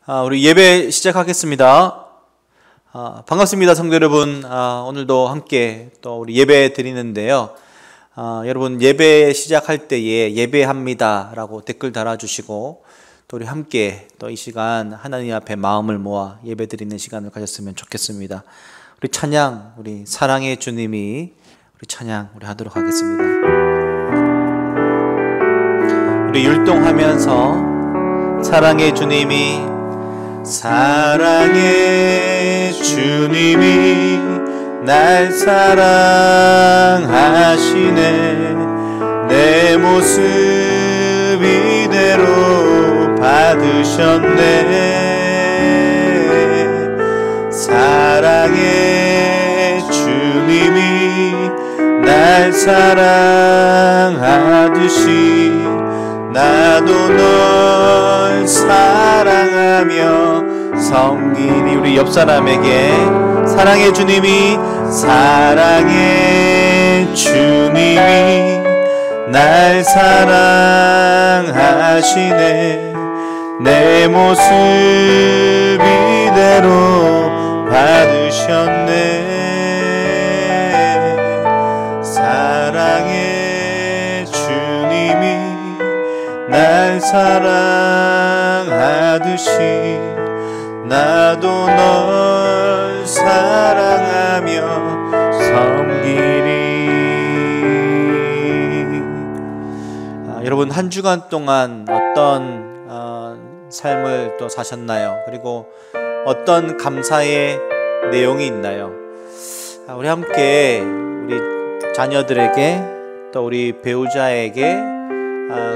우리 예배 시작하겠습니다. 반갑습니다, 성도 여러분. 오늘도 함께 또 우리 예배 드리는데요. 여러분 예배 시작할 때에 예배합니다라고 댓글 달아주시고 또 우리 함께 또 이 시간 하나님 앞에 마음을 모아 예배 드리는 시간을 가졌으면 좋겠습니다. 우리 찬양, 우리 사랑의 주님이 우리 찬양 우리 하도록 하겠습니다. 우리 율동하면서 사랑의 주님이 사랑의 주님이 날 사랑하시네 내 모습 이대로 받으셨네 사랑의 주님이 날 사랑하듯이 나도 널 사랑하며 섬기니 우리 옆 사람에게 사랑의 주님이 날 사랑하시네 내 모습 이대로 받으셨네 사랑의 주님이 날 사랑하듯이 나도 널 사랑하며 섬기리. 여러분 한 주간 동안 어떤 삶을 또 사셨나요? 그리고 어떤 감사의 내용이 있나요? 우리 함께 우리 자녀들에게 또 우리 배우자에게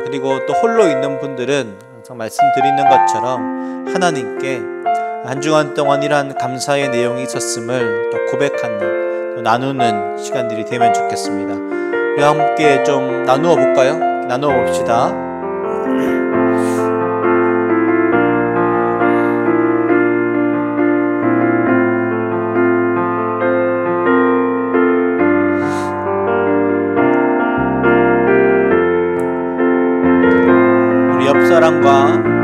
그리고 또 홀로 있는 분들은 항상 말씀드리는 것처럼 하나님께 한 주간 동안 이러한 감사의 내용이 있었음을 또 고백하는 또 나누는 시간들이 되면 좋겠습니다. 우리 함께 좀 나누어 볼까요? 나누어 봅시다. 우리 옆 사람과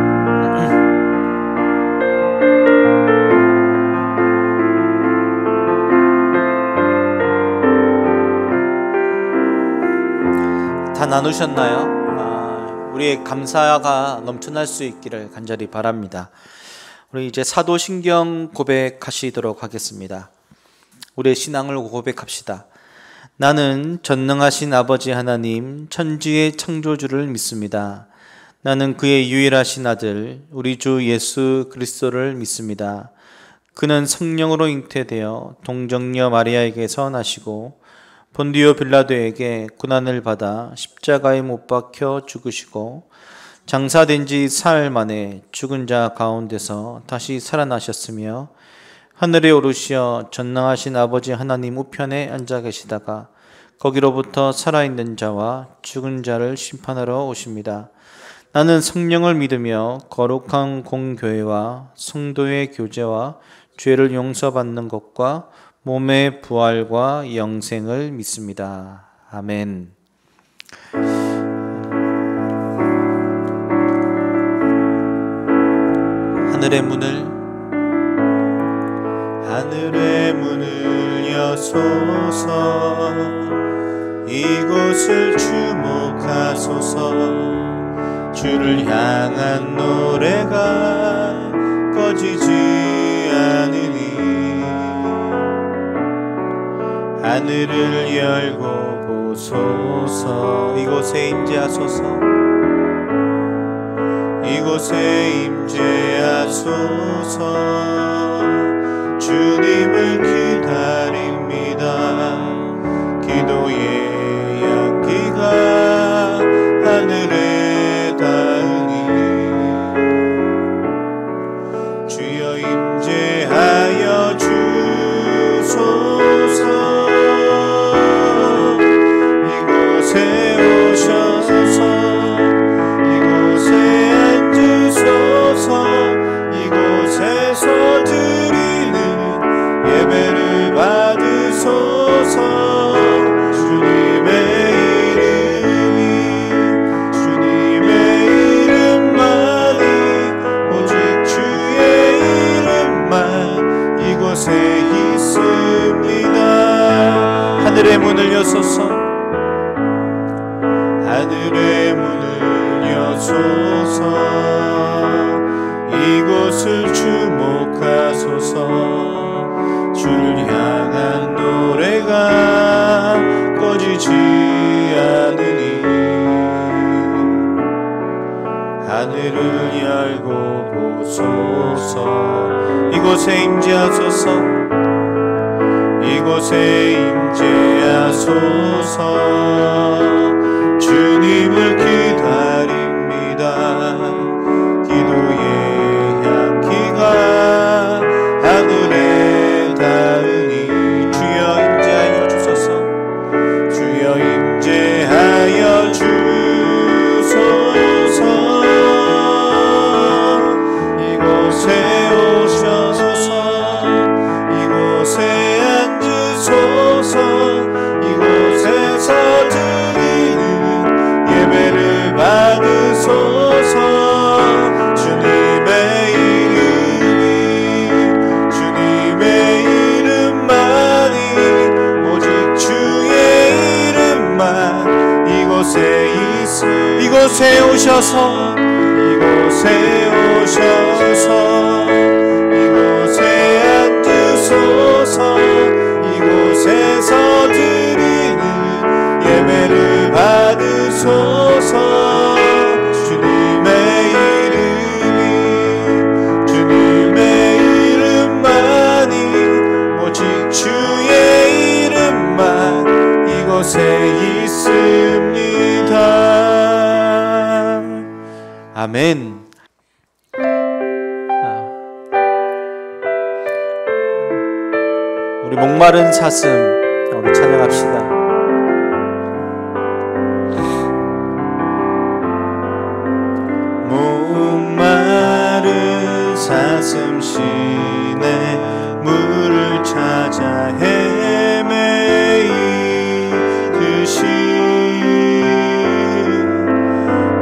다 나누셨나요? 우리의 감사가 넘쳐날 수 있기를 간절히 바랍니다. 우리 이제 사도신경 고백하시도록 하겠습니다. 우리의 신앙을 고백합시다. 나는 전능하신 아버지 하나님 천지의 창조주를 믿습니다. 나는 그의 유일하신 아들 우리 주 예수 그리스도를 믿습니다. 그는 성령으로 잉태되어 동정녀 마리아에게서 나시고 본디오 빌라도에게 고난을 받아 십자가에 못 박혀 죽으시고 장사된 지 사흘 만에 죽은 자 가운데서 다시 살아나셨으며 하늘에 오르시어 전능하신 아버지 하나님 우편에 앉아 계시다가 거기로부터 살아있는 자와 죽은 자를 심판하러 오십니다. 나는 성령을 믿으며 거룩한 공교회와 성도의 교제와 죄를 용서받는 것과 몸의 부활과 영생을 믿습니다. 아멘. 하늘의 문을 여소서 이곳을 주목하소서 주를 향한 노래가 꺼지지 않으니 하늘을 열고 보소서 이곳에 임재하소서 이곳에 임재하소서 주님을 기다립니다 기도의 향기가 하늘에 닿으니 주여 임재하여 주소서 이곳에서 드리는 예배 알고 보소서. 이곳에 임재하소서. 이곳에 임재하소서. 주님을 기다립니다. 기도의 향기가 하늘에 닿으니 주여 임재하여 주소서. 주여 임재하여 주소서. 이곳에 오셔서 이곳에 앉으소서. 이곳에서 드리는 예배를 받으소서. 주님의 이름만이 오직 주의 이름만 이곳에 이곳에 오셔서 이곳에 오셔서 이곳에 앉으소서. 이곳에서 드리는 예배를 받으소서. 주님의 이름만이 오직 주의 이름만 이곳에 있습니다. 아멘. 우리 목마른 사슴 우리 찬양합시다. 목마른 사슴 시내 물을 찾아 헤매이듯이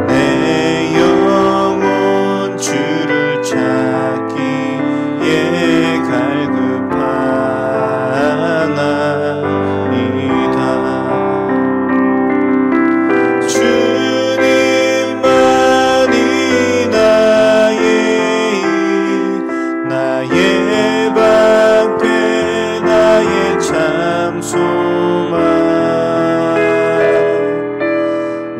내 영혼 주를 찾기에 갈급하나이다. 주님만이 나의 방패 나의 참 소망.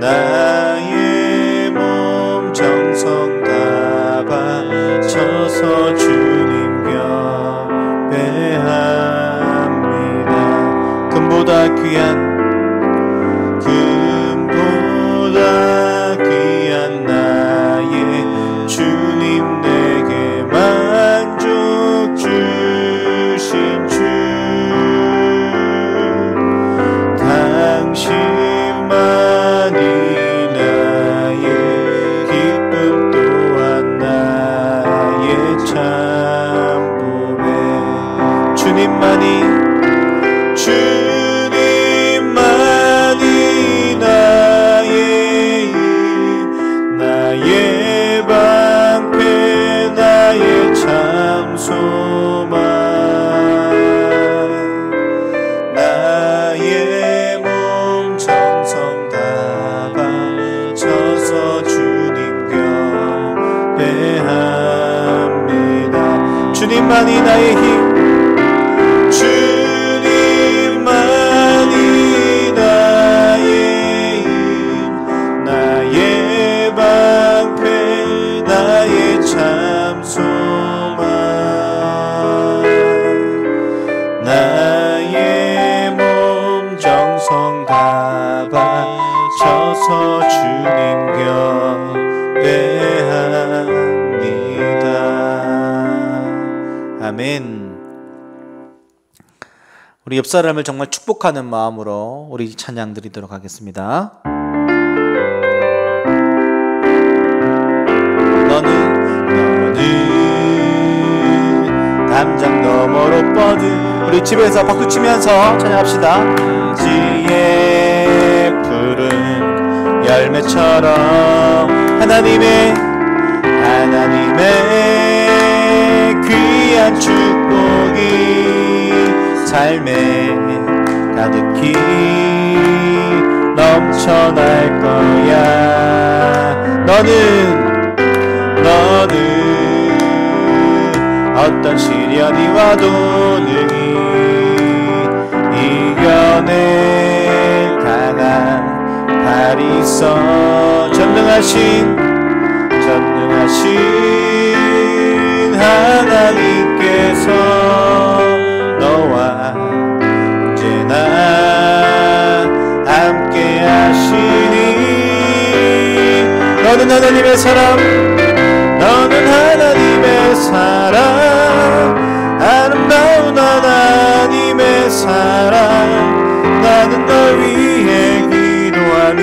나의 몸 정성 다 바쳐서 주님 경배합니다. 금보다 귀한 나의 주님 내게 만족 주신 주. 당신만이 나의 기쁨 또한 나의 참 보배. 주님만이 나의 방패 나의 참 소망. 나의 몸 정성 다 바쳐서 주님 경배합니다. 주님만이 나의 힘. 주님만이 나의 힘. 나의 방패 나의 참 소망. 나의 몸 정성 다 바쳐서 주님 경배합니다. 아멘. 우리 옆 사람을 정말 축복하는 마음으로 우리 찬양 드리도록 하겠습니다. 너는 담장 너머로 뻗은 우리 집에서 박수치면서 찬양합시다. 지의 푸른 열매처럼 하나님의 귀한 축복이 삶에 가득히 넘쳐날 거야. 너는 어떤 시련이 와도 능히 이겨낼 강한 발이 있어. 전능하신 하신 하나님께서 너와 언제나 함께 하시니 너는 하나님의 사람, 너는 하나님의 사람, 아름다운 하나님의 사람. 나는 널 위해 기도하며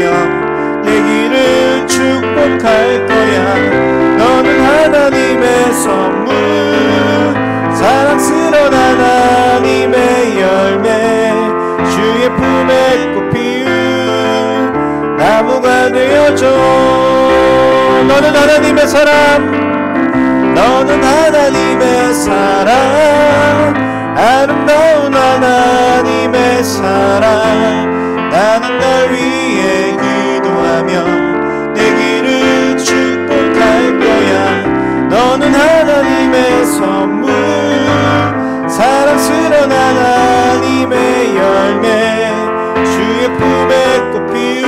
내 길을 축복할 거야. 너는 하나님의 선물, 사랑스러운 하나님의 열매, 주의 품에 꽃 피운 나무가 되어줘. 너는 하나님의 사람, 너는 하나님의 사람, 아름다운 하나님의 사랑. 나는 널 위해 기도하며 내 길을 축복할 거야. 너는 하나님의 선물, 사랑스러운 하나님의 열매, 주의 품에 꽃 피운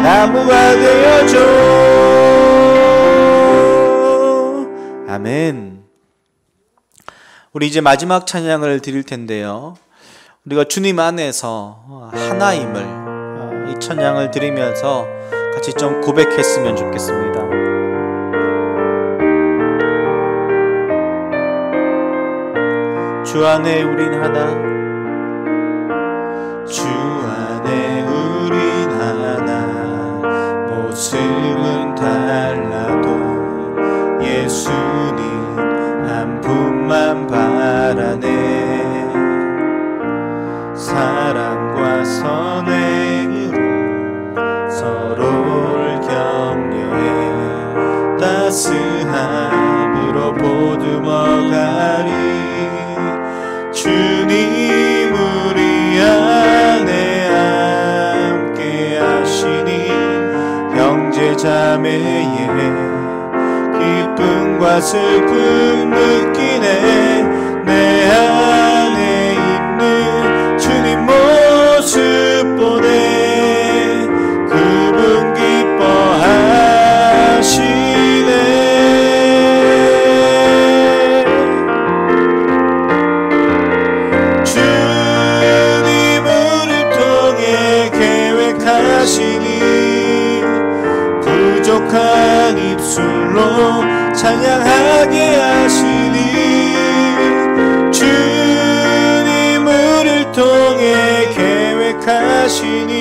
나무가 되어줘. 아멘. 우리 이제 마지막 찬양을 드릴 텐데요, 우리가 주님 안에서 하나임을 이 찬양을 드리면서 같이 좀 고백했으면 좋겠습니다. 주 안에 우린 하나, 주 안에 우린 하나, 모습은 달라도 예수님 한 분만 바라네. 사랑과 선행으로 서로를 격려해 따스함으로 보듬어가리. 주님 우리 안에 함께 하시니 형제 자매의 기쁨과 슬픔 느끼네. 내 안에 있는 주님 모습 보네. 그분 기뻐하시네. 주님 우리를 통해 계획하시니 부족한 입술로 찬양하게 하시니. 주님 우리를 통해 계획하시니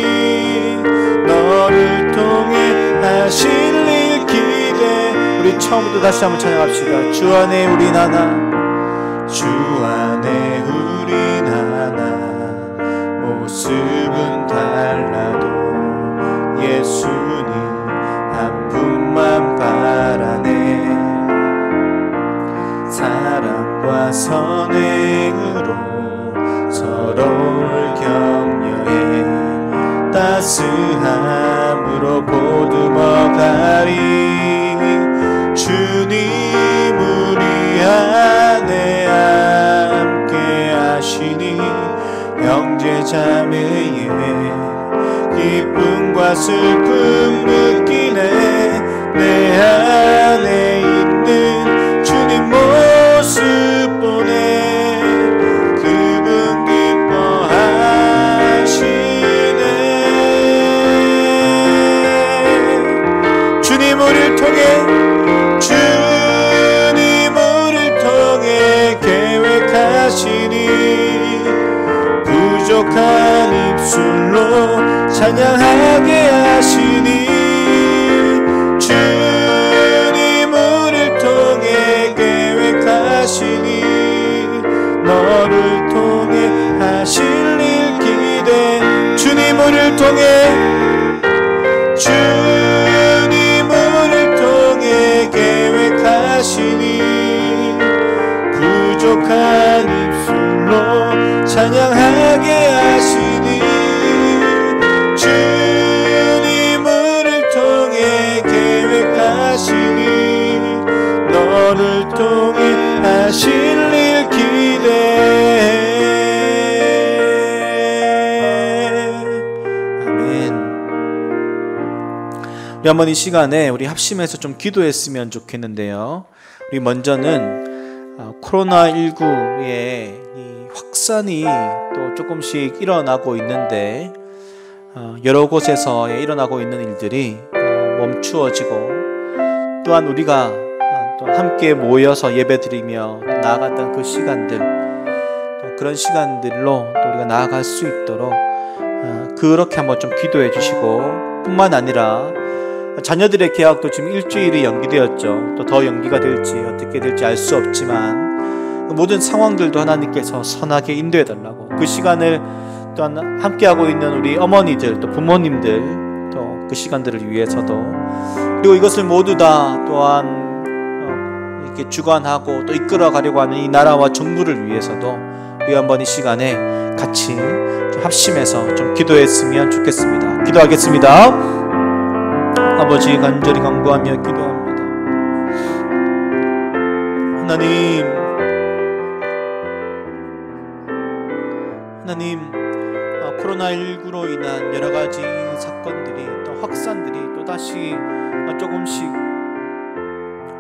너를 통해 하실 일 기대. 우리 처음부터 다시 한번 찬양합시다. 주 안에 우린 하나, 주 안에 우린 하나, 모습은 달라도 예수님 한 분만 바라네. 사랑과 선행으로 서로를 격려해 따스함으로 보듬어가리. 주님 우리 안에 함께 하시니 형제 자매의 기쁨과 슬픔 느끼네. 내 안에 있는 주님 모습 보네. 그분 기뻐하시네. 주님 우리를 통해, 주님 우리를 통해 계획하시니 부족한 입술로 찬양하게 하시니. 주님 우리를 통해 계획하시니 너를 통해 하실 일 기대. 주님 우리를 통해, 주님 우리를 통해 계획하시니 부족한 입술로 찬양하게 하시니. 주님 우리를 통해 계획하시니 너를 통해 하실 일 기대. 아멘. 우리 한번 이 시간에 우리 합심해서 좀 기도했으면 좋겠는데요. 우리 먼저는 코로나19의 이 확산이 또 조금씩 일어나고 있는데 여러 곳에서 일어나고 있는 일들이 멈추어지고, 또한 우리가 또 함께 모여서 예배드리며 나아갔던 그 시간들, 또 그런 시간들로 또 우리가 나아갈 수 있도록 그렇게 한번 좀 기도해 주시고, 뿐만 아니라 자녀들의 개학도 지금 일주일이 연기되었죠. 또 더 연기가 될지 어떻게 될지 알 수 없지만 모든 상황들도 하나님께서 선하게 인도해 달라고, 그 시간을 또한 함께하고 있는 우리 어머니들, 또 부모님들, 또 그 시간들을 위해서도, 그리고 이것을 모두 다 또한 이렇게 주관하고 또 이끌어 가려고 하는 이 나라와 정부를 위해서도 우리 한번 이 시간에 같이 좀 합심해서 좀 기도했으면 좋겠습니다. 기도하겠습니다. 아버지, 간절히 간구하며 기도합니다. 하나님, 코로나19로 인한 여러 가지 사건들이, 또 확산들이 또 다시 조금씩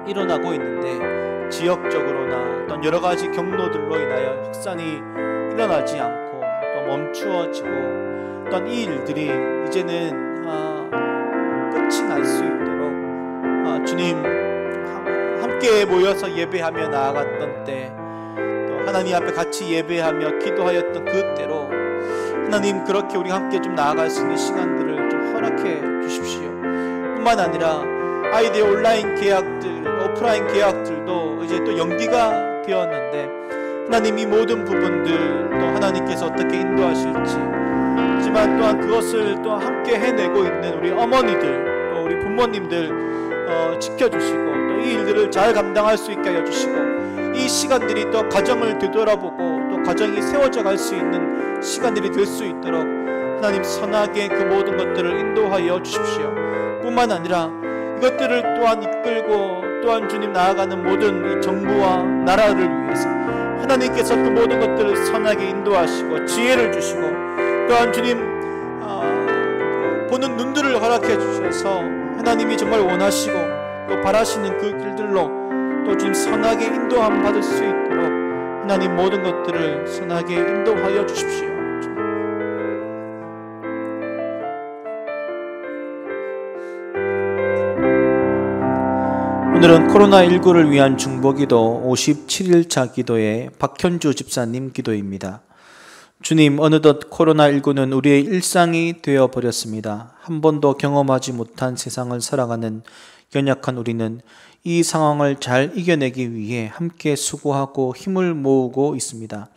일어나고 있는데, 지역적으로나 또 여러 가지 경로들로 인하여 확산이 일어나지 않고 또 멈추어지고, 또 이 일들이 이제는 끝이 날 수 있도록 주님 함께 모여서 예배하며 나아갔던 때, 또 하나님 앞에 같이 예배하며 기도하였던 그때로 하나님, 그렇게 우리 함께 좀 나아갈 수 있는 시간들을 좀 허락해 주십시오. 뿐만 아니라 아이들의 온라인 계약들, 오프라인 계약들도 이제 또 연기가 되었는데, 하나님 이 모든 부분들 또 하나님께서 어떻게 인도하실지, 하지만 또한 그것을 또 함께 해내고 있는 우리 어머니들, 또 우리 부모님들 지켜주시고, 또 이 일들을 잘 감당할 수 있게 하여 주시고, 이 시간들이 또 가정을 되돌아보고 또 가정이 세워져 갈 수 있는 시간들이 될 수 있도록 하나님 선하게 그 모든 것들을 인도하여 주십시오. 뿐만 아니라 이것들을 또한 이끌고 또한 주님 나아가는 모든 이 정부와 나라를 위해서 하나님께서 그 모든 것들을 선하게 인도하시고 지혜를 주시고, 또한 주님 보는 눈들을 허락해 주셔서 하나님이 정말 원하시고 또 바라시는 그 길들로 또 주님 선하게 인도함 받을 수 있도록 하나님 모든 것들을 선하게 인도하여 주십시오. 오늘은 코로나19를 위한 중보기도 57일차 기도의 박현주 집사님 기도입니다. 주님, 어느덧 코로나19는 우리의 일상이 되어버렸습니다. 한 번도 경험하지 못한 세상을 살아가는 연약한 우리는 이 상황을 잘 이겨내기 위해 함께 수고하고 힘을 모으고 있습니다.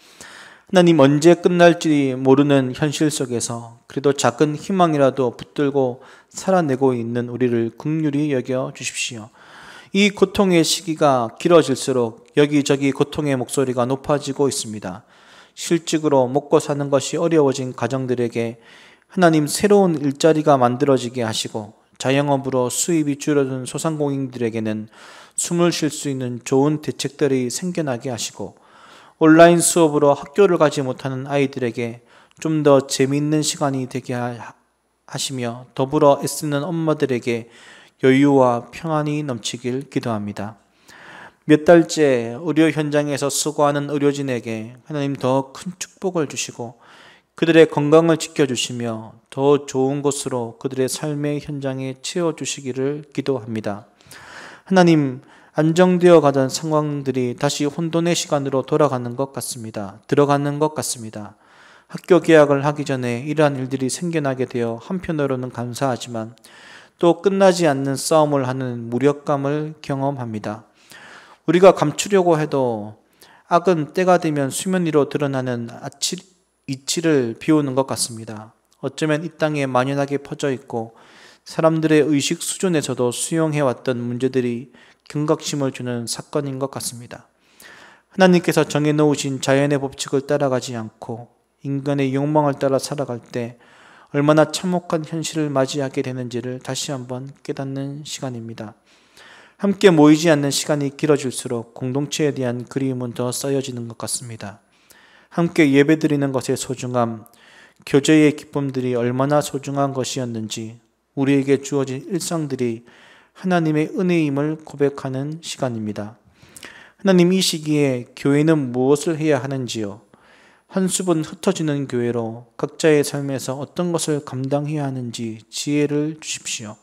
하나님, 언제 끝날지 모르는 현실 속에서 그래도 작은 희망이라도 붙들고 살아내고 있는 우리를 긍휼히 여겨 주십시오. 이 고통의 시기가 길어질수록 여기저기 고통의 목소리가 높아지고 있습니다. 실직으로 먹고 사는 것이 어려워진 가정들에게 하나님 새로운 일자리가 만들어지게 하시고, 자영업으로 수입이 줄어든 소상공인들에게는 숨을 쉴 수 있는 좋은 대책들이 생겨나게 하시고, 온라인 수업으로 학교를 가지 못하는 아이들에게 좀 더 재미있는 시간이 되게 하시며, 더불어 애쓰는 엄마들에게 여유와 평안이 넘치길 기도합니다. 몇 달째 의료 현장에서 수고하는 의료진에게 하나님 더 큰 축복을 주시고, 그들의 건강을 지켜주시며 더 좋은 곳으로 그들의 삶의 현장에 채워주시기를 기도합니다. 하나님, 안정되어 가던 상황들이 다시 혼돈의 시간으로 들어가는 것 같습니다. 학교 개학을 하기 전에 이러한 일들이 생겨나게 되어 한편으로는 감사하지만 또 끝나지 않는 싸움을 하는 무력감을 경험합니다. 우리가 감추려고 해도 악은 때가 되면 수면 위로 드러나는 이치를 비우는 것 같습니다. 어쩌면 이 땅에 만연하게 퍼져 있고 사람들의 의식 수준에서도 수용해왔던 문제들이 경각심을 주는 사건인 것 같습니다. 하나님께서 정해놓으신 자연의 법칙을 따라가지 않고 인간의 욕망을 따라 살아갈 때 얼마나 참혹한 현실을 맞이하게 되는지를 다시 한번 깨닫는 시간입니다. 함께 모이지 않는 시간이 길어질수록 공동체에 대한 그리움은 더 쌓여지는 것 같습니다. 함께 예배드리는 것의 소중함, 교제의 기쁨들이 얼마나 소중한 것이었는지 우리에게 주어진 일상들이 하나님의 은혜임을 고백하는 시간입니다. 하나님, 이 시기에 교회는 무엇을 해야 하는지요? 한 숲은 흩어지는 교회로 각자의 삶에서 어떤 것을 감당해야 하는지 지혜를 주십시오.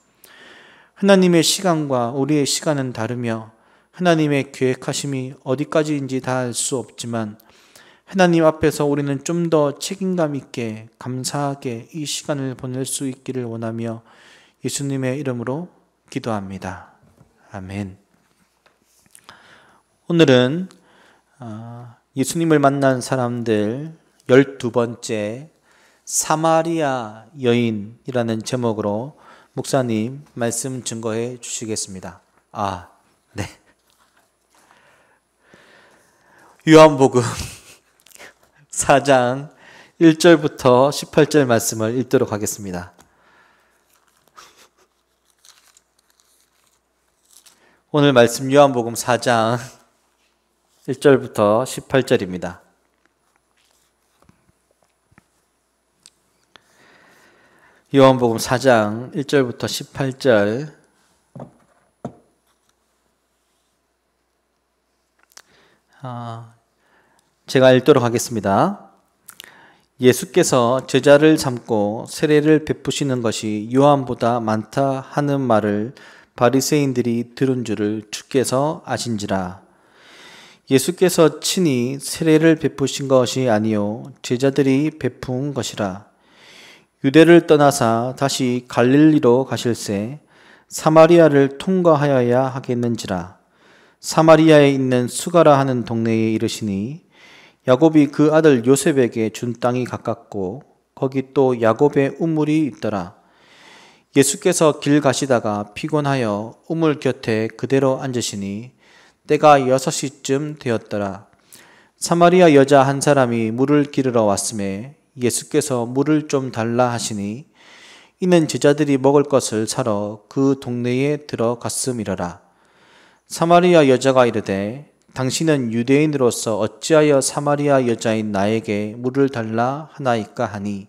하나님의 시간과 우리의 시간은 다르며 하나님의 계획하심이 어디까지인지 다 알 수 없지만 하나님 앞에서 우리는 좀 더 책임감 있게 감사하게 이 시간을 보낼 수 있기를 원하며 예수님의 이름으로 기도합니다. 아멘. 오늘은 예수님을 만난 사람들 12번째 사마리아 여인이라는 제목으로 목사님 말씀 증거해 주시겠습니다. 네. 요한복음 4장 1절부터 18절 말씀을 읽도록 하겠습니다. 오늘 말씀 요한복음 4장 1절부터 18절입니다. 요한복음 4장 1절부터 18절. 제가 읽도록 하겠습니다. 예수께서 제자를 삼고 세례를 베푸시는 것이 요한보다 많다 하는 말을 바리새인들이 들은 줄을 주께서 아신지라. 예수께서 친히 세례를 베푸신 것이 아니요 제자들이 베푼 것이라. 유대를 떠나사 다시 갈릴리로 가실새 사마리아를 통과하여야 하겠는지라. 사마리아에 있는 수가라 하는 동네에 이르시니 야곱이 그 아들 요셉에게 준 땅이 가깝고 거기 또 야곱의 우물이 있더라. 예수께서 길 가시다가 피곤하여 우물 곁에 그대로 앉으시니 때가 6시쯤 되었더라. 사마리아 여자 한 사람이 물을 기르러 왔음에 예수께서 물을 좀 달라 하시니 이는 제자들이 먹을 것을 사러 그 동네에 들어갔음이러라. 사마리아 여자가 이르되 당신은 유대인으로서 어찌하여 사마리아 여자인 나에게 물을 달라 하나이까 하니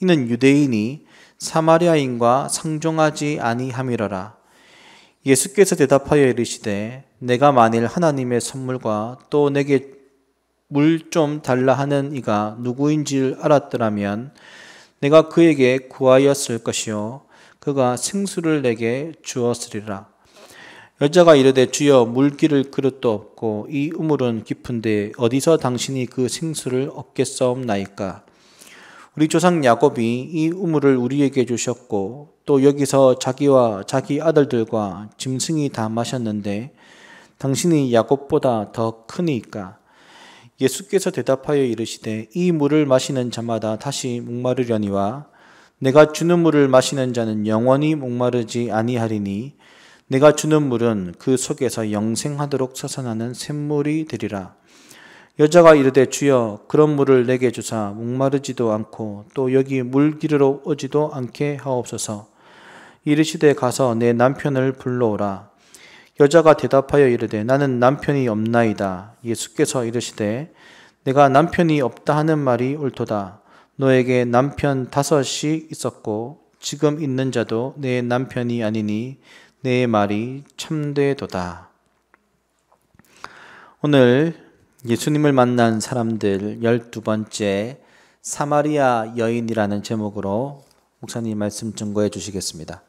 이는 유대인이 사마리아인과 상종하지 아니함이러라. 예수께서 대답하여 이르시되 내가 만일 하나님의 선물과 또 내게 물 좀 달라 하는 이가 누구인지를 알았더라면 내가 그에게 구하였을 것이요 그가 생수를 내게 주었으리라. 여자가 이르되 주여 물 기를 그릇도 없고 이 우물은 깊은데 어디서 당신이 그 생수를 얻겠사옵나이까. 우리 조상 야곱이 이 우물을 우리에게 주셨고 또 여기서 자기와 자기 아들들과 짐승이 다 마셨는데 당신이 야곱보다 더 크니까. 예수께서 대답하여 이르시되 이 물을 마시는 자마다 다시 목마르려니와 내가 주는 물을 마시는 자는 영원히 목마르지 아니하리니 내가 주는 물은 그 속에서 영생하도록 솟아나는 샘물이 되리라. 여자가 이르되 주여 그런 물을 내게 주사 목마르지도 않고 또 여기 물 기르러 오지도 않게 하옵소서. 이르시되 가서 내 남편을 불러오라. 여자가 대답하여 이르되 나는 남편이 없나이다. 예수께서 이르시되 내가 남편이 없다 하는 말이 옳도다. 너에게 남편 5이 있었고 지금 있는 자도 내 남편이 아니니 내 말이 참되도다. 오늘 예수님을 만난 사람들 12번째 사마리아 여인이라는 제목으로 목사님 말씀 증거해 주시겠습니다.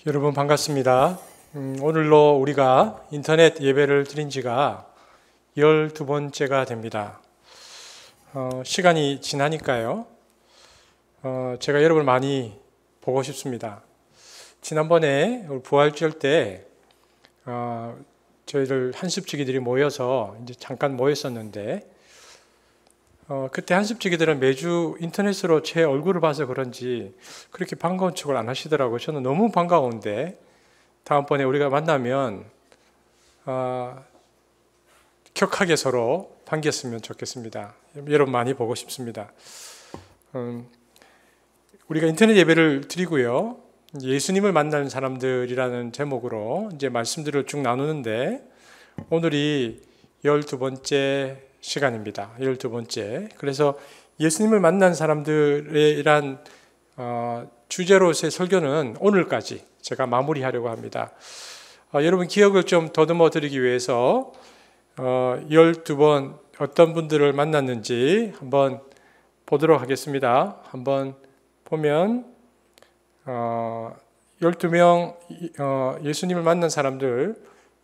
여러분 반갑습니다. 오늘로 우리가 인터넷 예배를 드린 지가 12번째가 됩니다. 시간이 지나니까요. 제가 여러분을 많이 보고 싶습니다. 지난번에 부활절 때 저희들 한습지기들이 모여서 이제 잠깐 모였었는데 그때 한습지기들은 매주 인터넷으로 제 얼굴을 봐서 그런지 그렇게 반가운 척을 안 하시더라고요. 저는 너무 반가운데 다음번에 우리가 만나면 격하게 서로 반겼으면 좋겠습니다. 여러분 많이 보고 싶습니다. 우리가 인터넷 예배를 드리고요. 예수님을 만나는 사람들이라는 제목으로 이제 말씀들을 쭉 나누는데 오늘이 12번째 시간입니다. 12번째. 그래서 예수님을 만난 사람들이란 주제로서의 설교는 오늘까지 제가 마무리하려고 합니다. 여러분 기억을 좀 더듬어 드리기 위해서 12번 어떤 분들을 만났는지 한번 보도록 하겠습니다. 한번 보면 12명 예수님을 만난 사람들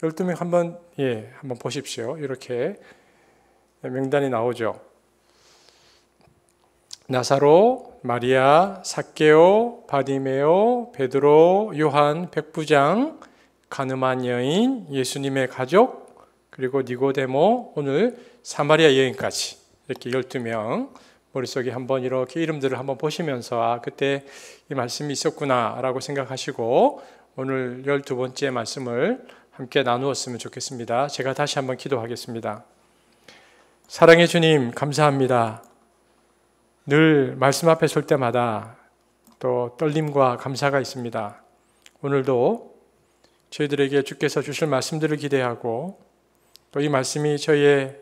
12명 한번 보십시오. 이렇게 명단이 나오죠. 나사로, 마리아, 삭개오, 바디메오, 베드로, 요한, 백부장, 가늠한 여인, 예수님의 가족, 그리고 니고데모, 오늘 사마리아 여인까지 이렇게 12명 머릿속에 한번 이렇게 이름들을 한번 보시면서 그때 이 말씀이 있었구나라고 생각하시고 오늘 12번째 말씀을 함께 나누었으면 좋겠습니다. 제가 다시 한번 기도하겠습니다. 사랑의 주님 감사합니다. 늘 말씀 앞에 설 때마다 또 떨림과 감사가 있습니다. 오늘도 저희들에게 주께서 주실 말씀들을 기대하고 또 이 말씀이 저희의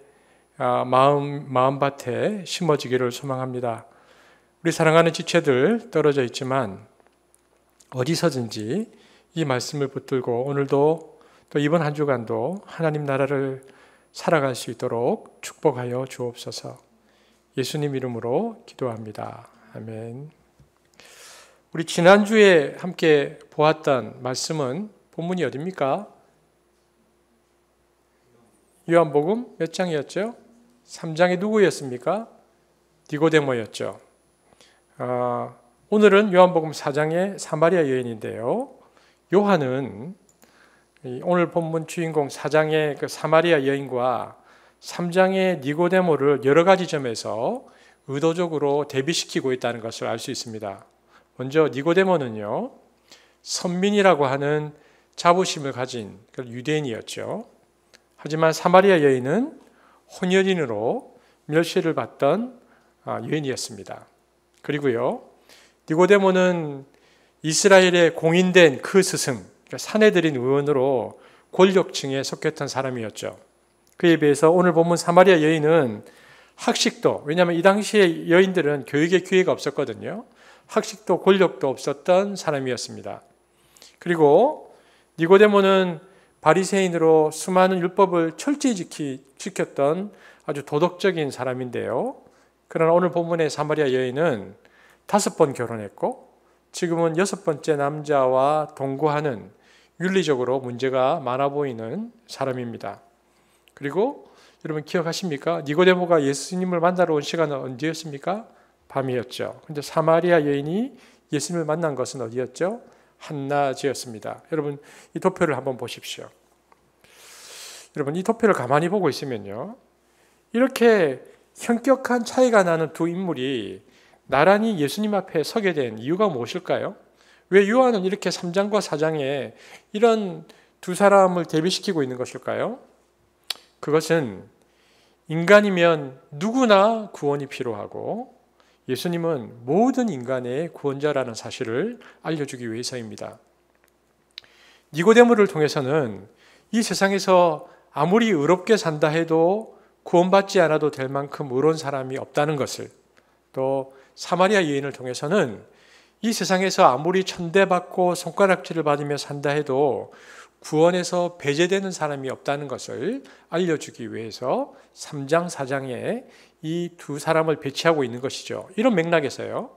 마음밭에 심어지기를 소망합니다. 우리 사랑하는 지체들 떨어져 있지만 어디서든지 이 말씀을 붙들고 오늘도 또 이번 한 주간도 하나님 나라를 살아갈 수 있도록 축복하여 주옵소서. 예수님 이름으로 기도합니다. 아멘. 우리 지난주에 함께 보았던 말씀은 본문이 어디입니까? 요한복음 몇 장이었죠? 3장이 누구였습니까? 니고데모였죠. 오늘은 요한복음 4장의 사마리아 여인인데요. 요한은 오늘 본문 주인공 4장의 그 사마리아 여인과 3장의 니고데모를 여러 가지 점에서 의도적으로 대비시키고 있다는 것을 알 수 있습니다. 먼저 니고데모는요, 선민이라고 하는 자부심을 가진 유대인이었죠. 하지만 사마리아 여인은 혼혈인으로 멸시를 받던 여인이었습니다. 그리고요, 니고데모는 이스라엘의 공인된 그 스승, 사내들인 의원으로 권력층에 속했던 사람이었죠. 그에 비해서 오늘 본문 사마리아 여인은 학식도, 왜냐하면 이 당시에 여인들은 교육의 기회가 없었거든요. 학식도 권력도 없었던 사람이었습니다. 그리고 니고데모는 바리새인으로 수많은 율법을 철저히 지켰던 아주 도덕적인 사람인데요. 그러나 오늘 본문의 사마리아 여인은 5번 결혼했고 지금은 6번째 남자와 동거하는 윤리적으로 문제가 많아 보이는 사람입니다. 그리고 여러분 기억하십니까? 니고데모가 예수님을 만나러 온 시간은 언제였습니까? 밤이었죠. 그런데 사마리아 여인이 예수님을 만난 것은 어디였죠? 한낮이었습니다. 여러분 이 도표를 한번 보십시오. 여러분 이 도표를 가만히 보고 있으면요, 이렇게 현격한 차이가 나는 두 인물이 나란히 예수님 앞에 서게 된 이유가 무엇일까요? 왜 요한은 이렇게 3장과 4장에 이런 두 사람을 대비시키고 있는 것일까요? 그것은 인간이면 누구나 구원이 필요하고 예수님은 모든 인간의 구원자라는 사실을 알려주기 위해서입니다. 니고데모를 통해서는 이 세상에서 아무리 의롭게 산다 해도 구원받지 않아도 될 만큼 의로운 사람이 없다는 것을, 또 사마리아 여인을 통해서는 이 세상에서 아무리 천대받고 손가락질을 받으며 산다 해도 구원에서 배제되는 사람이 없다는 것을 알려주기 위해서 3장, 4장에 이 두 사람을 배치하고 있는 것이죠. 이런 맥락에서요,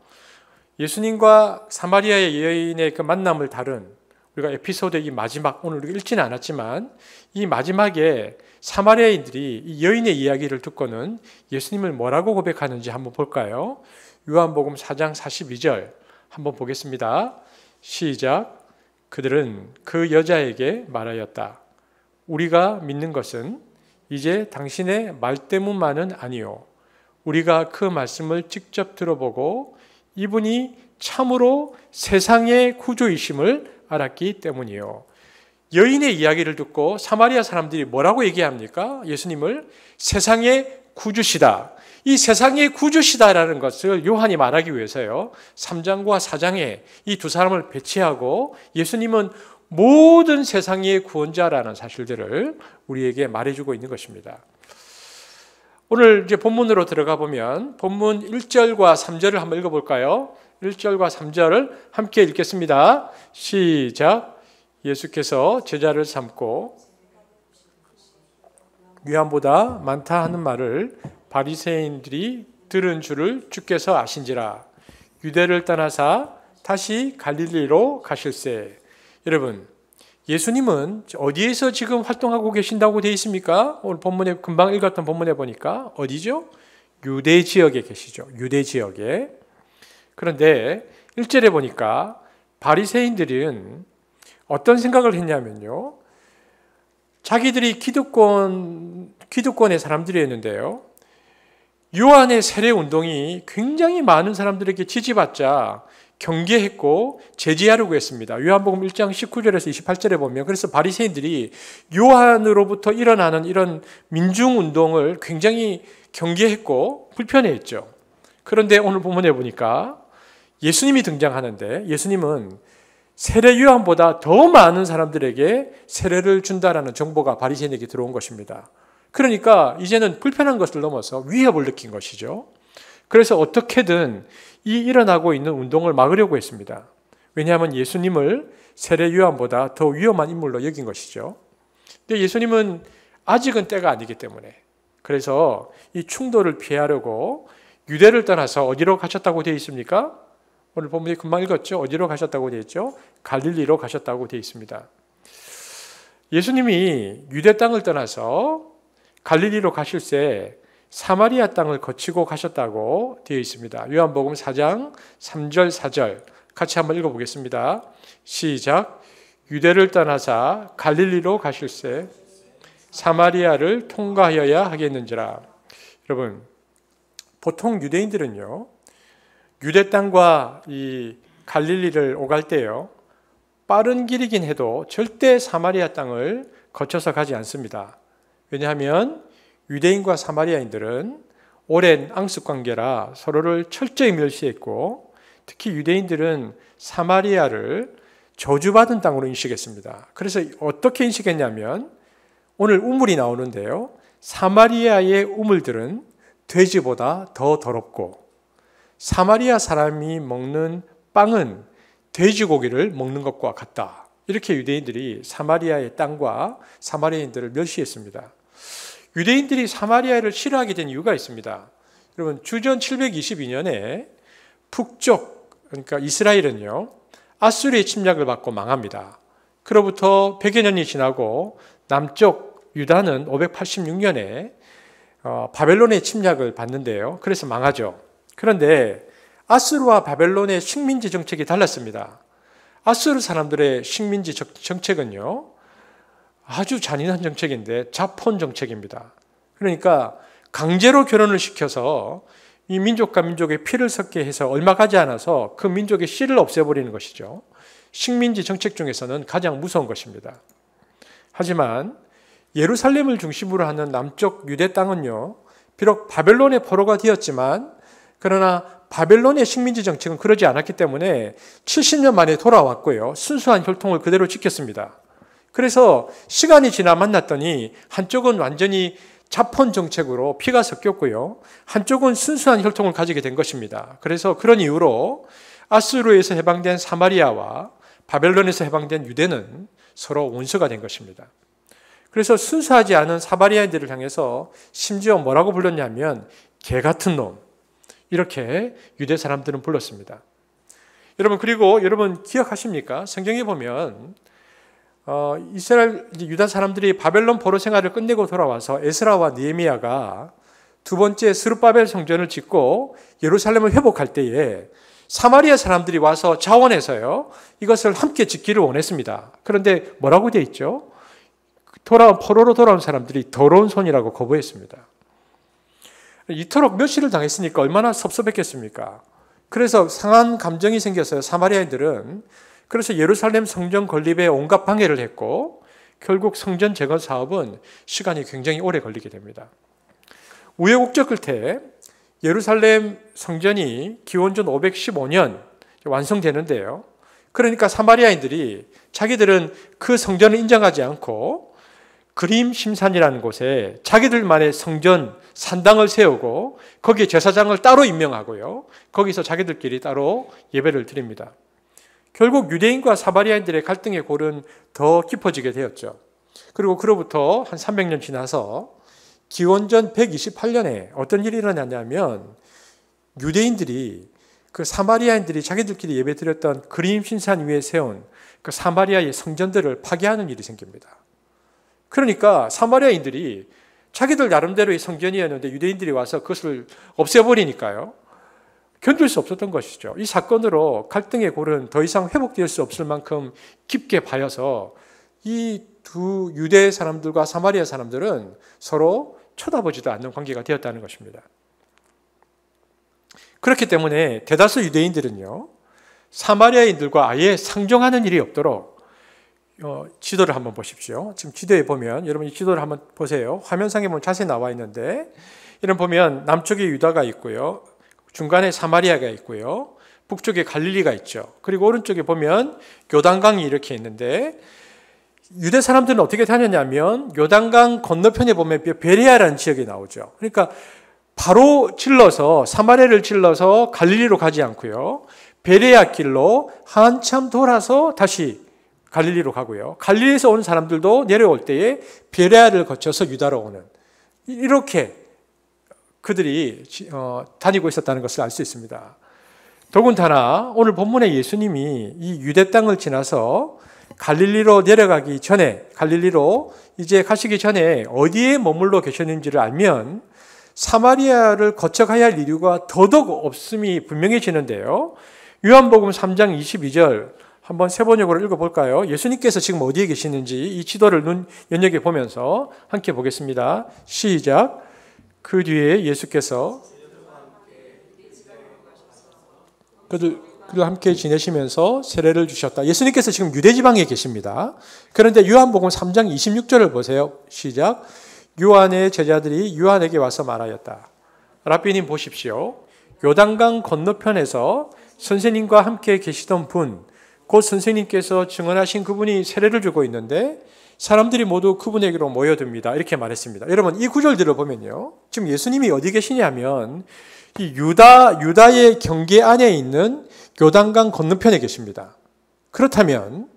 예수님과 사마리아 여인의 그 만남을 다룬 우리가 에피소드의 이 마지막, 오늘 우리가 읽지는 않았지만 이 마지막에 사마리아인들이 이 여인의 이야기를 듣고는 예수님을 뭐라고 고백하는지 한번 볼까요? 요한복음 4장 42절 한번 보겠습니다. 시작. 그들은 그 여자에게 말하였다. 우리가 믿는 것은 이제 당신의 말 때문만은 아니요, 우리가 그 말씀을 직접 들어보고 이분이 참으로 세상의 구주이심을 알았기 때문이요. 여인의 이야기를 듣고 사마리아 사람들이 뭐라고 얘기합니까? 예수님을 세상의 구주시다. 이 세상의 구주시다라는 것을 요한이 말하기 위해서요. 3장과 4장에 이 두 사람을 배치하고 예수님은 모든 세상의 구원자라는 사실들을 우리에게 말해주고 있는 것입니다. 오늘 이제 본문으로 들어가 보면 본문 1절과 3절을 한번 읽어볼까요? 1절과 3절을 함께 읽겠습니다. 시작. 예수께서 제자를 삼고 위안보다 많다 하는 말을 바리새인들이 들은 줄을 주께서 아신지라. 유대를 떠나사 다시 갈릴리로 가실세. 여러분, 예수님은 어디에서 지금 활동하고 계신다고 되어 있습니까? 오늘 본문에 금방 읽었던 본문에 보니까 어디죠? 유대 지역에 계시죠. 유대 지역에. 그런데 1절에 보니까 바리새인들은 어떤 생각을 했냐면요. 자기들이 기득권의 사람들이었는데요. 요한의 세례 운동이 굉장히 많은 사람들에게 지지받자 경계했고 제지하려고 했습니다. 요한복음 1장 19절에서 28절에 보면 그래서 바리새인들이 요한으로부터 일어나는 이런 민중운동을 굉장히 경계했고 불편해했죠. 그런데 오늘 본문에 보니까 예수님이 등장하는데 예수님은 세례 요한보다 더 많은 사람들에게 세례를 준다라는 정보가 바리새인에게 들어온 것입니다. 그러니까 이제는 불편한 것을 넘어서 위협을 느낀 것이죠. 그래서 어떻게든 이 일어나고 있는 운동을 막으려고 했습니다. 왜냐하면 예수님을 세례 요한보다 더 위험한 인물로 여긴 것이죠. 근데 예수님은 아직은 때가 아니기 때문에 그래서 이 충돌을 피하려고 유대를 떠나서 어디로 가셨다고 되어 있습니까? 오늘 본문에 금방 읽었죠. 어디로 가셨다고 되어 있죠? 갈릴리로 가셨다고 되어 있습니다. 예수님이 유대 땅을 떠나서 갈릴리로 가실새 사마리아 땅을 거치고 가셨다고 되어 있습니다. 요한복음 4장 3절 4절 같이 한번 읽어보겠습니다. 시작. 유대를 떠나사 갈릴리로 가실새 사마리아를 통과하여야 하겠는지라. 여러분, 보통 유대인들은요, 유대 땅과 이 갈릴리를 오갈 때요, 빠른 길이긴 해도 절대 사마리아 땅을 거쳐서 가지 않습니다. 왜냐하면 유대인과 사마리아인들은 오랜 앙숙 관계라 서로를 철저히 멸시했고 특히 유대인들은 사마리아를 저주받은 땅으로 인식했습니다. 그래서 어떻게 인식했냐면 오늘 우물이 나오는데요. 사마리아의 우물들은 돼지보다 더 더럽고 사마리아 사람이 먹는 빵은 돼지고기를 먹는 것과 같다. 이렇게 유대인들이 사마리아의 땅과 사마리아인들을 멸시했습니다. 유대인들이 사마리아를 싫어하게 된 이유가 있습니다. 여러분, 주전 722년에 북쪽, 그러니까 이스라엘은요, 아수르의 침략을 받고 망합니다. 그로부터 100여 년이 지나고 남쪽 유다는 586년에 바벨론의 침략을 받는데요. 그래서 망하죠. 그런데 아수르와 바벨론의 식민지 정책이 달랐습니다. 아수르 사람들의 식민지 정책은요, 아주 잔인한 정책인데 자폰 정책입니다. 그러니까 강제로 결혼을 시켜서 이 민족과 민족의 피를 섞게 해서 얼마 가지 않아서 그 민족의 씨를 없애버리는 것이죠. 식민지 정책 중에서는 가장 무서운 것입니다. 하지만 예루살렘을 중심으로 하는 남쪽 유대 땅은요, 비록 바벨론의 포로가 되었지만 그러나 바벨론의 식민지 정책은 그러지 않았기 때문에 70년 만에 돌아왔고요. 순수한 혈통을 그대로 지켰습니다. 그래서 시간이 지나 만났더니 한쪽은 완전히 자폰 정책으로 피가 섞였고요. 한쪽은 순수한 혈통을 가지게 된 것입니다. 그래서 그런 이유로 아수르에서 해방된 사마리아와 바벨론에서 해방된 유대는 서로 원수가 된 것입니다. 그래서 순수하지 않은 사마리아인들을 향해서 심지어 뭐라고 불렀냐면 개 같은 놈, 이렇게 유대 사람들은 불렀습니다. 여러분, 그리고 여러분 기억하십니까? 성경에 보면 이스라엘 유다 사람들이 바벨론 포로 생활을 끝내고 돌아와서 에스라와 느헤미야가 두 번째 스룹바벨 성전을 짓고 예루살렘을 회복할 때에 사마리아 사람들이 와서 자원해서요, 이것을 함께 짓기를 원했습니다. 그런데 뭐라고 되어 있죠? 포로로 돌아온 사람들이 더러운 손이라고 거부했습니다. 이토록 멸시를 당했으니까 얼마나 섭섭했겠습니까? 그래서 상한 감정이 생겼어요. 사마리아인들은. 그래서 예루살렘 성전 건립에 온갖 방해를 했고 결국 성전 재건 사업은 시간이 굉장히 오래 걸리게 됩니다. 우여곡절 끝에 예루살렘 성전이 기원전 515년 완성되는데요. 그러니까 사마리아인들이 자기들은 그 성전을 인정하지 않고 그림 심산이라는 곳에 자기들만의 성전 산당을 세우고 거기에 제사장을 따로 임명하고요. 거기서 자기들끼리 따로 예배를 드립니다. 결국 유대인과 사마리아인들의 갈등의 골은 더 깊어지게 되었죠. 그리고 그로부터 한 300년 지나서 기원전 128년에 어떤 일이 일어났냐면 유대인들이 그 사마리아인들이 자기들끼리 예배 드렸던 그림 신산 위에 세운 그 사마리아의 성전들을 파괴하는 일이 생깁니다. 그러니까 사마리아인들이 자기들 나름대로의 성전이었는데 유대인들이 와서 그것을 없애버리니까요. 견딜 수 없었던 것이죠. 이 사건으로 갈등의 골은 더 이상 회복될 수 없을 만큼 깊게 파여서 이 두 유대 사람들과 사마리아 사람들은 서로 쳐다보지도 않는 관계가 되었다는 것입니다. 그렇기 때문에 대다수 유대인들은요, 사마리아인들과 아예 상종하는 일이 없도록 지도를 한번 보십시오. 지금 지도에 보면 여러분 이 지도를 한번 보세요. 화면상에 보면 자세히 나와 있는데 이런 보면 남쪽에 유다가 있고요. 중간에 사마리아가 있고요. 북쪽에 갈릴리가 있죠. 그리고 오른쪽에 보면 요단강이 이렇게 있는데 유대 사람들은 어떻게 다녔냐면 요단강 건너편에 보면 베레아라는 지역이 나오죠. 그러니까 바로 질러서 사마리아를 질러서 갈릴리로 가지 않고요. 베레아 길로 한참 돌아서 다시 갈릴리로 가고요. 갈릴리에서 온 사람들도 내려올 때에 베레아를 거쳐서 유다로 오는 이렇게 그들이 다니고 있었다는 것을 알 수 있습니다. 더군다나 오늘 본문에 예수님이 이 유대 땅을 지나서 갈릴리로 내려가기 전에 갈릴리로 이제 가시기 전에 어디에 머물러 계셨는지를 알면 사마리아를 거쳐가야 할 이유가 더더욱 없음이 분명해지는데요. 요한복음 3장 22절 한번 세 번역으로 읽어볼까요? 예수님께서 지금 어디에 계시는지 이 지도를 눈여겨보면서 함께 보겠습니다. 시작. 그 뒤에 예수께서 그들 함께 지내시면서 세례를 주셨다. 예수님께서 지금 유대지방에 계십니다. 그런데 요한복음 3장 26절을 보세요. 시작. 요한의 제자들이 요한에게 와서 말하였다. 랍비님 보십시오. 요단강 건너편에서 선생님과 함께 계시던 분, 곧 선생님께서 증언하신 그분이 세례를 주고 있는데 사람들이 모두 그분에게로 모여듭니다. 이렇게 말했습니다. 여러분 이 구절들을 보면요. 지금 예수님이 어디 계시냐면 이 유다의 경계 안에 있는 요단강 건너편에 계십니다. 그렇다면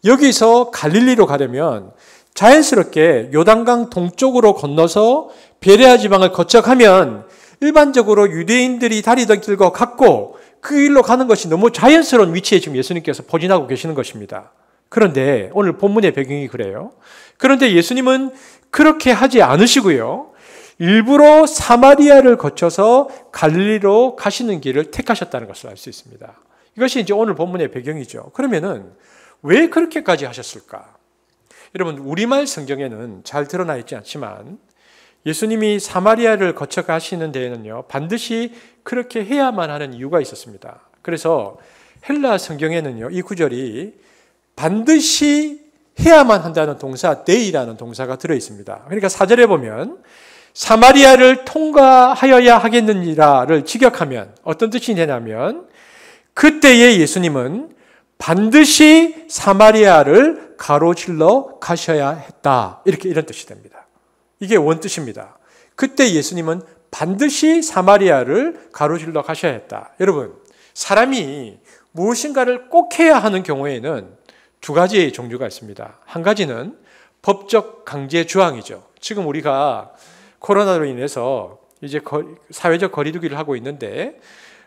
여기서 갈릴리로 가려면 자연스럽게 요단강 동쪽으로 건너서 베레아 지방을 거쳐가면 일반적으로 유대인들이 다니던 길과 같고 그 길로 가는 것이 너무 자연스러운 위치에 지금 예수님께서 포진하고 계시는 것입니다. 그런데 오늘 본문의 배경이 그래요. 그런데 예수님은 그렇게 하지 않으시고요. 일부러 사마리아를 거쳐서 갈릴리로 가시는 길을 택하셨다는 것을 알 수 있습니다. 이것이 이제 오늘 본문의 배경이죠. 그러면은 왜 그렇게까지 하셨을까? 여러분 우리말 성경에는 잘 드러나 있지 않지만 예수님이 사마리아를 거쳐 가시는 데에는요 반드시 그렇게 해야만 하는 이유가 있었습니다. 그래서 헬라 성경에는요 이 구절이 반드시 해야만 한다는 동사 데이라는 동사가 들어 있습니다. 그러니까 4절에 보면 사마리아를 통과하여야 하겠느니라를 직역하면 어떤 뜻이 되냐면 그때의 예수님은 반드시 사마리아를 가로질러 가셔야 했다. 이런 뜻이 됩니다. 이게 원뜻입니다. 그때 예수님은 반드시 사마리아를 가로질러 가셔야 했다. 여러분, 사람이 무엇인가를 꼭 해야 하는 경우에는 두 가지의 종류가 있습니다. 한 가지는 법적 강제 조항이죠. 지금 우리가 코로나로 인해서 이제 사회적 거리두기를 하고 있는데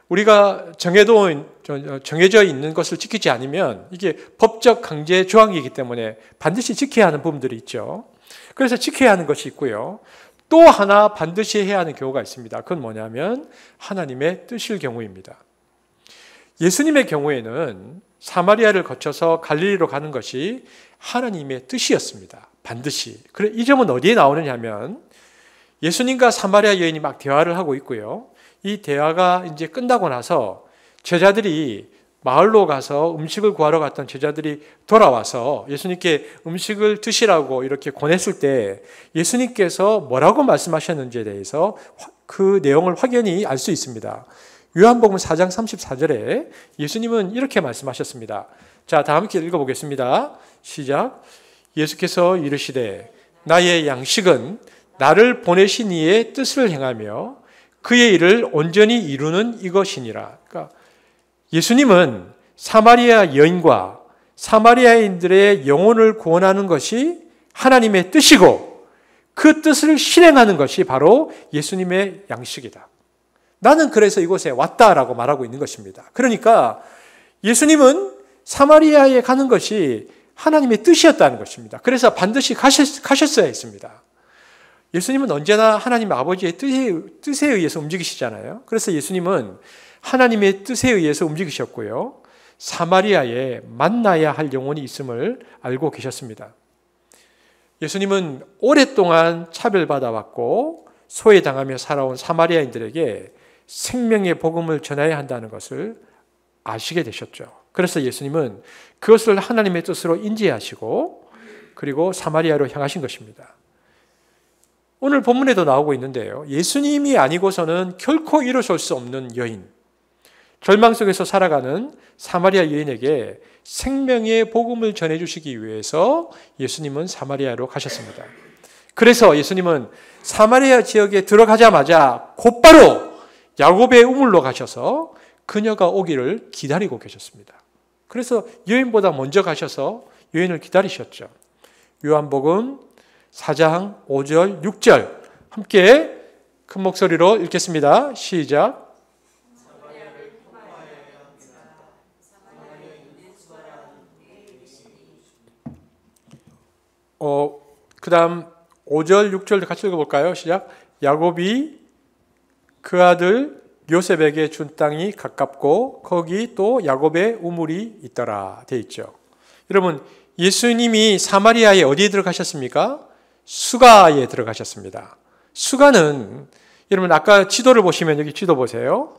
우리가 정해져 있는 것을 지키지 않으면 이게 법적 강제 조항이기 때문에 반드시 지켜야 하는 부분들이 있죠. 그래서 지켜야 하는 것이 있고요. 또 하나 반드시 해야 하는 경우가 있습니다. 그건 뭐냐면 하나님의 뜻일 경우입니다. 예수님의 경우에는 사마리아를 거쳐서 갈릴리로 가는 것이 하나님의 뜻이었습니다. 반드시. 그래 이 점은 어디에 나오느냐 하면 예수님과 사마리아 여인이 막 대화를 하고 있고요. 이 대화가 이제 끝나고 나서 제자들이 마을로 가서 음식을 구하러 갔던 제자들이 돌아와서 예수님께 음식을 드시라고 이렇게 권했을 때 예수님께서 뭐라고 말씀하셨는지에 대해서 그 내용을 확연히 알 수 있습니다. 요한복음 4장 34절에 예수님은 이렇게 말씀하셨습니다. 자, 다 함께 읽어보겠습니다. 시작. 예수께서 이르시되 나의 양식은 나를 보내신 이의 뜻을 행하며 그의 일을 온전히 이루는 이것이니라. 그러니까 예수님은 사마리아 여인과 사마리아인들의 영혼을 구원하는 것이 하나님의 뜻이고 그 뜻을 실행하는 것이 바로 예수님의 양식이다. 나는 그래서 이곳에 왔다라고 말하고 있는 것입니다. 그러니까 예수님은 사마리아에 가는 것이 하나님의 뜻이었다는 것입니다. 그래서 반드시 가셨어야 했습니다. 예수님은 언제나 하나님 아버지의 뜻에 의해서 움직이시잖아요. 그래서 예수님은 하나님의 뜻에 의해서 움직이셨고요. 사마리아에 만나야 할 영혼이 있음을 알고 계셨습니다. 예수님은 오랫동안 차별받아왔고 소외당하며 살아온 사마리아인들에게 생명의 복음을 전해야 한다는 것을 아시게 되셨죠. 그래서 예수님은 그것을 하나님의 뜻으로 인지하시고 그리고 사마리아로 향하신 것입니다. 오늘 본문에도 나오고 있는데요. 예수님이 아니고서는 결코 이루실 수 없는 여인, 절망 속에서 살아가는 사마리아 여인에게 생명의 복음을 전해주시기 위해서 예수님은 사마리아로 가셨습니다. 그래서 예수님은 사마리아 지역에 들어가자마자 곧바로 야곱의 우물로 가셔서 그녀가 오기를 기다리고 계셨습니다. 그래서 여인보다 먼저 가셔서 여인을 기다리셨죠. 요한복음 4장 5절 6절 함께 큰 목소리로 읽겠습니다. 시작. 그 다음 5절 6절 같이 읽어볼까요? 시작. 야곱이 그 아들 요셉에게 준 땅이 가깝고 거기 또 야곱의 우물이 있더라 돼 있죠. 여러분, 예수님이 사마리아에 어디에 들어가셨습니까? 수가에 들어가셨습니다. 수가는 여러분 아까 지도를 보시면 여기 지도 보세요.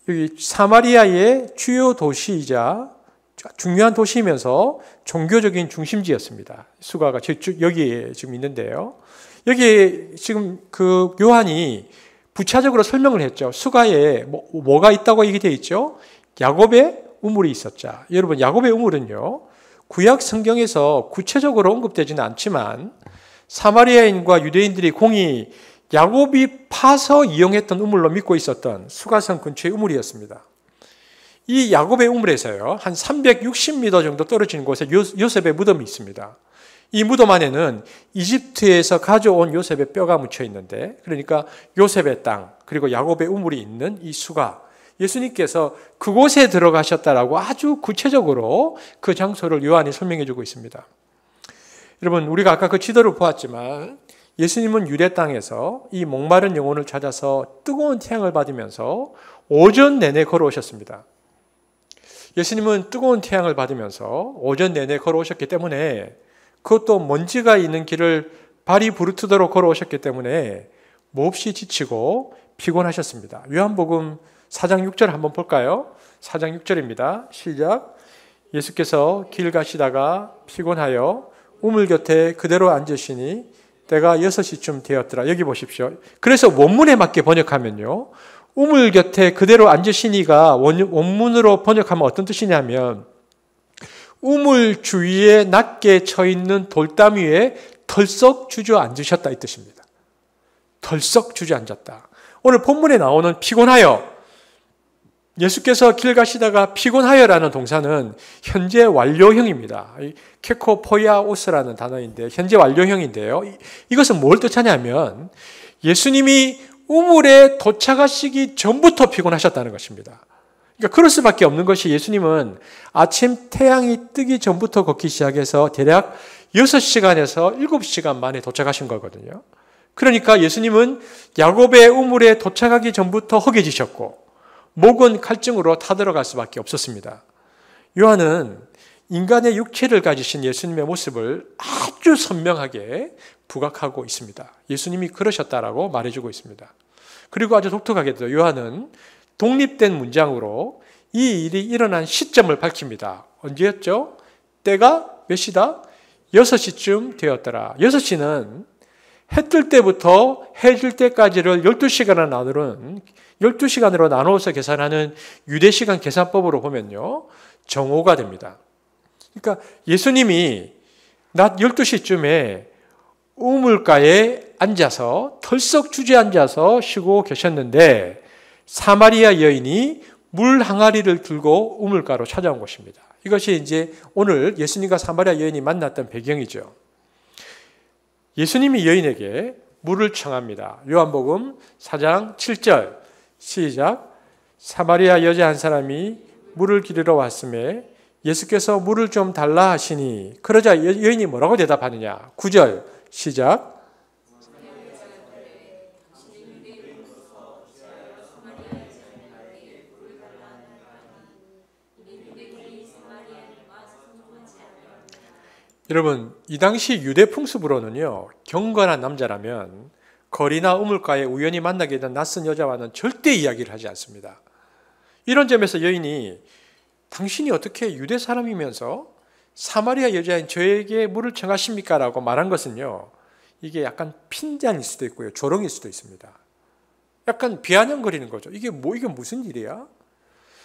여기 사마리아의 주요 도시이자 중요한 도시이면서 종교적인 중심지였습니다. 수가가 여기에 지금 있는데요. 여기에 지금 그 요한이 부차적으로 설명을 했죠. 수가에 뭐가 있다고 얘기되어 있죠? 야곱의 우물이 있었자. 여러분, 야곱의 우물은요, 구약 성경에서 구체적으로 언급되지는 않지만 사마리아인과 유대인들이 공히 야곱이 파서 이용했던 우물로 믿고 있었던 수가성 근처의 우물이었습니다. 이 야곱의 우물에서요, 한 360m 정도 떨어진 곳에 요셉의 무덤이 있습니다. 이 무덤 안에는 이집트에서 가져온 요셉의 뼈가 묻혀 있는데, 그러니까 요셉의 땅, 그리고 야곱의 우물이 있는 이 수가, 예수님께서 그곳에 들어가셨다라고 아주 구체적으로 그 장소를 요한이 설명해 주고 있습니다. 여러분, 우리가 아까 그 지도를 보았지만 예수님은 유대 땅에서 이 목마른 영혼을 찾아서 뜨거운 태양을 받으면서 오전 내내 걸어오셨습니다. 예수님은 뜨거운 태양을 받으면서 오전 내내 걸어오셨기 때문에, 그것도 먼지가 있는 길을 발이 부르트도록 걸어오셨기 때문에 몹시 지치고 피곤하셨습니다. 요한복음 4장 6절 한번 볼까요? 4장 6절입니다. 시작. 예수께서 길 가시다가 피곤하여 우물 곁에 그대로 앉으시니 때가 6시쯤 되었더라. 여기 보십시오. 그래서 원문에 맞게 번역하면요, 우물 곁에 그대로 앉으시니가 원문으로 번역하면 어떤 뜻이냐면, 우물 주위에 낮게 쳐 있는 돌담 위에 덜썩 주저앉으셨다 이 뜻입니다. 덜썩 주저앉았다. 오늘 본문에 나오는 피곤하여, 예수께서 길 가시다가 피곤하여라는 동사는 현재 완료형입니다. 케코포이아오스라는 단어인데 현재 완료형인데요. 이것은 뭘 뜻하냐면 예수님이 우물에 도착하시기 전부터 피곤하셨다는 것입니다. 그러니까 그럴 수밖에 없는 것이, 예수님은 아침 태양이 뜨기 전부터 걷기 시작해서 대략 6시간에서 7시간 만에 도착하신 거거든요. 그러니까 예수님은 야곱의 우물에 도착하기 전부터 허기지셨고 목은 칼증으로 타들어갈 수밖에 없었습니다. 요한은 인간의 육체를 가지신 예수님의 모습을 아주 선명하게 부각하고 있습니다. 예수님이 그러셨다라고 말해주고 있습니다. 그리고 아주 독특하게도 요한은 독립된 문장으로 이 일이 일어난 시점을 밝힙니다. 언제였죠? 때가 몇 시다? 6시쯤 되었더라. 6시는 해 뜰 때부터 해 질 때까지를 12시간으로 나누어서 계산하는 유대시간 계산법으로 보면요, 정오가 됩니다. 그러니까 예수님이 낮 12시쯤에 우물가에 앉아서 털썩 주저앉아서 쉬고 계셨는데 사마리아 여인이 물 항아리를 들고 우물가로 찾아온 것입니다. 이것이 이제 오늘 예수님과 사마리아 여인이 만났던 배경이죠. 예수님이 여인에게 물을 청합니다. 요한복음 4장 7절 시작. 사마리아 여자 한 사람이 물을 기르러 왔음에 예수께서 물을 좀 달라 하시니 그러자 여인이 뭐라고 대답하느냐. 9절 시작. 여러분, 이 당시 유대 풍습으로는요, 경건한 남자라면 거리나 우물가에 우연히 만나게 된 낯선 여자와는 절대 이야기를 하지 않습니다. 이런 점에서 여인이 당신이 어떻게 유대 사람이면서 사마리아 여자인 저에게 물을 청하십니까? 라고 말한 것은요, 이게 약간 핀잔일 수도 있고요, 조롱일 수도 있습니다. 약간 비아냥거리는 거죠. 이게 무슨 일이야?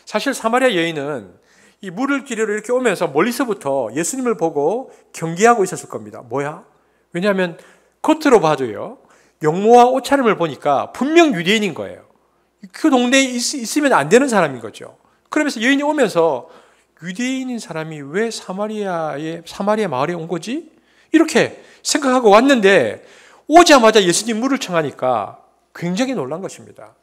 사실 사마리아 여인은 이 물을 기르러 이렇게 오면서 멀리서부터 예수님을 보고 경계하고 있었을 겁니다. 뭐야? 왜냐하면 겉으로 봐도요, 용모와 옷차림을 보니까 분명 유대인인 거예요. 그 동네에 있으면 안 되는 사람인 거죠. 그러면서 여인이 오면서 유대인인 사람이 왜 사마리아 마을에 온 거지? 이렇게 생각하고 왔는데 오자마자 예수님 물을 청하니까 굉장히 놀란 것입니다.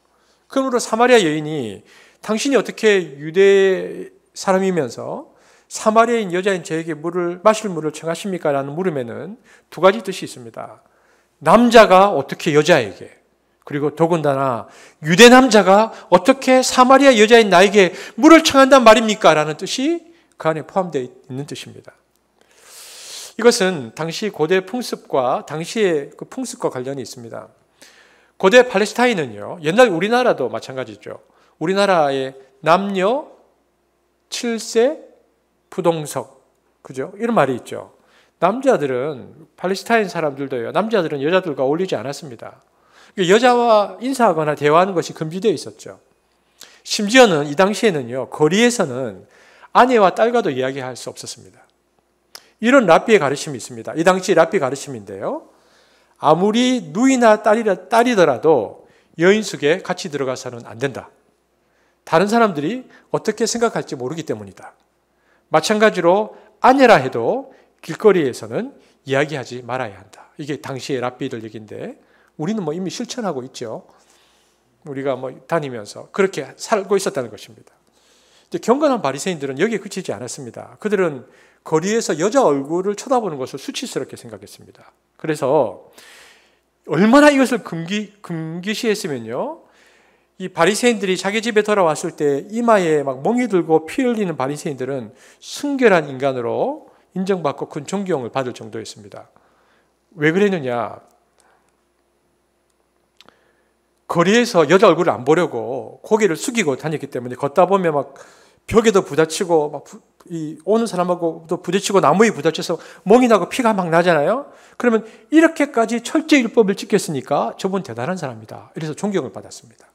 그러므로 사마리아 여인이 당신이 어떻게 유대 사람이면서 사마리아인 여자인 저에게 마실 물을 청하십니까? 라는 물음에는 두 가지 뜻이 있습니다. 남자가 어떻게 여자에게, 그리고 더군다나 유대 남자가 어떻게 사마리아 여자인 나에게 물을 청한단 말입니까? 라는 뜻이 그 안에 포함되어 있는 뜻입니다. 이것은 당시 고대 풍습과 당시의 그 풍습과 관련이 있습니다. 고대 팔레스타인은요, 옛날 우리나라도 마찬가지죠. 우리나라의 남녀 7세 부동석, 그죠? 이런 말이 있죠. 남자들은, 팔레스타인 사람들도요, 남자들은 여자들과 어울리지 않았습니다. 여자와 인사하거나 대화하는 것이 금지되어 있었죠. 심지어는 이 당시에는요, 거리에서는 아내와 딸과도 이야기할 수 없었습니다. 이런 랍비의 가르침이 있습니다. 이 당시 랍비 가르침인데요, 아무리 누이나 딸이더라도 여인숙에 같이 들어가서는 안 된다. 다른 사람들이 어떻게 생각할지 모르기 때문이다. 마찬가지로 아내라 해도 길거리에서는 이야기하지 말아야 한다. 이게 당시의 랍비들 얘기인데 우리는 이미 실천하고 있죠. 우리가 다니면서 그렇게 살고 있었다는 것입니다. 경건한 바리새인들은 여기에 그치지 않았습니다. 그들은 거리에서 여자 얼굴을 쳐다보는 것을 수치스럽게 생각했습니다. 그래서 얼마나 이것을 금기시했으면요, 이 바리새인들이 자기 집에 돌아왔을 때 이마에 멍이 들고 피 흘리는 바리새인들은 순결한 인간으로 인정받고 큰 존경을 받을 정도였습니다. 왜 그랬느냐? 거리에서 여자 얼굴을 안 보려고 고개를 숙이고 다녔기 때문에 걷다 보면 벽에도 부딪히고 오는 사람하고도 부딪히고 나무에 부딪혀서 멍이 나고 피가 막 나잖아요. 그러면 이렇게까지 철저히 율법을 지켰으니까 저분 대단한 사람이다. 이래서 존경을 받았습니다.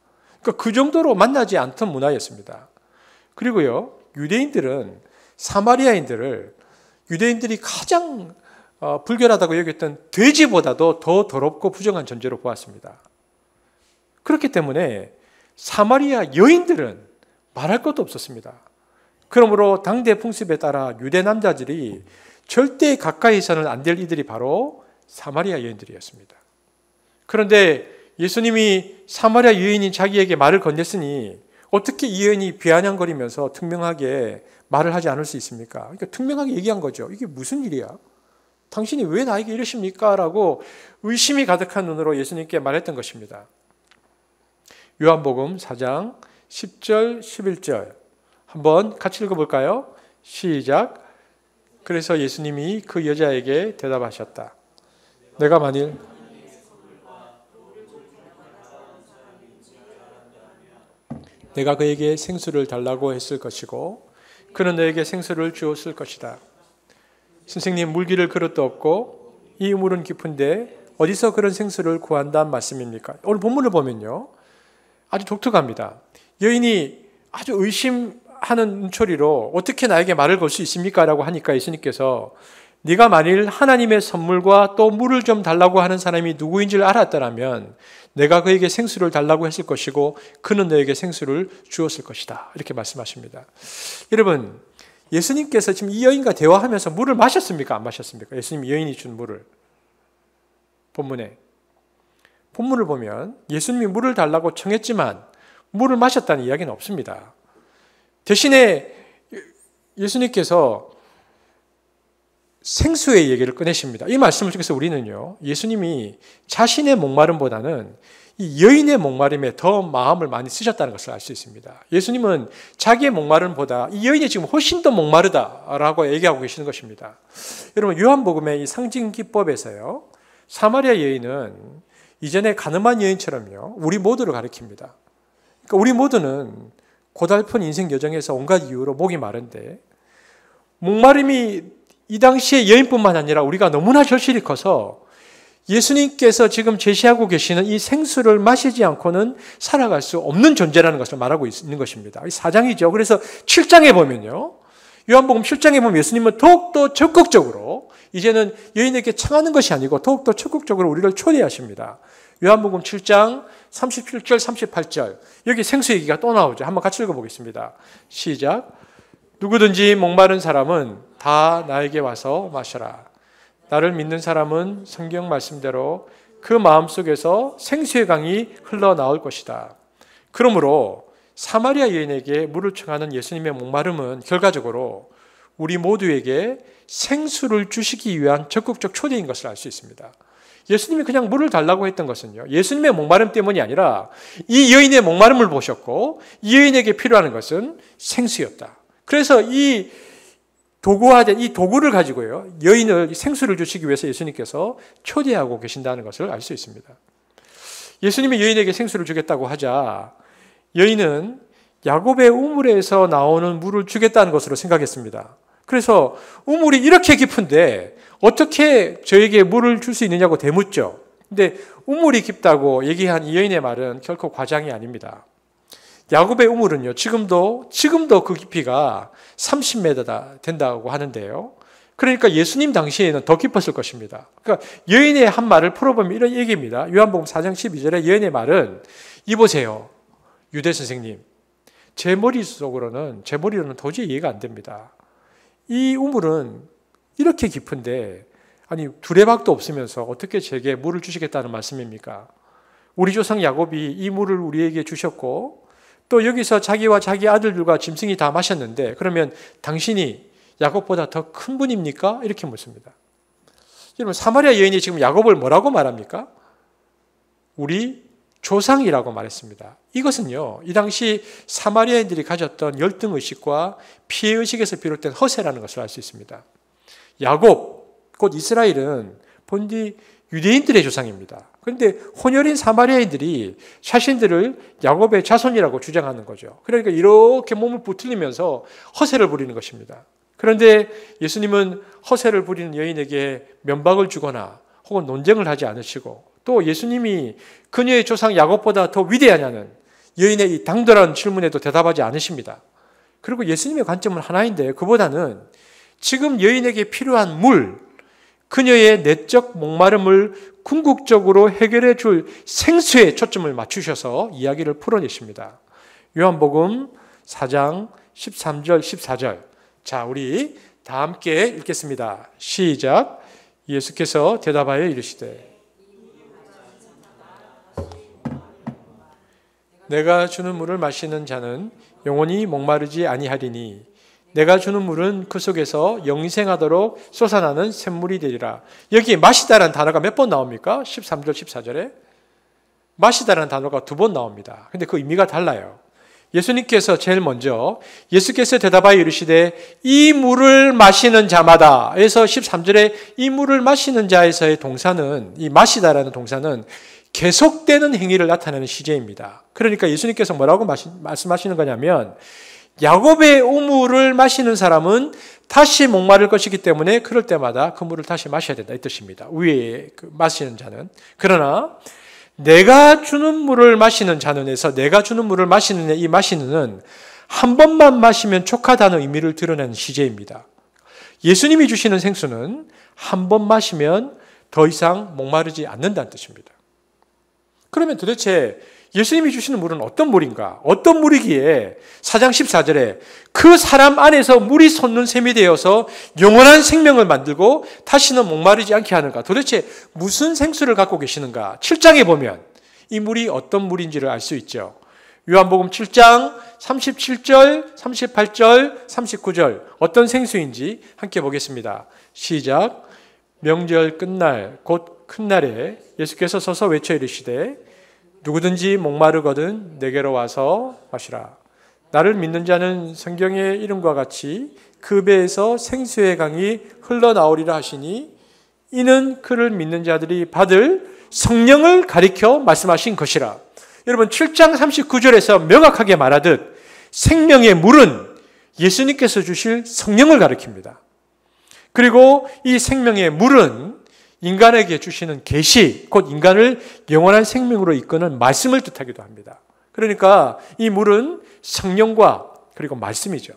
그러니까 그 정도로 만나지 않던 문화였습니다. 그리고요, 유대인들은 사마리아인들을 유대인들이 가장 불결하다고 여겼던 돼지보다도 더 더럽고 부정한 존재로 보았습니다. 그렇기 때문에 사마리아 여인들은 말할 것도 없었습니다. 그러므로 당대 풍습에 따라 유대 남자들이 절대 가까이서는 안 될 이들이 바로 사마리아 여인들이었습니다. 그런데 예수님이 사마리아 여인인 자기에게 말을 건넸으니 어떻게 이 여인이 비아냥거리면서 특명하게 말을 하지 않을 수 있습니까? 그러니까 특명하게 얘기한 거죠. 이게 무슨 일이야? 당신이 왜 나에게 이러십니까? 라고 의심이 가득한 눈으로 예수님께 말했던 것입니다. 요한복음 4장 10절 11절 한번 같이 읽어볼까요? 시작. 그래서 예수님이 그 여자에게 대답하셨다. 내가 만일 내가 그에게 생수를 달라고 했을 것이고 그는 너에게 생수를 주었을 것이다. 선생님, 물기를 그릇도 없고 이 물은 깊은데 어디서 그런 생수를 구한다는 말씀입니까? 오늘 본문을 보면요, 아주 독특합니다. 여인이 아주 의심하는 눈초리로 어떻게 나에게 말을 걸 수 있습니까? 라고 하니까 예수님께서 네가 만일 하나님의 선물과 또 물을 좀 달라고 하는 사람이 누구인지를 알았더라면 내가 그에게 생수를 달라고 했을 것이고 그는 너에게 생수를 주었을 것이다. 이렇게 말씀하십니다. 여러분, 예수님께서 지금 이 여인과 대화하면서 물을 마셨습니까? 안 마셨습니까? 예수님이 여인이 준 물을. 본문을 보면 예수님이 물을 달라고 청했지만 물을 마셨다는 이야기는 없습니다. 대신에 예수님께서 생수의 얘기를 꺼내십니다. 이 말씀을 통해서 우리는요, 예수님이 자신의 목마름보다는 이 여인의 목마름에 더 마음을 많이 쓰셨다는 것을 알 수 있습니다. 예수님은 자기의 목마름보다 이 여인이 지금 훨씬 더 목마르다라고 얘기하고 계시는 것입니다. 여러분, 요한복음의 이 상징 기법에서요, 사마리아 여인은 이전에 가늠한 여인처럼요, 우리 모두를 가리킵니다. 그러니까 우리 모두는 고달픈 인생 여정에서 온갖 이유로 목이 마른데, 목마름이 이 당시의 여인뿐만 아니라 우리가 너무나 절실히 커서 예수님께서 지금 제시하고 계시는 이 생수를 마시지 않고는 살아갈 수 없는 존재라는 것을 말하고 있는 것입니다. 4장이죠. 그래서 7장에 보면요, 요한복음 7장에 보면 예수님은 더욱더 적극적으로 이제는 여인에게 청하는 것이 아니고 더욱더 적극적으로 우리를 초대하십니다. 요한복음 7장 37절 38절, 여기 생수 얘기가 또 나오죠. 한번 같이 읽어보겠습니다. 시작. 누구든지 목마른 사람은 다 나에게 와서 마셔라. 나를 믿는 사람은 성경 말씀대로 그 마음속에서 생수의 강이 흘러나올 것이다. 그러므로 사마리아 여인에게 물을 청하는 예수님의 목마름은 결과적으로 우리 모두에게 생수를 주시기 위한 적극적 초대인 것을 알 수 있습니다. 예수님이 그냥 물을 달라고 했던 것은요, 예수님의 목마름 때문이 아니라 이 여인의 목마름을 보셨고 이 여인에게 필요한 것은 생수였다. 그래서 이 도구화된 이 도구를 가지고요, 여인을 생수를 주시기 위해서 예수님께서 초대하고 계신다는 것을 알 수 있습니다. 예수님이 여인에게 생수를 주겠다고 하자 여인은 야곱의 우물에서 나오는 물을 주겠다는 것으로 생각했습니다. 그래서 우물이 이렇게 깊은데 어떻게 저에게 물을 줄 수 있느냐고 대묻죠. 근데 우물이 깊다고 얘기한 이 여인의 말은 결코 과장이 아닙니다. 야곱의 우물은요, 지금도 그 깊이가 30m 된다고 하는데요. 그러니까 예수님 당시에는 더 깊었을 것입니다. 그러니까 여인의 한 말을 풀어보면 이런 얘기입니다. 요한복음 4장 12절에 여인의 말은, 이보세요, 유대 선생님, 제 머리로는 도저히 이해가 안 됩니다. 이 우물은 이렇게 깊은데 아니 두레박도 없으면서 어떻게 제게 물을 주시겠다는 말씀입니까? 우리 조상 야곱이 이 물을 우리에게 주셨고 또 여기서 자기와 자기 아들들과 짐승이 다 마셨는데 그러면 당신이 야곱보다 더 큰 분입니까? 이렇게 묻습니다. 여러분, 사마리아 여인이 지금 야곱을 뭐라고 말합니까? 우리 조상이라고 말했습니다. 이것은요, 이 당시 사마리아인들이 가졌던 열등의식과 피해의식에서 비롯된 허세라는 것을 알 수 있습니다. 야곱, 곧 이스라엘은 본디 유대인들의 조상입니다. 그런데 혼혈인 사마리아인들이 자신들을 야곱의 자손이라고 주장하는 거죠. 그러니까 이렇게 몸을 부틀리면서 허세를 부리는 것입니다. 그런데 예수님은 허세를 부리는 여인에게 면박을 주거나 혹은 논쟁을 하지 않으시고 또 예수님이 그녀의 조상 야곱보다 더 위대하냐는 여인의 이 당돌한 질문에도 대답하지 않으십니다. 그리고 예수님의 관점은 하나인데 그보다는 지금 여인에게 필요한 물, 그녀의 내적 목마름을 궁극적으로 해결해 줄 생수에 초점을 맞추셔서 이야기를 풀어내십니다. 요한복음 4장 13절 14절. 자, 우리 다 함께 읽겠습니다. 시작. 예수께서 대답하여 이르시되 내가 주는 물을 마시는 자는 영원히 목마르지 아니하리니 내가 주는 물은 그 속에서 영생하도록 솟아나는 샘물이 되리라. 여기 마시다라는 단어가 몇 번 나옵니까? 13절 14절에 마시다라는 단어가 2번 나옵니다. 근데 그 의미가 달라요. 예수님께서 제일 먼저 예수께서 대답하여 이르시되 이 물을 마시는 자마다 에서 13절에 이 물을 마시는 자에서의 동사는 이 마시다라는 동사는 계속되는 행위를 나타내는 시제입니다. 그러니까 예수님께서 뭐라고 말씀하시는 거냐면 야곱의 우물을 마시는 사람은 다시 목마를 것이기 때문에 그럴 때마다 그 물을 다시 마셔야 된다 이 뜻입니다. 위에 마시는 자는. 그러나 내가 주는 물을 마시는 자는에서 내가 주는 물을 마시는 이 마시는은 한 번만 마시면 족하다는 의미를 드러내는 시제입니다. 예수님이 주시는 생수는 한 번 마시면 더 이상 목마르지 않는다는 뜻입니다. 그러면 도대체 예수님이 주시는 물은 어떤 물인가? 어떤 물이기에 4장 14절에 그 사람 안에서 물이 솟는 샘이 되어서 영원한 생명을 만들고 다시는 목마르지 않게 하는가? 도대체 무슨 생수를 갖고 계시는가? 7장에 보면 이 물이 어떤 물인지를 알 수 있죠. 요한복음 7장 37절, 38절, 39절 어떤 생수인지 함께 보겠습니다. 시작. 명절 끝날 곧 큰 날에 예수께서 서서 외쳐 이르시되 누구든지 목마르거든 내게로 와서 마시라. 나를 믿는 자는 성경의 이름과 같이 그 배에서 생수의 강이 흘러나오리라 하시니 이는 그를 믿는 자들이 받을 성령을 가리켜 말씀하신 것이라. 여러분 7장 39절에서 명확하게 말하듯 생명의 물은 예수님께서 주실 성령을 가리킵니다. 그리고 이 생명의 물은 인간에게 주시는 계시, 곧 인간을 영원한 생명으로 이끄는 말씀을 뜻하기도 합니다. 그러니까 이 물은 성령과 그리고 말씀이죠.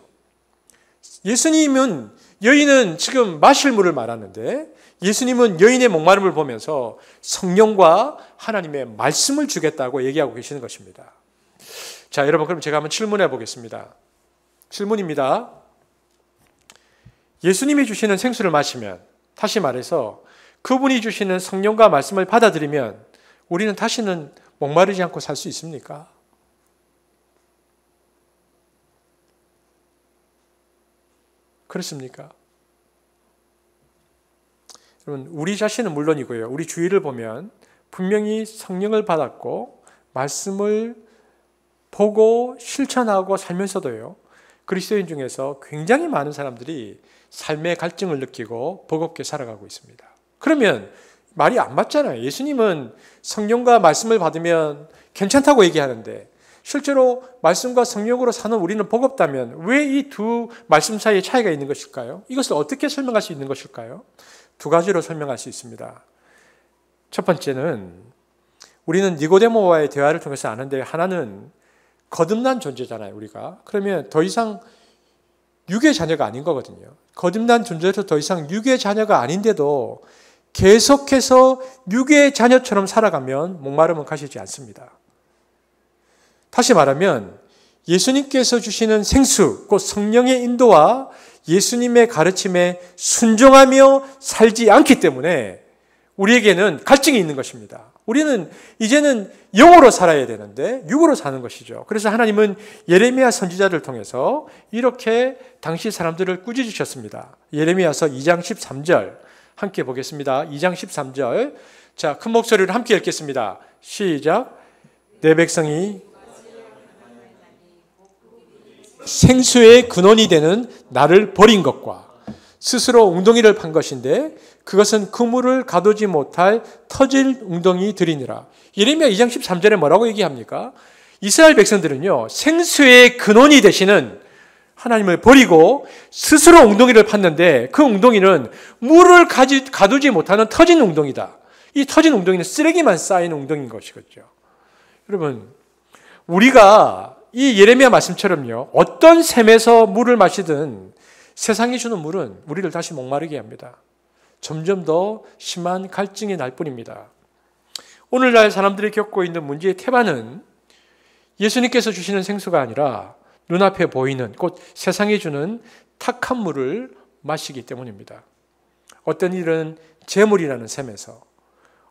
예수님은 여인은 지금 마실 물을 말하는데 예수님은 여인의 목마름을 보면서 성령과 하나님의 말씀을 주겠다고 얘기하고 계시는 것입니다. 자, 여러분 그럼 제가 한번 질문해 보겠습니다. 질문입니다. 예수님이 주시는 생수를 마시면, 다시 말해서 그분이 주시는 성령과 말씀을 받아들이면 우리는 다시는 목마르지 않고 살 수 있습니까? 그렇습니까? 여러분, 우리 자신은 물론이고요. 우리 주위를 보면 분명히 성령을 받았고 말씀을 보고 실천하고 살면서도요. 그리스도인 중에서 굉장히 많은 사람들이 삶의 갈증을 느끼고 버겁게 살아가고 있습니다. 그러면 말이 안 맞잖아요. 예수님은 성령과 말씀을 받으면 괜찮다고 얘기하는데 실제로 말씀과 성령으로 사는 우리는 버겁다면 왜 이 두 말씀 사이에 차이가 있는 것일까요? 이것을 어떻게 설명할 수 있는 것일까요? 두 가지로 설명할 수 있습니다. 첫 번째는 우리는 니고데모와의 대화를 통해서 아는데 하나는 거듭난 존재잖아요, 우리가. 그러면 더 이상 육의 자녀가 아닌 거거든요. 거듭난 존재에서 더 이상 육의 자녀가 아닌데도 계속해서 육의 자녀처럼 살아가면 목마름은 가시지 않습니다. 다시 말하면 예수님께서 주시는 생수, 곧 성령의 인도와 예수님의 가르침에 순종하며 살지 않기 때문에 우리에게는 갈증이 있는 것입니다. 우리는 이제는 영으로 살아야 되는데 육으로 사는 것이죠. 그래서 하나님은 예레미야 선지자를 통해서 이렇게 당시 사람들을 꾸짖으셨습니다. 예레미야서 2장 13절 함께 보겠습니다. 2장 13절. 자, 큰 목소리로 함께 읽겠습니다. 시작. 내 백성이 생수의 근원이 되는 나를 버린 것과 스스로 웅덩이를 판 것인데 그것은 그물을 가두지 못할 터질 웅덩이들이니라. 예레미야 2장 13절에 뭐라고 얘기합니까? 이스라엘 백성들은요, 생수의 근원이 되시는 하나님을 버리고 스스로 웅덩이를 팠는데 그 웅덩이는 물을 가두지 못하는 터진 웅덩이다. 이 터진 웅덩이는 쓰레기만 쌓인 웅덩이인 것이겠죠. 여러분, 우리가 이 예레미야 말씀처럼요, 어떤 샘에서 물을 마시든 세상이 주는 물은 우리를 다시 목마르게 합니다. 점점 더 심한 갈증이 날 뿐입니다. 오늘날 사람들이 겪고 있는 문제의 태반은 예수님께서 주시는 생수가 아니라 눈앞에 보이는 곧 세상이 주는 탁한 물을 마시기 때문입니다. 어떤 이들은 재물이라는 셈에서,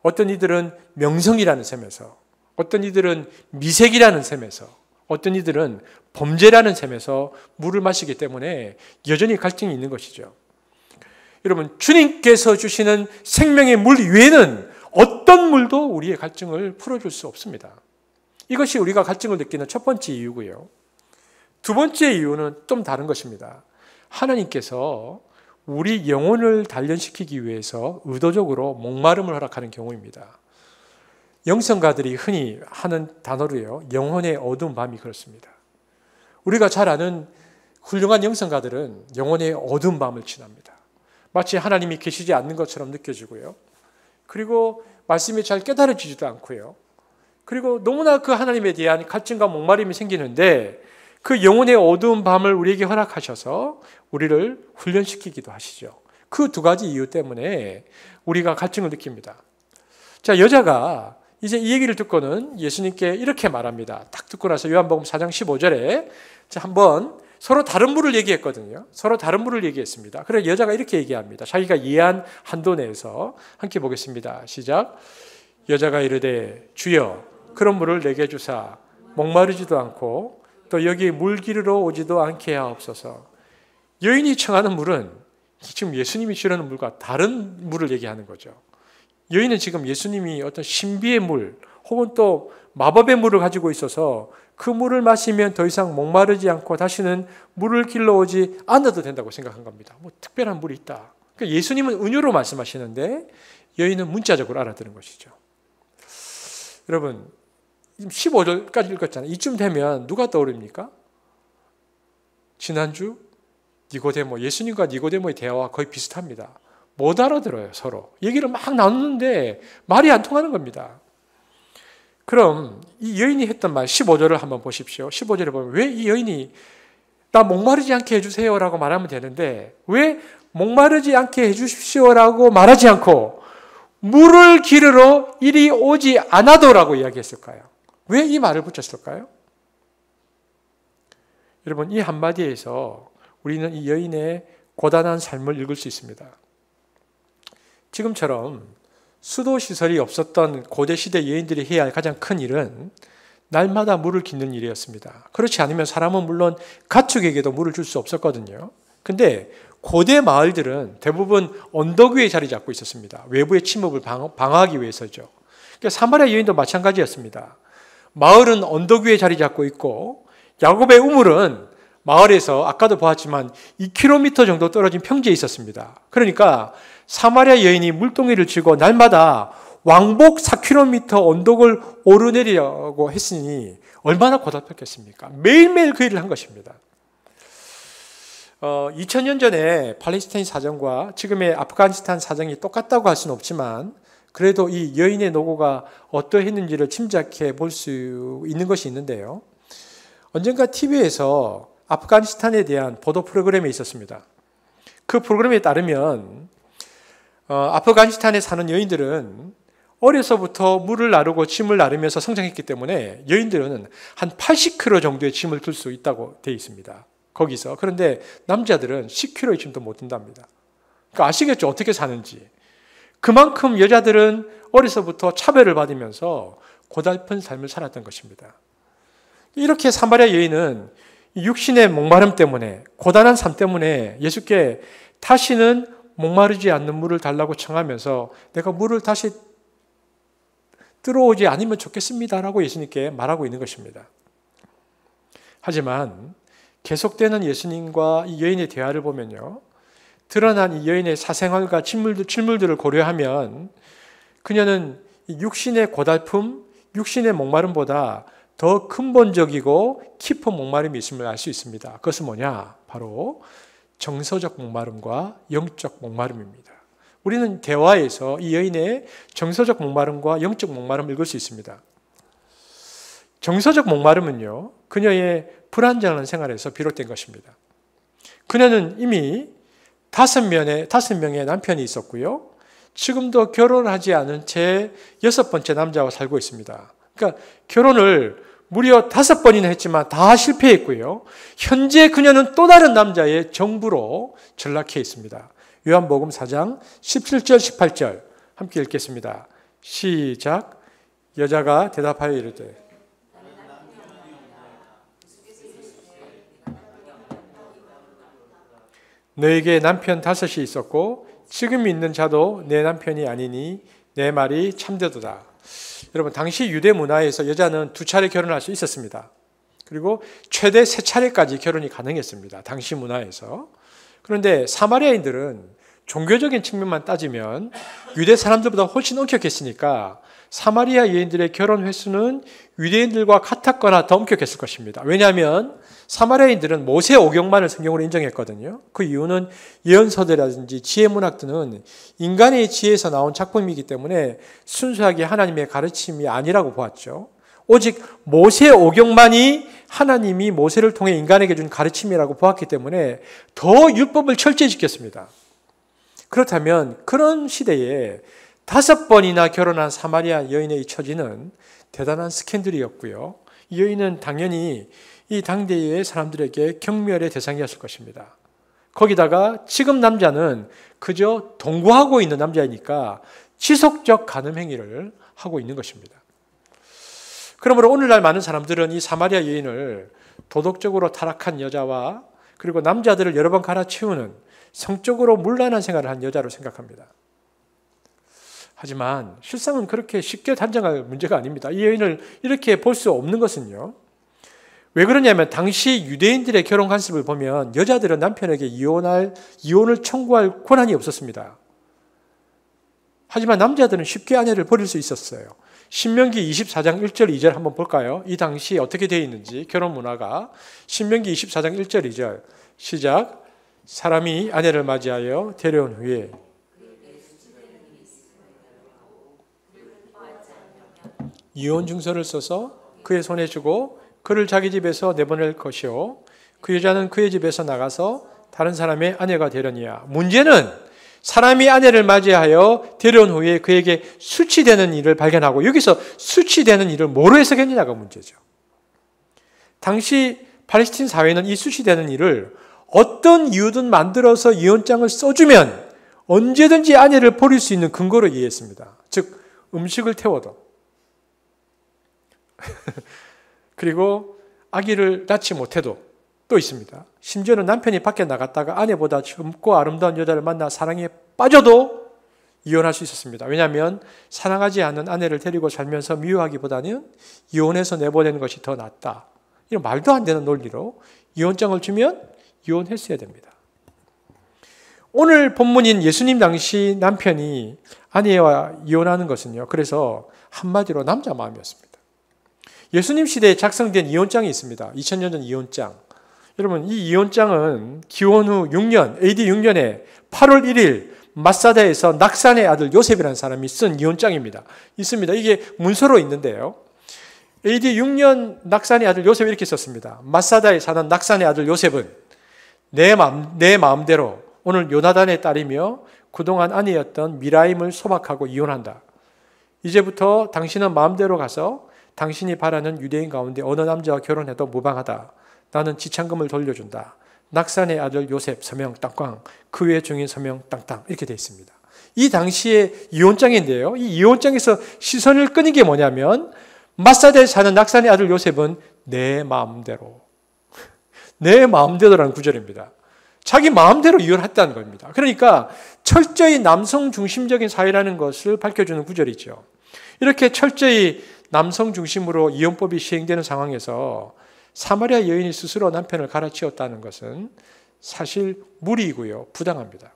어떤 이들은 명성이라는 셈에서, 어떤 이들은 미색이라는 셈에서, 어떤 이들은 범죄라는 셈에서 물을 마시기 때문에 여전히 갈증이 있는 것이죠. 여러분, 주님께서 주시는 생명의 물 외에는 어떤 물도 우리의 갈증을 풀어줄 수 없습니다. 이것이 우리가 갈증을 느끼는 첫 번째 이유고요. 두 번째 이유는 좀 다른 것입니다. 하나님께서 우리 영혼을 단련시키기 위해서 의도적으로 목마름을 허락하는 경우입니다. 영성가들이 흔히 하는 단어로요, 영혼의 어두운 밤이 그렇습니다. 우리가 잘 아는 훌륭한 영성가들은 영혼의 어두운 밤을 지납니다. 마치 하나님이 계시지 않는 것처럼 느껴지고요. 그리고 말씀이 잘 깨달아지지도 않고요. 그리고 너무나 그 하나님에 대한 갈증과 목마름이 생기는데 그 영혼의 어두운 밤을 우리에게 허락하셔서 우리를 훈련시키기도 하시죠. 그 두 가지 이유 때문에 우리가 갈증을 느낍니다. 자, 여자가 이제 이 얘기를 듣고는 예수님께 이렇게 말합니다. 딱 듣고 나서 요한복음 4장 15절에 한번 서로 다른 물을 얘기했거든요. 서로 다른 물을 얘기했습니다. 그래서 여자가 이렇게 얘기합니다. 자기가 이해한 한도 내에서 함께 보겠습니다. 시작. 여자가 이르되 주여 그런 물을 내게 주사 목마르지도 않고 또 여기 물 기르러 오지도 않게 하옵소서. 여인이 청하는 물은 지금 예수님이 주려는 물과 다른 물을 얘기하는 거죠. 여인은 지금 예수님이 어떤 신비의 물 혹은 또 마법의 물을 가지고 있어서 그 물을 마시면 더 이상 목마르지 않고 다시는 물을 길러오지 않아도 된다고 생각한 겁니다. 뭐 특별한 물이 있다. 그러니까 예수님은 은유로 말씀하시는데 여인은 문자적으로 알아들은 것이죠. 여러분 15절까지 읽었잖아요. 이쯤 되면 누가 떠오릅니까? 지난주 니고데모, 예수님과 니고데모의 대화와 거의 비슷합니다. 못 알아들어요, 서로. 얘기를 막 나누는데 말이 안 통하는 겁니다. 그럼 이 여인이 했던 말 15절을 한번 보십시오. 15절에 보면 왜 이 여인이 나 목마르지 않게 해주세요라고 말하면 되는데 왜 목마르지 않게 해주십시오라고 말하지 않고 물을 기르러 이리 오지 않아도라고 이야기했을까요? 왜 이 말을 붙였을까요? 여러분 이 한마디에서 우리는 이 여인의 고단한 삶을 읽을 수 있습니다. 지금처럼 수도시설이 없었던 고대시대 여인들이 해야 할 가장 큰 일은 날마다 물을 깃는 일이었습니다. 그렇지 않으면 사람은 물론 가축에게도 물을 줄 수 없었거든요. 근데 고대 마을들은 대부분 언덕 위에 자리 잡고 있었습니다. 외부의 침입을 방어하기 위해서죠. 그러니까 사마리아 여인도 마찬가지였습니다. 마을은 언덕 위에 자리 잡고 있고 야곱의 우물은 마을에서 아까도 보았지만 2km 정도 떨어진 평지에 있었습니다. 그러니까 사마리아 여인이 물동이를 쥐고 날마다 왕복 4km 언덕을 오르내리려고 했으니 얼마나 고달팠겠습니까? 매일매일 그 일을 한 것입니다. 2000년 전에 팔레스타인 사정과 지금의 아프가니스탄 사정이 똑같다고 할 수는 없지만 그래도 이 여인의 노고가 어떠했는지를 짐작해 볼 수 있는 것이 있는데요. 언젠가 TV에서 아프가니스탄에 대한 보도 프로그램이 있었습니다. 그 프로그램에 따르면 아프가니스탄에 사는 여인들은 어려서부터 물을 나르고 짐을 나르면서 성장했기 때문에 여인들은 한 80kg 정도의 짐을 들 수 있다고 되어 있습니다. 거기서. 그런데 남자들은 10kg의 짐도 못 든답니다. 그러니까 아시겠죠? 어떻게 사는지. 그만큼 여자들은 어려서부터 차별을 받으면서 고달픈 삶을 살았던 것입니다. 이렇게 사마리아 여인은 육신의 목마름 때문에 고단한 삶 때문에 예수께 다시는 목마르지 않는 물을 달라고 청하면서 내가 물을 다시 들어오지 않으면 좋겠습니다라고 예수님께 말하고 있는 것입니다. 하지만 계속되는 예수님과 이 여인의 대화를 보면요. 드러난 이 여인의 사생활과 질물들을 고려하면 그녀는 육신의 고달픔, 육신의 목마름보다 더 근본적이고 깊은 목마름이 있음을 알 수 있습니다. 그것은 뭐냐? 바로 정서적 목마름과 영적 목마름입니다. 우리는 대화에서 이 여인의 정서적 목마름과 영적 목마름을 읽을 수 있습니다. 정서적 목마름은요, 그녀의 불안정한 생활에서 비롯된 것입니다. 그녀는 이미 5명의 남편이 있었고요. 지금도 결혼하지 않은 채 6번째 남자와 살고 있습니다. 그러니까 결혼을 무려 5번이나 했지만 다 실패했고요. 현재 그녀는 또 다른 남자의 정부로 전락해 있습니다. 요한복음 4장 17절 18절 함께 읽겠습니다. 시작. 여자가 대답하여 이르되 너에게 남편 5이 있었고 지금 있는 자도 내 남편이 아니니 내 말이 참되도다. 여러분 당시 유대 문화에서 여자는 2차례 결혼할 수 있었습니다. 그리고 최대 3차례까지 결혼이 가능했습니다. 당시 문화에서. 그런데 사마리아인들은 종교적인 측면만 따지면 유대 사람들보다 훨씬 엄격했으니까 사마리아 여인들의 결혼 횟수는 유대인들과 같았거나 더 엄격했을 것입니다. 왜냐하면 사마리아인들은 모세 오경만을 성경으로 인정했거든요. 그 이유는 예언서들이라든지 지혜문학 등은 인간의 지혜에서 나온 작품이기 때문에 순수하게 하나님의 가르침이 아니라고 보았죠. 오직 모세 오경만이 하나님이 모세를 통해 인간에게 준 가르침이라고 보았기 때문에 더 율법을 철저히 지켰습니다. 그렇다면 그런 시대에 5번이나 결혼한 사마리아 여인의 이 처지는 대단한 스캔들이었고요. 이 여인은 당연히 이 당대의 사람들에게 경멸의 대상이었을 것입니다. 거기다가 지금 남자는 그저 동거하고 있는 남자이니까 지속적 간음 행위를 하고 있는 것입니다. 그러므로 오늘날 많은 사람들은 이 사마리아 여인을 도덕적으로 타락한 여자와 그리고 남자들을 여러 번 갈아치우는 성적으로 문란한 생활을 한 여자로 생각합니다. 하지만 실상은 그렇게 쉽게 단정할 문제가 아닙니다. 이 여인을 이렇게 볼 수 없는 것은요. 왜 그러냐면 당시 유대인들의 결혼 관습을 보면 여자들은 남편에게 이혼을 청구할 권한이 없었습니다. 하지만 남자들은 쉽게 아내를 버릴 수 있었어요. 신명기 24장 1절 2절 한번 볼까요? 이 당시 어떻게 되어 있는지 결혼 문화가. 신명기 24장 1절 2절 시작. 사람이 아내를 맞이하여 데려온 후에 이혼 증서를 써서 그의 손에 주고 그를 자기 집에서 내보낼 것이요 그 여자는 그의 집에서 나가서 다른 사람의 아내가 되려니와. 문제는 사람이 아내를 맞이하여 데려온 후에 그에게 수치되는 일을 발견하고, 여기서 수치되는 일을 뭐로 해석했느냐가 문제죠. 당시 팔레스틴 사회는 이 수치되는 일을 어떤 이유든 만들어서 이혼장을 써주면 언제든지 아내를 버릴 수 있는 근거로 이해했습니다. 즉 음식을 태워도 그리고 아기를 낳지 못해도 또 있습니다. 심지어는 남편이 밖에 나갔다가 아내보다 젊고 아름다운 여자를 만나 사랑에 빠져도 이혼할 수 있었습니다. 왜냐하면 사랑하지 않는 아내를 데리고 살면서 미워하기보다는 이혼해서 내보내는 것이 더 낫다. 이런 말도 안 되는 논리로 이혼장을 주면 이혼했어야 됩니다. 오늘 본문인 예수님 당시 남편이 아내와 이혼하는 것은요. 그래서 한마디로 남자 마음이었습니다. 예수님 시대에 작성된 이혼장이 있습니다. 2000년 전 이혼장. 여러분, 이 이혼장은 기원 후 6년, AD 6년에 8월 1일 마사다에서 낙산의 아들 요셉이라는 사람이 쓴 이혼장입니다. 있습니다. 이게 문서로 있는데요. AD 6년 낙산의 아들 요셉이 이렇게 썼습니다. 마사다에 사는 낙산의 아들 요셉은 내 마음대로 오늘 요나단의 딸이며 그동안 아내였던 미라임을 소박하고 이혼한다. 이제부터 당신은 마음대로 가서 당신이 바라는 유대인 가운데 어느 남자와 결혼해도 무방하다. 나는 지참금을 돌려준다. 낙산의 아들 요셉 서명 땅꽝 그 외 중인 서명 땅땅 이렇게 되어 있습니다. 이 당시의 이혼장인데요. 이 이혼장에서 시선을 끄는 게 뭐냐면 마사다에 사는 낙산의 아들 요셉은 내 마음대로 내 마음대로라는 구절입니다. 자기 마음대로 이혼했다는 겁니다. 그러니까 철저히 남성 중심적인 사회라는 것을 밝혀주는 구절이죠. 이렇게 철저히 남성 중심으로 이혼법이 시행되는 상황에서 사마리아 여인이 스스로 남편을 갈아치웠다는 것은 사실 무리이고요. 부당합니다.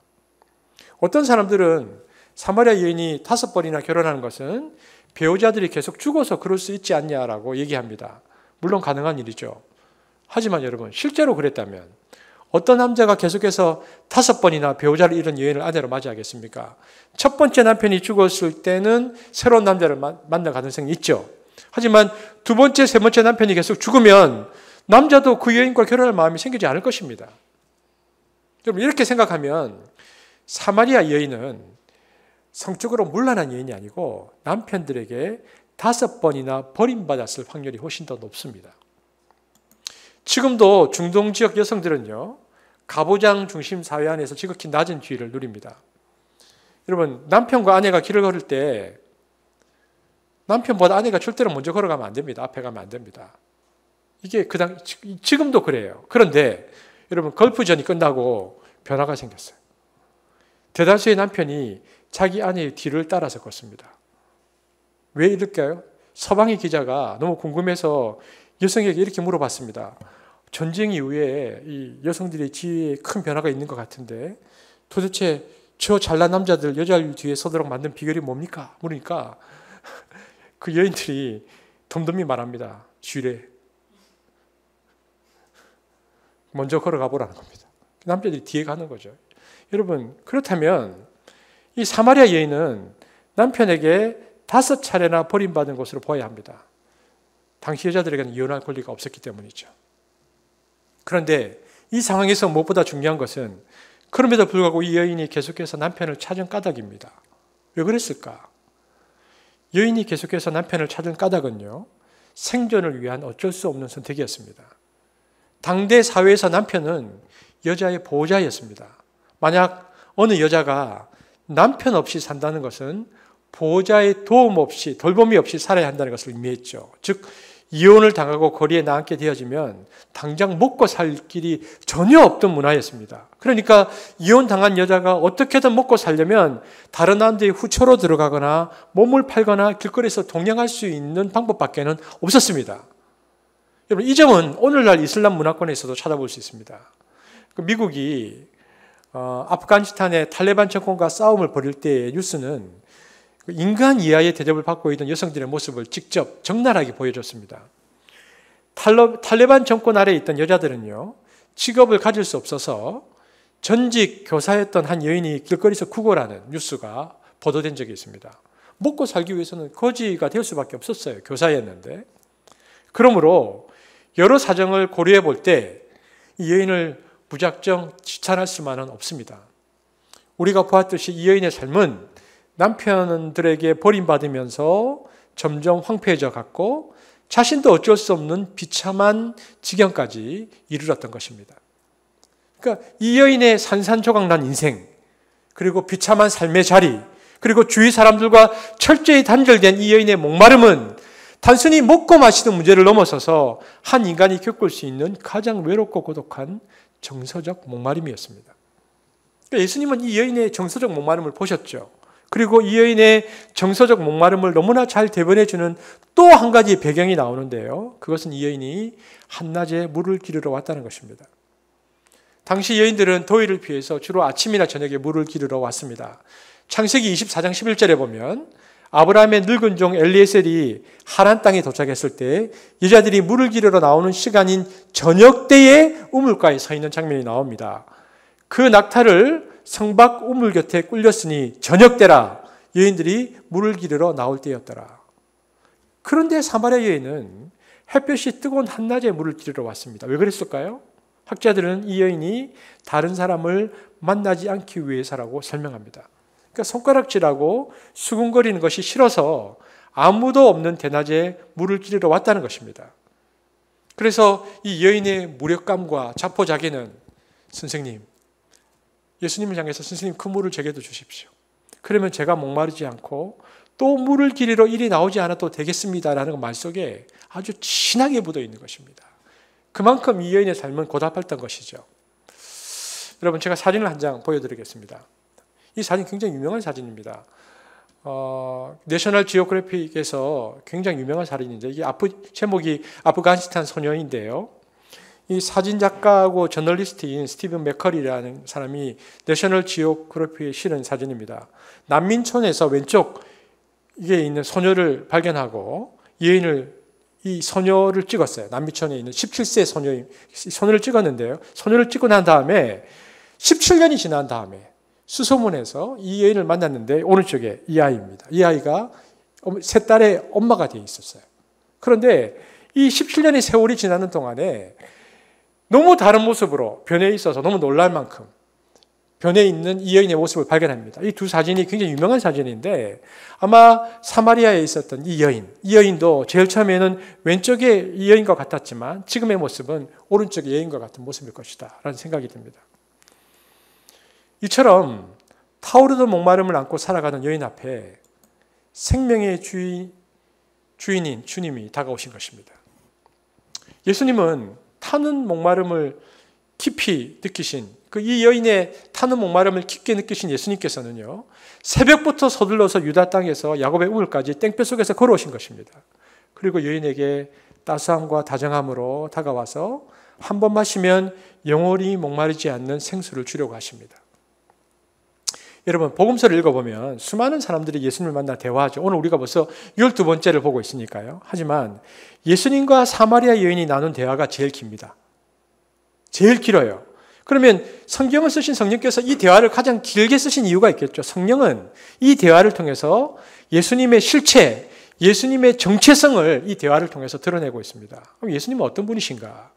어떤 사람들은 사마리아 여인이 5번이나 결혼하는 것은 배우자들이 계속 죽어서 그럴 수 있지 않냐라고 얘기합니다. 물론 가능한 일이죠. 하지만 여러분, 실제로 그랬다면 어떤 남자가 계속해서 5번이나 배우자를 잃은 여인을 아내로 맞이하겠습니까? 첫 번째 남편이 죽었을 때는 새로운 남자를 만날 가능성이 있죠. 하지만 두 번째, 세 번째 남편이 계속 죽으면 남자도 그 여인과 결혼할 마음이 생기지 않을 것입니다. 여러분, 이렇게 생각하면 사마리아 여인은 성적으로 문란한 여인이 아니고 남편들에게 5번이나 버림받았을 확률이 훨씬 더 높습니다. 지금도 중동 지역 여성들은요, 가부장 중심 사회 안에서 지극히 낮은 지위를 누립니다. 여러분, 남편과 아내가 길을 걸을 때 남편보다 아내가 절대로 먼저 걸어가면 안 됩니다. 앞에 가면 안 됩니다. 이게 지금도 그래요. 그런데 여러분, 걸프전이 끝나고 변화가 생겼어요. 대다수의 남편이 자기 아내의 뒤를 따라서 걷습니다. 왜 이럴까요? 서방의 기자가 너무 궁금해서 여성에게 이렇게 물어봤습니다. 전쟁 이후에 이 여성들의 지위에 큰 변화가 있는 것 같은데 도대체 저 잘난 남자들 여자를 뒤에 서도록 만든 비결이 뭡니까? 물으니까 그 여인들이 덤덤히 말합니다. 쥐래. 먼저 걸어가 보라는 겁니다. 남자들이 뒤에 가는 거죠. 여러분, 그렇다면 이 사마리아 여인은 남편에게 5차례나 버림받은 것으로 보아야 합니다. 당시 여자들에게는 이혼할 권리가 없었기 때문이죠. 그런데 이 상황에서 무엇보다 중요한 것은 그럼에도 불구하고 이 여인이 계속해서 남편을 찾은 까닭입니다. 왜 그랬을까? 여인이 계속해서 남편을 찾은 까닭은요, 생존을 위한 어쩔 수 없는 선택이었습니다. 당대 사회에서 남편은 여자의 보호자였습니다. 만약 어느 여자가 남편 없이 산다는 것은 보호자의 도움 없이, 돌봄이 없이 살아야 한다는 것을 의미했죠. 즉, 이혼을 당하고 거리에 나앉게 되어지면 당장 먹고 살 길이 전혀 없던 문화였습니다. 그러니까 이혼당한 여자가 어떻게든 먹고 살려면 다른 남자의 후처로 들어가거나 몸을 팔거나 길거리에서 동냥할 수 있는 방법밖에는 없었습니다. 여러분, 이 점은 오늘날 이슬람 문화권에서도 찾아볼 수 있습니다. 미국이 아프가니스탄의 탈레반 정권과 싸움을 벌일 때의 뉴스는 인간 이하의 대접을 받고 있던 여성들의 모습을 직접 적나라하게 보여줬습니다. 탈레반 정권 아래에 있던 여자들은요, 직업을 가질 수 없어서 전직 교사였던 한 여인이 길거리에서 구걸하는 뉴스가 보도된 적이 있습니다. 먹고 살기 위해서는 거지가 될 수밖에 없었어요. 교사였는데. 그러므로 여러 사정을 고려해 볼 때 이 여인을 무작정 지탄할 수만은 없습니다. 우리가 보았듯이 이 여인의 삶은 남편들에게 버림받으면서 점점 황폐해져 갔고 자신도 어쩔 수 없는 비참한 지경까지 이르렀던 것입니다. 그러니까 이 여인의 산산조각난 인생, 그리고 비참한 삶의 자리, 그리고 주위 사람들과 철저히 단절된 이 여인의 목마름은 단순히 먹고 마시는 문제를 넘어서서 한 인간이 겪을 수 있는 가장 외롭고 고독한 정서적 목마름이었습니다. 그러니까 예수님은 이 여인의 정서적 목마름을 보셨죠. 그리고 이 여인의 정서적 목마름을 너무나 잘 대변해주는 또 한 가지 배경이 나오는데요. 그것은 이 여인이 한낮에 물을 기르러 왔다는 것입니다. 당시 여인들은 더위를 피해서 주로 아침이나 저녁에 물을 기르러 왔습니다. 창세기 24장 11절에 보면 아브라함의 늙은 종 엘리에셀이 하란 땅에 도착했을 때 여자들이 물을 기르러 나오는 시간인 저녁 때에 우물가에 서 있는 장면이 나옵니다. 그 낙타를 성박 우물 곁에 꿀렸으니 저녁 때라, 여인들이 물을 기르러 나올 때였더라. 그런데 사마리아 여인은 햇볕이 뜨거운 한낮에 물을 기르러 왔습니다. 왜 그랬을까요? 학자들은 이 여인이 다른 사람을 만나지 않기 위해서라고 설명합니다. 그러니까 손가락질하고 수군거리는 것이 싫어서 아무도 없는 대낮에 물을 기르러 왔다는 것입니다. 그래서 이 여인의 무력감과 자포자기는 선생님, 예수님을 향해서 선생님 그 물을 제게도 주십시오. 그러면 제가 목마르지 않고 또 물을 기르러 일이 나오지 않아도 되겠습니다라는 말 속에 아주 진하게 묻어 있는 것입니다. 그만큼 이 여인의 삶은 고달팠던 것이죠. 여러분, 제가 사진을 한 장 보여드리겠습니다. 이 사진 굉장히 유명한 사진입니다. 내셔널 지오그래픽에서 굉장히 유명한 사진인데 이게 제목이 아프가니스탄 소녀인데요. 이 사진 작가하고 저널리스트인 스티븐 맥커리라는 사람이 내셔널 지오그래피에 실은 사진입니다. 난민촌에서 왼쪽 이게 있는 소녀를 발견하고 이 소녀를 찍었어요. 난민촌에 있는 17세 소녀를 찍었는데요. 소녀를 찍고 난 다음에 17년이 지난 다음에 수소문에서 이 여인을 만났는데 오른쪽에 이 아이입니다. 이 아이가 세 딸의 엄마가 되어 있었어요. 그런데 이 17년의 세월이 지나는 동안에 너무 다른 모습으로 변해 있어서 너무 놀랄 만큼 변해 있는 이 여인의 모습을 발견합니다. 이 두 사진이 굉장히 유명한 사진인데 아마 사마리아에 있었던 이 여인도 제일 처음에는 왼쪽에 이 여인과 같았지만 지금의 모습은 오른쪽의 여인과 같은 모습일 것이다 라는 생각이 듭니다. 이처럼 타오르던 목마름을 안고 살아가는 여인 앞에 생명의 주인인 주님이 다가오신 것입니다. 예수님은 타는 목마름을 깊이 느끼신 이 여인의 타는 목마름을 깊게 느끼신 예수님께서는요, 새벽부터 서둘러서 유다 땅에서 야곱의 우물까지 땡볕 속에서 걸어오신 것입니다. 그리고 여인에게 따스함과 다정함으로 다가와서 한 번 마시면 영원히 목마르지 않는 생수를 주려고 하십니다. 여러분, 복음서를 읽어보면 수많은 사람들이 예수님을 만나 대화하죠. 오늘 우리가 벌써 12번째를 보고 있으니까요. 하지만 예수님과 사마리아 여인이 나눈 대화가 제일 깁니다. 제일 길어요. 그러면 성경을 쓰신 성령께서 이 대화를 가장 길게 쓰신 이유가 있겠죠. 성령은 이 대화를 통해서 예수님의 실체, 예수님의 정체성을 이 대화를 통해서 드러내고 있습니다. 그럼 예수님은 어떤 분이신가?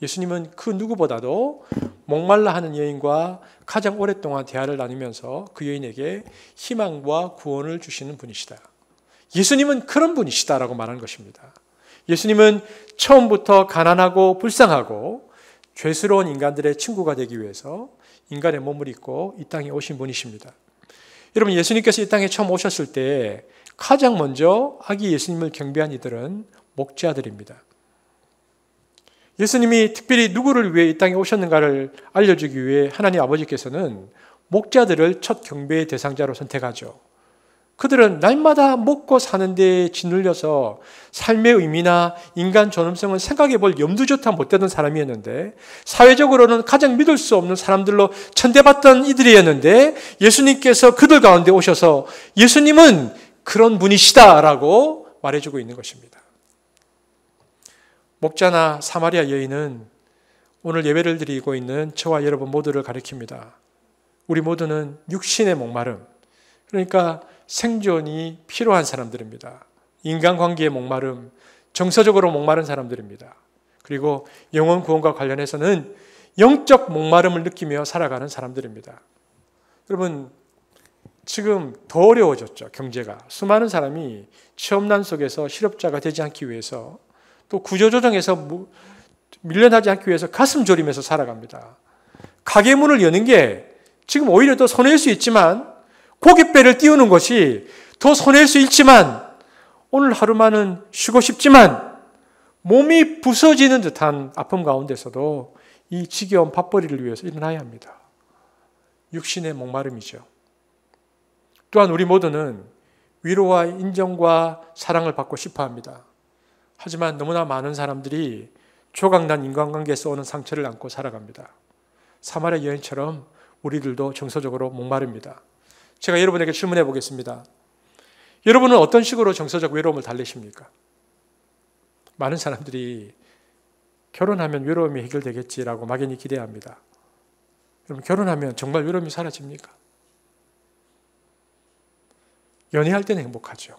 예수님은 그 누구보다도 목말라 하는 여인과 가장 오랫동안 대화를 나누면서 그 여인에게 희망과 구원을 주시는 분이시다. 예수님은 그런 분이시다라고 말하는 것입니다. 예수님은 처음부터 가난하고 불쌍하고 죄스러운 인간들의 친구가 되기 위해서 인간의 몸을 입고 이 땅에 오신 분이십니다. 여러분, 예수님께서 이 땅에 처음 오셨을 때 가장 먼저 아기 예수님을 경배한 이들은 목자들입니다. 예수님이 특별히 누구를 위해 이 땅에 오셨는가를 알려주기 위해 하나님 아버지께서는 목자들을 첫 경배의 대상자로 선택하죠. 그들은 날마다 먹고 사는 데에 짓눌려서 삶의 의미나 인간 존엄성을 생각해 볼 염두조차 못 되던 사람이었는데, 사회적으로는 가장 믿을 수 없는 사람들로 천대받던 이들이었는데 예수님께서 그들 가운데 오셔서 예수님은 그런 분이시다라고 말해주고 있는 것입니다. 목자나 사마리아 여인은 오늘 예배를 드리고 있는 저와 여러분 모두를 가리킵니다. 우리 모두는 육신의 목마름, 그러니까 생존이 필요한 사람들입니다. 인간관계의 목마름, 정서적으로 목마른 사람들입니다. 그리고 영혼 구원과 관련해서는 영적 목마름을 느끼며 살아가는 사람들입니다. 여러분, 지금 더 어려워졌죠. 경제가. 수많은 사람이 취업난 속에서 실업자가 되지 않기 위해서, 또 구조조정에서 밀려나지 않기 위해서 가슴 졸이면서 살아갑니다. 가게 문을 여는 게 지금 오히려 더 손해일 수 있지만, 고깃배를 띄우는 것이 더 손해일 수 있지만, 오늘 하루만은 쉬고 싶지만 몸이 부서지는 듯한 아픔 가운데서도 이 지겨운 밥벌이를 위해서 일어나야 합니다. 육신의 목마름이죠. 또한 우리 모두는 위로와 인정과 사랑을 받고 싶어 합니다. 하지만 너무나 많은 사람들이 조각난 인간관계에서 오는 상처를 안고 살아갑니다. 사마리아 여인처럼 우리들도 정서적으로 목마릅니다. 제가 여러분에게 질문해 보겠습니다. 여러분은 어떤 식으로 정서적 외로움을 달래십니까? 많은 사람들이 결혼하면 외로움이 해결되겠지라고 막연히 기대합니다. 여러분, 결혼하면 정말 외로움이 사라집니까? 연애할 때는 행복하죠.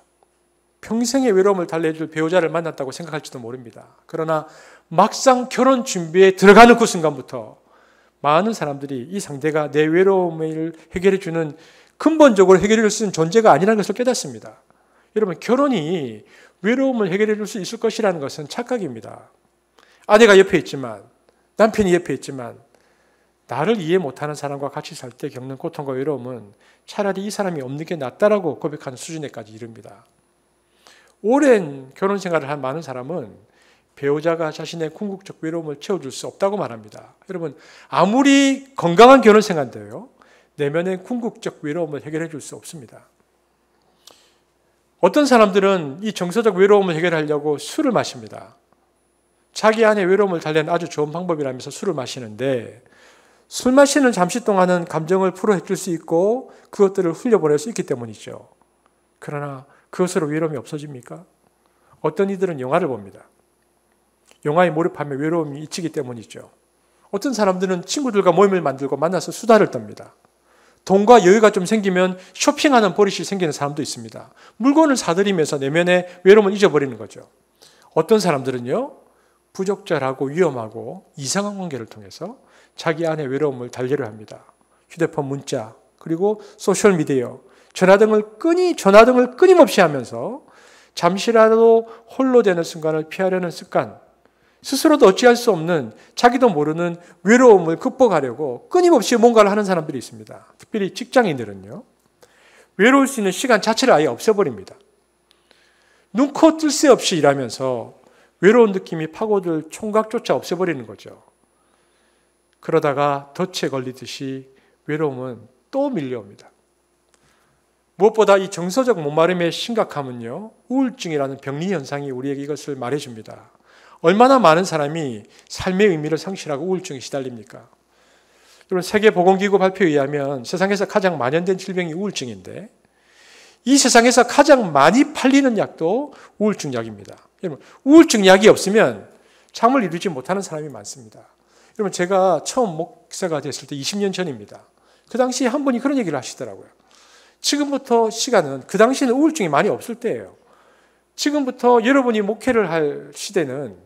평생의 외로움을 달래줄 배우자를 만났다고 생각할지도 모릅니다. 그러나 막상 결혼 준비에 들어가는 그 순간부터 많은 사람들이 이 상대가 내 외로움을 해결해 주는, 근본적으로 해결해 줄 수 있는 존재가 아니라는 것을 깨닫습니다. 여러분, 결혼이 외로움을 해결해 줄 수 있을 것이라는 것은 착각입니다. 아내가 옆에 있지만, 남편이 옆에 있지만 나를 이해 못하는 사람과 같이 살 때 겪는 고통과 외로움은 차라리 이 사람이 없는 게 낫다라고 고백하는 수준에까지 이릅니다. 오랜 결혼 생활을 한 많은 사람은 배우자가 자신의 궁극적 외로움을 채워줄 수 없다고 말합니다. 여러분, 아무리 건강한 결혼 생활인데요, 내면의 궁극적 외로움을 해결해 줄 수 없습니다. 어떤 사람들은 이 정서적 외로움을 해결하려고 술을 마십니다. 자기 안의 외로움을 달래는 아주 좋은 방법이라면서 술을 마시는데, 술 마시는 잠시 동안은 감정을 풀어줄 수 있고 그것들을 흘려보낼 수 있기 때문이죠. 그러나 그것으로 외로움이 없어집니까? 어떤 이들은 영화를 봅니다. 영화에 몰입하면 외로움이 잊히기 때문이죠. 어떤 사람들은 친구들과 모임을 만들고 만나서 수다를 떱니다. 돈과 여유가 좀 생기면 쇼핑하는 버릇이 생기는 사람도 있습니다. 물건을 사들이면서 내면의 외로움을 잊어버리는 거죠. 어떤 사람들은요, 부적절하고 위험하고 이상한 관계를 통해서 자기 안의 외로움을 달래려 합니다. 휴대폰 문자, 그리고 소셜미디어, 전화 등을 끊임없이 하면서 잠시라도 홀로 되는 순간을 피하려는 습관, 스스로도 어찌할 수 없는 자기도 모르는 외로움을 극복하려고 끊임없이 뭔가를 하는 사람들이 있습니다. 특별히 직장인들은요, 외로울 수 있는 시간 자체를 아예 없애버립니다. 눈코 뜰 새 없이 일하면서 외로운 느낌이 파고들 총각조차 없애버리는 거죠. 그러다가 덫에 걸리듯이 외로움은 또 밀려옵니다. 무엇보다 이 정서적 목마름의 심각함은요, 우울증이라는 병리 현상이 우리에게 이것을 말해줍니다. 얼마나 많은 사람이 삶의 의미를 상실하고 우울증에 시달립니까? 여러분, 세계보건기구 발표에 의하면 세상에서 가장 만연된 질병이 우울증인데 이 세상에서 가장 많이 팔리는 약도 우울증 약입니다. 여러분, 우울증 약이 없으면 잠을 이루지 못하는 사람이 많습니다. 여러분, 제가 처음 목사가 됐을 때 20년 전입니다. 그 당시에 한 분이 그런 얘기를 하시더라고요. 지금부터 시간은, 그 당시에는 우울증이 많이 없을 때예요. 지금부터 여러분이 목회를 할 시대는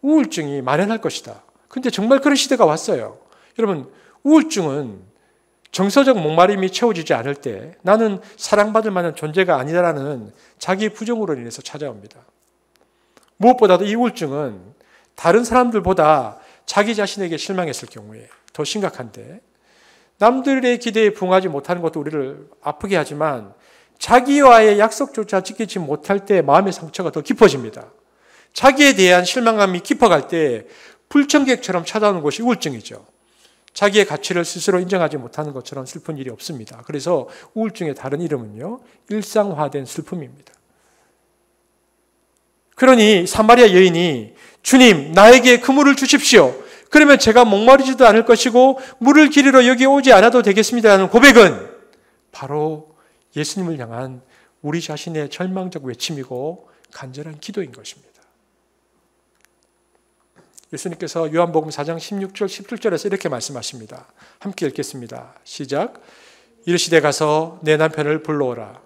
우울증이 만연할 것이다. 근데 정말 그런 시대가 왔어요. 여러분, 우울증은 정서적 목마름이 채워지지 않을 때 나는 사랑받을 만한 존재가 아니다라는 자기 부정으로 인해서 찾아옵니다. 무엇보다도 이 우울증은 다른 사람들보다 자기 자신에게 실망했을 경우에 더 심각한데, 남들의 기대에 부응하지 못하는 것도 우리를 아프게 하지만 자기와의 약속조차 지키지 못할 때 마음의 상처가 더 깊어집니다. 자기에 대한 실망감이 깊어갈 때 불청객처럼 찾아오는 것이 우울증이죠. 자기의 가치를 스스로 인정하지 못하는 것처럼 슬픈 일이 없습니다. 그래서 우울증의 다른 이름은요, 일상화된 슬픔입니다. 그러니 사마리아 여인이 주님, 나에게 그 물을 주십시오. 그러면 제가 목마르지도 않을 것이고 물을 기르러 여기 오지 않아도 되겠습니다라는 고백은 바로 예수님을 향한 우리 자신의 절망적 외침이고 간절한 기도인 것입니다. 예수님께서 요한복음 4장 16절 17절에서 이렇게 말씀하십니다. 함께 읽겠습니다. 시작. 이르시되 가서 내 남편을 불러오라.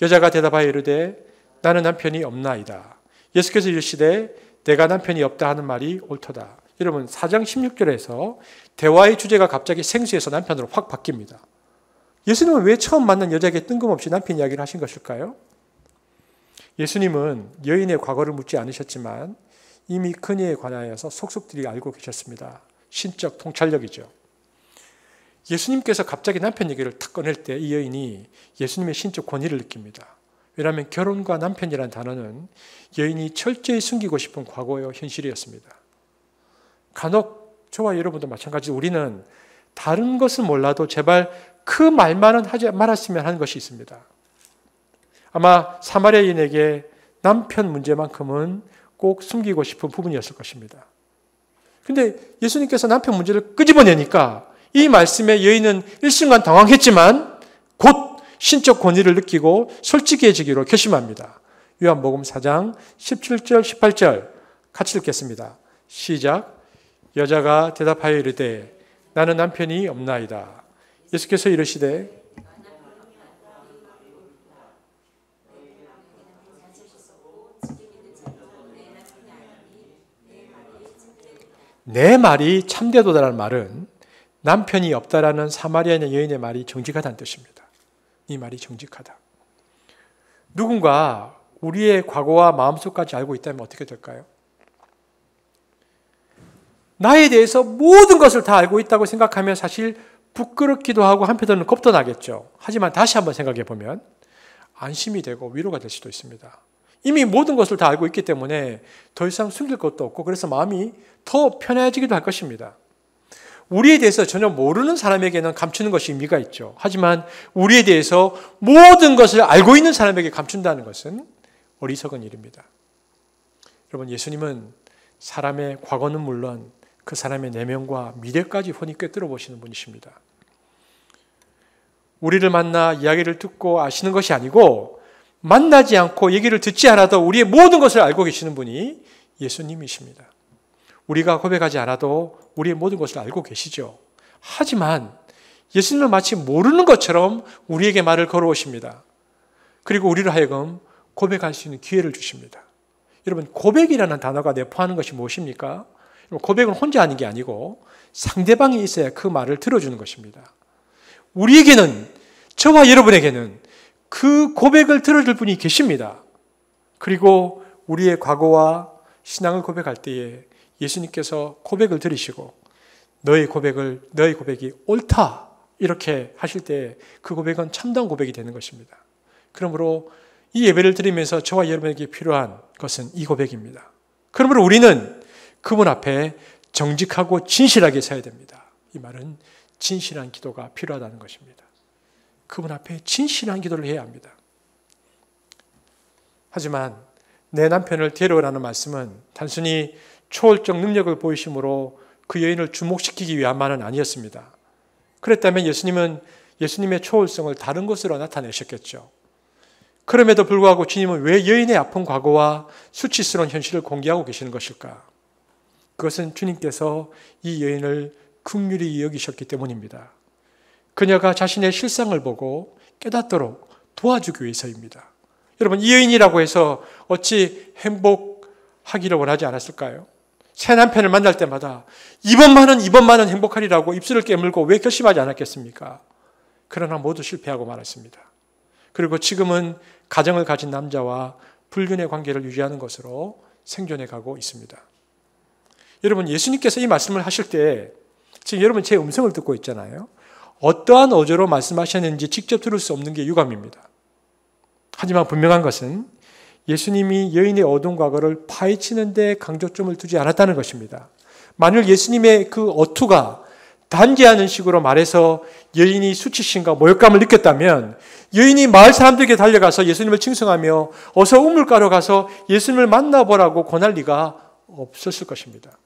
여자가 대답하여 이르되 나는 남편이 없나이다. 예수께서 이르시되 내가 남편이 없다 하는 말이 옳도다. 여러분, 4장 16절에서 대화의 주제가 갑자기 생수에서 남편으로 확 바뀝니다. 예수님은 왜 처음 만난 여자에게 뜬금없이 남편 이야기를 하신 것일까요? 예수님은 여인의 과거를 묻지 않으셨지만 이미 그녀에 관하여서 속속들이 알고 계셨습니다. 신적 통찰력이죠. 예수님께서 갑자기 남편 얘기를 탁 꺼낼 때 이 여인이 예수님의 신적 권위를 느낍니다. 왜냐하면 결혼과 남편이라는 단어는 여인이 철저히 숨기고 싶은 과거의 현실이었습니다. 간혹 저와 여러분도 마찬가지로 우리는 다른 것은 몰라도 제발 그 말만은 하지 말았으면 하는 것이 있습니다. 아마 사마리아 여인에게 남편 문제만큼은 꼭 숨기고 싶은 부분이었을 것입니다. 근데 예수님께서 남편 문제를 끄집어내니까 이 말씀에 여인은 일순간 당황했지만 곧 신적 권위를 느끼고 솔직해지기로 결심합니다. 요한복음 4장 17절 18절 같이 읽겠습니다. 시작. 여자가 대답하여 이르되 나는 남편이 없나이다. 예수께서 이르시되 내 말이 참되도다라는 말은 남편이 없다라는 사마리아 여인의 말이 정직하다는 뜻입니다. 이 말이 정직하다. 누군가 우리의 과거와 마음속까지 알고 있다면 어떻게 될까요? 나에 대해서 모든 것을 다 알고 있다고 생각하면 사실 부끄럽기도 하고 한편으로는 겁도 나겠죠. 하지만 다시 한번 생각해 보면 안심이 되고 위로가 될 수도 있습니다. 이미 모든 것을 다 알고 있기 때문에 더 이상 숨길 것도 없고 그래서 마음이 더 편해지기도 할 것입니다. 우리에 대해서 전혀 모르는 사람에게는 감추는 것이 의미가 있죠. 하지만 우리에 대해서 모든 것을 알고 있는 사람에게 감춘다는 것은 어리석은 일입니다. 여러분, 예수님은 사람의 과거는 물론 그 사람의 내면과 미래까지 훤히 꿰뚫어 보시는 분이십니다. 우리를 만나 이야기를 듣고 아시는 것이 아니고 만나지 않고 얘기를 듣지 않아도 우리의 모든 것을 알고 계시는 분이 예수님이십니다. 우리가 고백하지 않아도 우리의 모든 것을 알고 계시죠. 하지만 예수님은 마치 모르는 것처럼 우리에게 말을 걸어오십니다. 그리고 우리를 하여금 고백할 수 있는 기회를 주십니다. 여러분, 고백이라는 단어가 내포하는 것이 무엇입니까? 고백은 혼자 하는 게 아니고 상대방이 있어야 그 말을 들어주는 것입니다. 우리에게는, 저와 여러분에게는 그 고백을 들어줄 분이 계십니다. 그리고 우리의 과거와 신앙을 고백할 때에 예수님께서 고백을 들으시고 너의 고백이 옳다 이렇게 하실 때 그 고백은 참다운 고백이 되는 것입니다. 그러므로 이 예배를 드리면서 저와 여러분에게 필요한 것은 이 고백입니다. 그러므로 우리는 그분 앞에 정직하고 진실하게 서야 됩니다. 이 말은 진실한 기도가 필요하다는 것입니다. 그분 앞에 진실한 기도를 해야 합니다. 하지만 내 남편을 데려오라는 말씀은 단순히 초월적 능력을 보이심으로 그 여인을 주목시키기 위함만은 아니었습니다. 그랬다면 예수님은 예수님의 초월성을 다른 것으로 나타내셨겠죠. 그럼에도 불구하고 주님은 왜 여인의 아픈 과거와 수치스러운 현실을 공개하고 계시는 것일까? 그것은 주님께서 이 여인을 긍휼히 여기셨기 때문입니다. 그녀가 자신의 실상을 보고 깨닫도록 도와주기 위해서입니다. 여러분, 이 여인이라고 해서 어찌 행복하기를 원하지 않았을까요? 새 남편을 만날 때마다 이번만은 행복하리라고 입술을 깨물고 왜 결심하지 않았겠습니까? 그러나 모두 실패하고 말았습니다. 그리고 지금은 가정을 가진 남자와 불륜의 관계를 유지하는 것으로 생존해 가고 있습니다. 여러분, 예수님께서 이 말씀을 하실 때 지금 여러분 제 음성을 듣고 있잖아요. 어떠한 어조로 말씀하셨는지 직접 들을 수 없는 게 유감입니다. 하지만 분명한 것은 예수님이 여인의 어두운 과거를 파헤치는 데 강조점을 두지 않았다는 것입니다. 만일 예수님의 그 어투가 단죄하는 식으로 말해서 여인이 수치심과 모욕감을 느꼈다면 여인이 마을 사람들에게 달려가서 예수님을 칭송하며 어서 우물가로 가서 예수님을 만나보라고 권할 리가 없었을 것입니다.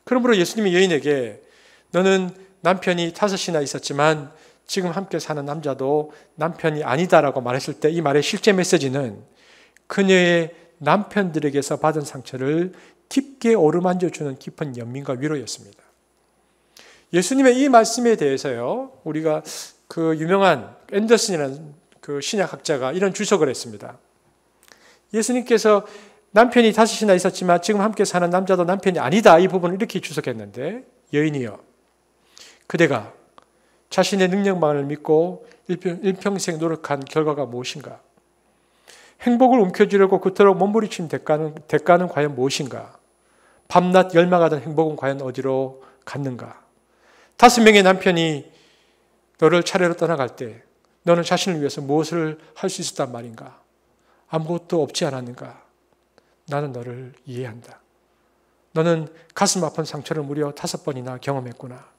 그러므로 예수님이 여인에게 너는 남편이 5이나 있었지만 지금 함께 사는 남자도 남편이 아니다라고 말했을 때 이 말의 실제 메시지는 그녀의 남편들에게서 받은 상처를 깊게 어루만져주는 깊은 연민과 위로였습니다. 예수님의 이 말씀에 대해서요, 우리가 그 유명한 앤더슨이라는 그 신약학자가 이런 주석을 했습니다. 예수님께서 남편이 5이나 있었지만 지금 함께 사는 남자도 남편이 아니다, 이 부분을 이렇게 주석했는데, 여인이여, 그대가 자신의 능력만을 믿고 일평생 노력한 결과가 무엇인가? 행복을 움켜쥐려고 그토록 몸부림친 대가는 과연 무엇인가? 밤낮 열망하던 행복은 과연 어디로 갔는가? 5명의 남편이 너를 차례로 떠나갈 때 너는 자신을 위해서 무엇을 할 수 있었단 말인가? 아무것도 없지 않았는가? 나는 너를 이해한다. 너는 가슴 아픈 상처를 무려 5번이나 경험했구나.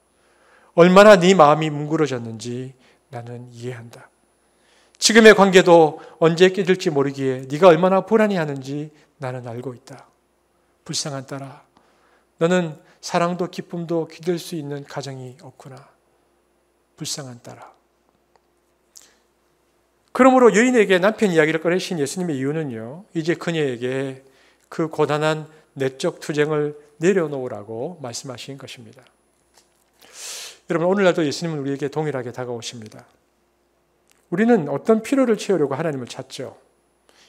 얼마나 네 마음이 뭉그러졌는지 나는 이해한다. 지금의 관계도 언제 깨질지 모르기에 네가 얼마나 불안해하는지 나는 알고 있다. 불쌍한 딸아, 너는 사랑도 기쁨도 기댈 수 있는 가정이 없구나. 불쌍한 딸아. 그러므로 여인에게 남편 이야기를 꺼내신 예수님의 이유는요, 이제 그녀에게 그 고단한 내적 투쟁을 내려놓으라고 말씀하신 것입니다. 여러분, 오늘날도 예수님은 우리에게 동일하게 다가오십니다. 우리는 어떤 필요를 채우려고 하나님을 찾죠.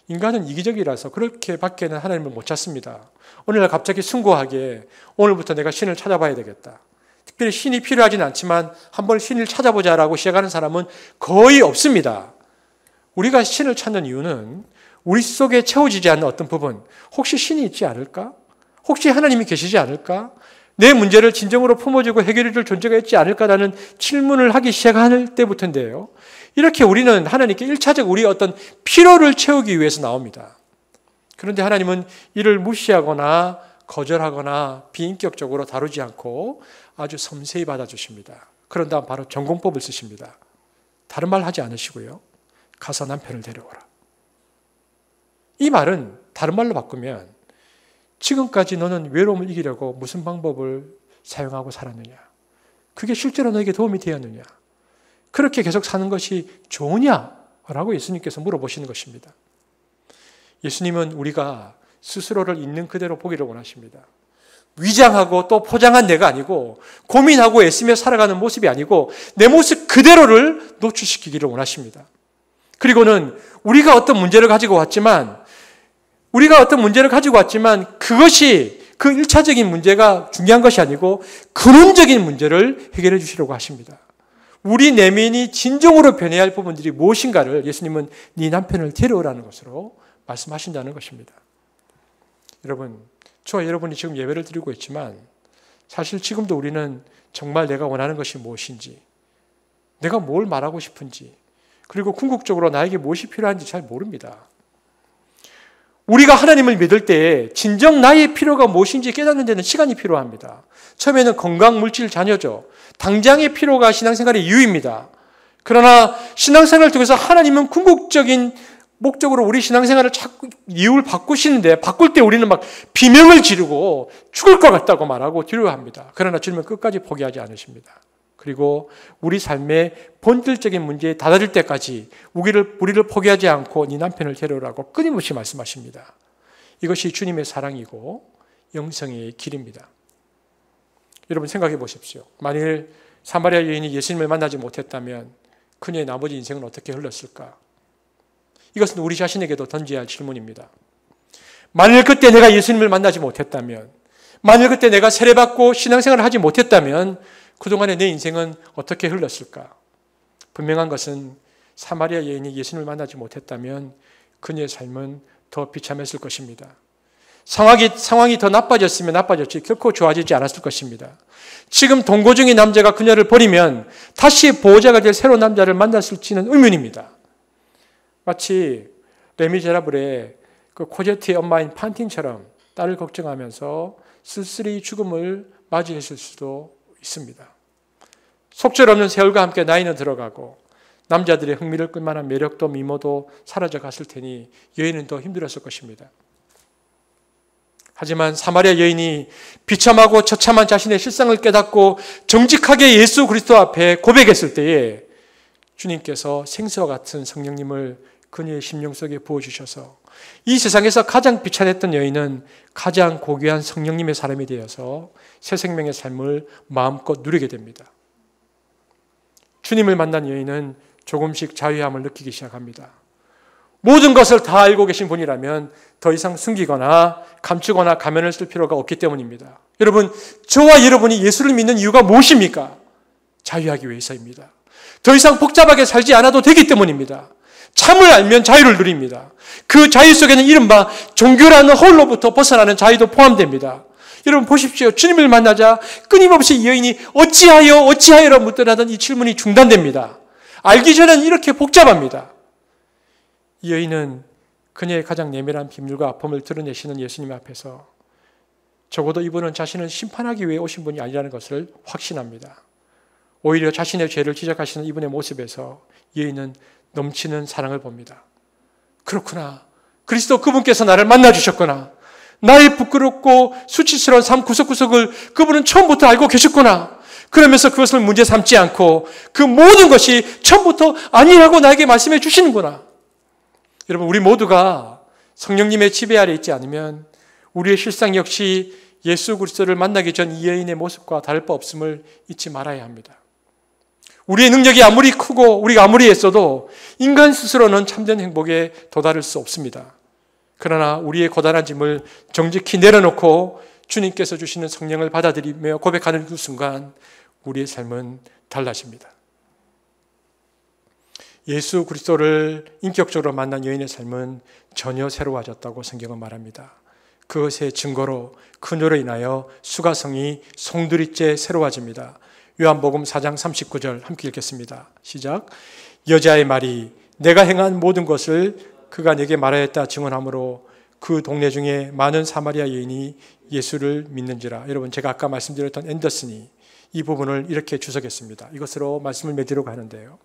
인간은 이기적이라서 그렇게 밖에는 하나님을 못 찾습니다. 오늘날 갑자기 숭고하게 오늘부터 내가 신을 찾아봐야 되겠다. 특별히 신이 필요하지는 않지만 한번 신을 찾아보자라고 시작하는 사람은 거의 없습니다. 우리가 신을 찾는 이유는 우리 속에 채워지지 않는 어떤 부분, 혹시 신이 있지 않을까? 혹시 하나님이 계시지 않을까? 내 문제를 진정으로 품어주고 해결해 줄 존재가 있지 않을까라는 질문을 하기 시작할 때부터인데요. 이렇게 우리는 하나님께 1차적 우리의 어떤 필요를 채우기 위해서 나옵니다. 그런데 하나님은 이를 무시하거나 거절하거나 비인격적으로 다루지 않고 아주 섬세히 받아주십니다. 그런 다음 바로 전공법을 쓰십니다. 다른 말 하지 않으시고요. 가서 남편을 데려오라. 이 말은 다른 말로 바꾸면 지금까지 너는 외로움을 이기려고 무슨 방법을 사용하고 살았느냐? 그게 실제로 너에게 도움이 되었느냐? 그렇게 계속 사는 것이 좋으냐? 라고 예수님께서 물어보시는 것입니다. 예수님은 우리가 스스로를 있는 그대로 보기를 원하십니다. 위장하고 또 포장한 내가 아니고 고민하고 애쓰며 살아가는 모습이 아니고 내 모습 그대로를 노출시키기를 원하십니다. 그리고는 우리가 어떤 문제를 가지고 왔지만 그것이 그 1차적인 문제가 중요한 것이 아니고 근원적인 문제를 해결해 주시려고 하십니다. 우리 내면이 진정으로 변해야 할 부분들이 무엇인가를 예수님은 네 남편을 데려오라는 것으로 말씀하신다는 것입니다. 여러분, 저와 여러분이 지금 예배를 드리고 있지만 사실 지금도 우리는 정말 내가 원하는 것이 무엇인지, 내가 뭘 말하고 싶은지, 그리고 궁극적으로 나에게 무엇이 필요한지 잘 모릅니다. 우리가 하나님을 믿을 때 진정 나의 필요가 무엇인지 깨닫는 데는 시간이 필요합니다. 처음에는 건강, 물질, 자녀죠. 당장의 필요가 신앙생활의 이유입니다. 그러나 신앙생활을 통해서 하나님은 궁극적인 목적으로 우리 신앙생활을 자꾸 이유를 바꾸시는데 바꿀 때 우리는 막 비명을 지르고 죽을 것 같다고 말하고 두려워합니다. 그러나 주님은 끝까지 포기하지 않으십니다. 그리고 우리 삶의 본질적인 문제에 다다를 때까지 우리를 포기하지 않고 네 남편을 데려오라고 끊임없이 말씀하십니다. 이것이 주님의 사랑이고 영성의 길입니다. 여러분 생각해 보십시오. 만일 사마리아 여인이 예수님을 만나지 못했다면 그녀의 나머지 인생은 어떻게 흘렀을까? 이것은 우리 자신에게도 던져야 할 질문입니다. 만일 그때 내가 예수님을 만나지 못했다면, 만일 그때 내가 세례받고 신앙생활을 하지 못했다면 그동안의 내 인생은 어떻게 흘렀을까? 분명한 것은 사마리아 여인이 예수님을 만나지 못했다면 그녀의 삶은 더 비참했을 것입니다. 상황이 더 나빠졌으면 나빠졌지 결코 좋아지지 않았을 것입니다. 지금 동거 중인 남자가 그녀를 버리면 다시 보호자가 될 새로운 남자를 만났을지는 의문입니다. 마치 레미제라블의 그 코제트의 엄마인 판틴처럼 딸을 걱정하면서 쓸쓸히 죽음을 맞이했을 수도 있습니다. 속절없는 세월과 함께 나이는 들어가고 남자들의 흥미를 끌만한 매력도 미모도 사라져 갔을 테니 여인은 더 힘들었을 것입니다. 하지만 사마리아 여인이 비참하고 처참한 자신의 실상을 깨닫고 정직하게 예수 그리스도 앞에 고백했을 때에 주님께서 생수와 같은 성령님을 그녀의 심령 속에 부어주셔서 이 세상에서 가장 비참했던 여인은 가장 고귀한 성령님의 사람이 되어서 새 생명의 삶을 마음껏 누리게 됩니다. 주님을 만난 여인은 조금씩 자유함을 느끼기 시작합니다. 모든 것을 다 알고 계신 분이라면 더 이상 숨기거나 감추거나 가면을 쓸 필요가 없기 때문입니다. 여러분, 저와 여러분이 예수를 믿는 이유가 무엇입니까? 자유하기 위해서입니다. 더 이상 복잡하게 살지 않아도 되기 때문입니다. 참을 알면 자유를 누립니다. 그 자유 속에는 이른바 종교라는 홀로부터 벗어나는 자유도 포함됩니다. 여러분 보십시오. 주님을 만나자 끊임없이 이 여인이 어찌하여라고 묻더라던 이 질문이 중단됩니다. 알기 전에는 이렇게 복잡합니다. 이 여인은 그녀의 가장 내면한 비밀과 아픔을 드러내시는 예수님 앞에서 적어도 이분은 자신을 심판하기 위해 오신 분이 아니라는 것을 확신합니다. 오히려 자신의 죄를 지적하시는 이분의 모습에서 이 여인은 넘치는 사랑을 봅니다. 그렇구나. 그리스도 그분께서 나를 만나주셨구나. 나의 부끄럽고 수치스러운 삶 구석구석을 그분은 처음부터 알고 계셨구나. 그러면서 그것을 문제 삼지 않고 그 모든 것이 처음부터 아니라고 나에게 말씀해 주시는구나. 여러분, 우리 모두가 성령님의 지배 아래 있지 않으면 우리의 실상 역시 예수 그리스도를 만나기 전 이 여인의 모습과 다를 바 없음을 잊지 말아야 합니다. 우리의 능력이 아무리 크고 우리가 아무리 애써도 인간 스스로는 참된 행복에 도달할 수 없습니다. 그러나 우리의 고단한 짐을 정직히 내려놓고 주님께서 주시는 성령을 받아들이며 고백하는 그 순간 우리의 삶은 달라집니다. 예수 그리스도를 인격적으로 만난 여인의 삶은 전혀 새로워졌다고 성경은 말합니다. 그것의 증거로 그녀로 인하여 수가성이 송두리째 새로워집니다. 요한복음 4장 39절 함께 읽겠습니다. 시작. 여자의 말이 내가 행한 모든 것을 그가 내게 말하였다 증언하므로 그 동네 중에 많은 사마리아 여인이 예수를 믿는지라. 여러분, 제가 아까 말씀드렸던 앤더슨이 이 부분을 이렇게 주석했습니다. 이것으로 말씀을 맺으려고 하는데요.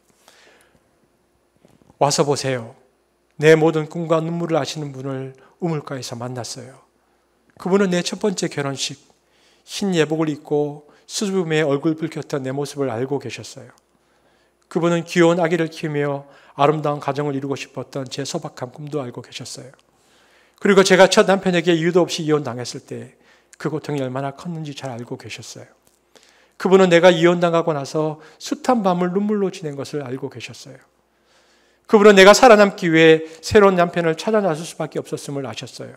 와서 보세요. 내 모든 꿈과 눈물을 아시는 분을 우물가에서 만났어요. 그분은 내 첫 번째 결혼식, 흰 예복을 입고 수줍음에 얼굴 붉혔던 내 모습을 알고 계셨어요. 그분은 귀여운 아기를 키우며 아름다운 가정을 이루고 싶었던 제 소박한 꿈도 알고 계셨어요. 그리고 제가 첫 남편에게 이유도 없이 이혼당했을 때 그 고통이 얼마나 컸는지 잘 알고 계셨어요. 그분은 내가 이혼당하고 나서 숱한 밤을 눈물로 지낸 것을 알고 계셨어요. 그분은 내가 살아남기 위해 새로운 남편을 찾아 나설 수밖에 없었음을 아셨어요.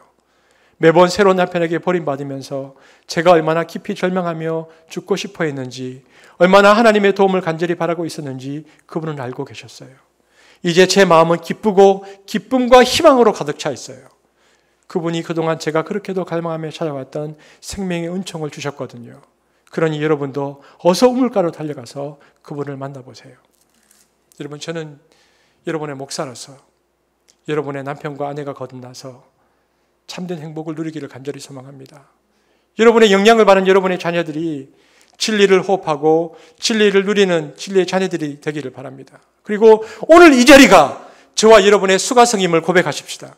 매번 새로운 남편에게 버림받으면서 제가 얼마나 깊이 절망하며 죽고 싶어 했는지, 얼마나 하나님의 도움을 간절히 바라고 있었는지 그분은 알고 계셨어요. 이제 제 마음은 기쁘고 기쁨과 희망으로 가득 차 있어요. 그분이 그동안 제가 그렇게도 갈망하며 찾아왔던 생명의 은총을 주셨거든요. 그러니 여러분도 어서 우물가로 달려가서 그분을 만나보세요. 여러분, 저는 여러분의 목사로서 여러분의 남편과 아내가 거듭나서 참된 행복을 누리기를 간절히 소망합니다. 여러분의 영향을 받는 여러분의 자녀들이 진리를 호흡하고 진리를 누리는 진리의 자녀들이 되기를 바랍니다. 그리고 오늘 이 자리가 저와 여러분의 수가성임을 고백하십시다.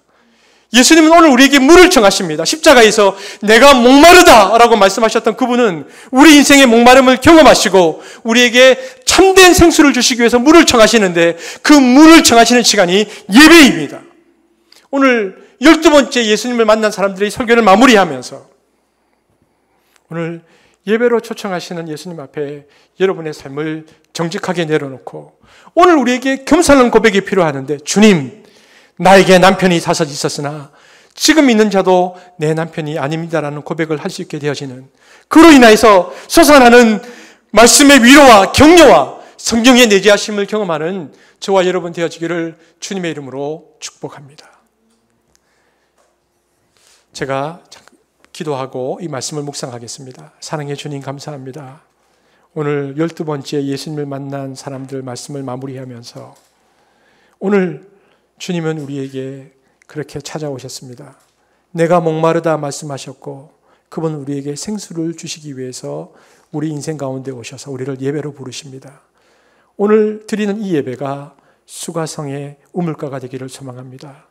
예수님은 오늘 우리에게 물을 청하십니다. 십자가에서 내가 목마르다 라고 말씀하셨던 그분은 우리 인생의 목마름을 경험하시고 우리에게 참된 생수를 주시기 위해서 물을 청하시는데 그 물을 청하시는 시간이 예배입니다. 오늘 12번째 예수님을 만난 사람들이 설교를 마무리하면서 오늘 예배로 초청하시는 예수님 앞에 여러분의 삶을 정직하게 내려놓고 오늘 우리에게 겸손한 고백이 필요하는데 주님, 나에게 남편이 다섯 있었으나 지금 있는 자도 내 남편이 아닙니다라는 고백을 할 수 있게 되어지는, 그로 인하여서 솟아나는 말씀의 위로와 격려와 성경의 내재하심을 경험하는 저와 여러분 되어지기를 주님의 이름으로 축복합니다. 제가 기도하고 이 말씀을 묵상하겠습니다. 사랑의 주님 감사합니다. 오늘 12번째 예수님을 만난 사람들 말씀을 마무리하면서 오늘 주님은 우리에게 그렇게 찾아오셨습니다. 내가 목마르다 말씀하셨고 그분은 우리에게 생수를 주시기 위해서 우리 인생 가운데 오셔서 우리를 예배로 부르십니다. 오늘 드리는 이 예배가 수가성의 우물가가 되기를 소망합니다.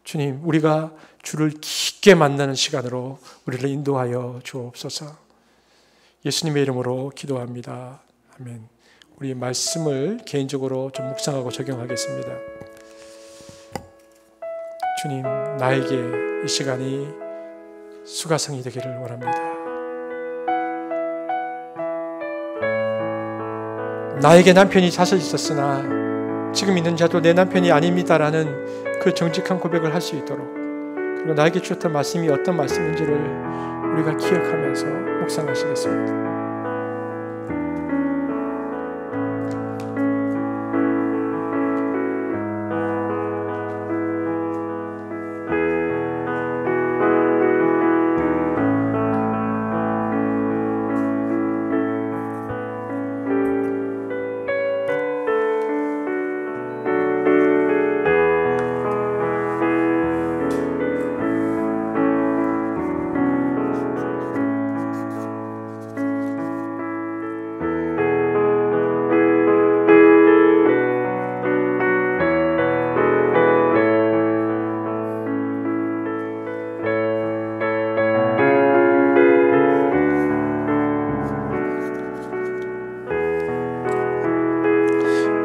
주님, 우리가 주를 깊게 만나는 시간으로 우리를 인도하여 주옵소서. 예수님의 이름으로 기도합니다. 아멘. 우리 말씀을 개인적으로 좀 묵상하고 적용하겠습니다. 주님, 나에게 이 시간이 수가성이 되기를 원합니다. 나에게 남편이 다섯 있었으나 지금 있는 자도 내 남편이 아닙니다라는 그 정직한 고백을 할 수 있도록, 그리고 나에게 주셨던 말씀이 어떤 말씀인지를 우리가 기억하면서 묵상하시겠습니다.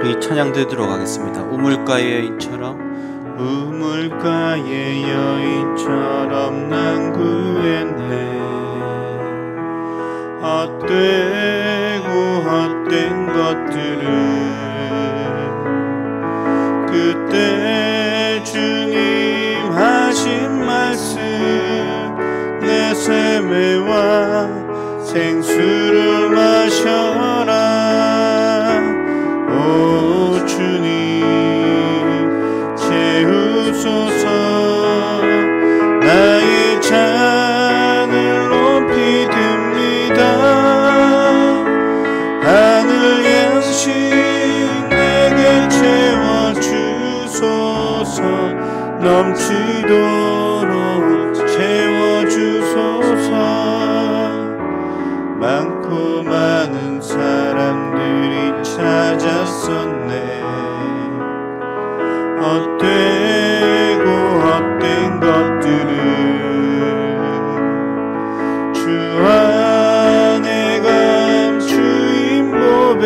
이 찬양 드리도록 하겠습니다. 우물가의 여인처럼, 우물가의 여인처럼 난 구했네. 헛되고 헛된 것들을 그때 주님 하신 말씀 내 샘에와 생수를 마셔라. 오 주님 채우소서. 나의 잔을 높이 듭니다. 하늘 양식 내게 채워주소서. 넘치도록 채워주소서. 많고 많은 사람들이 찾았었네. 헛되고 헛된 것들을 주 안에 감추인 법에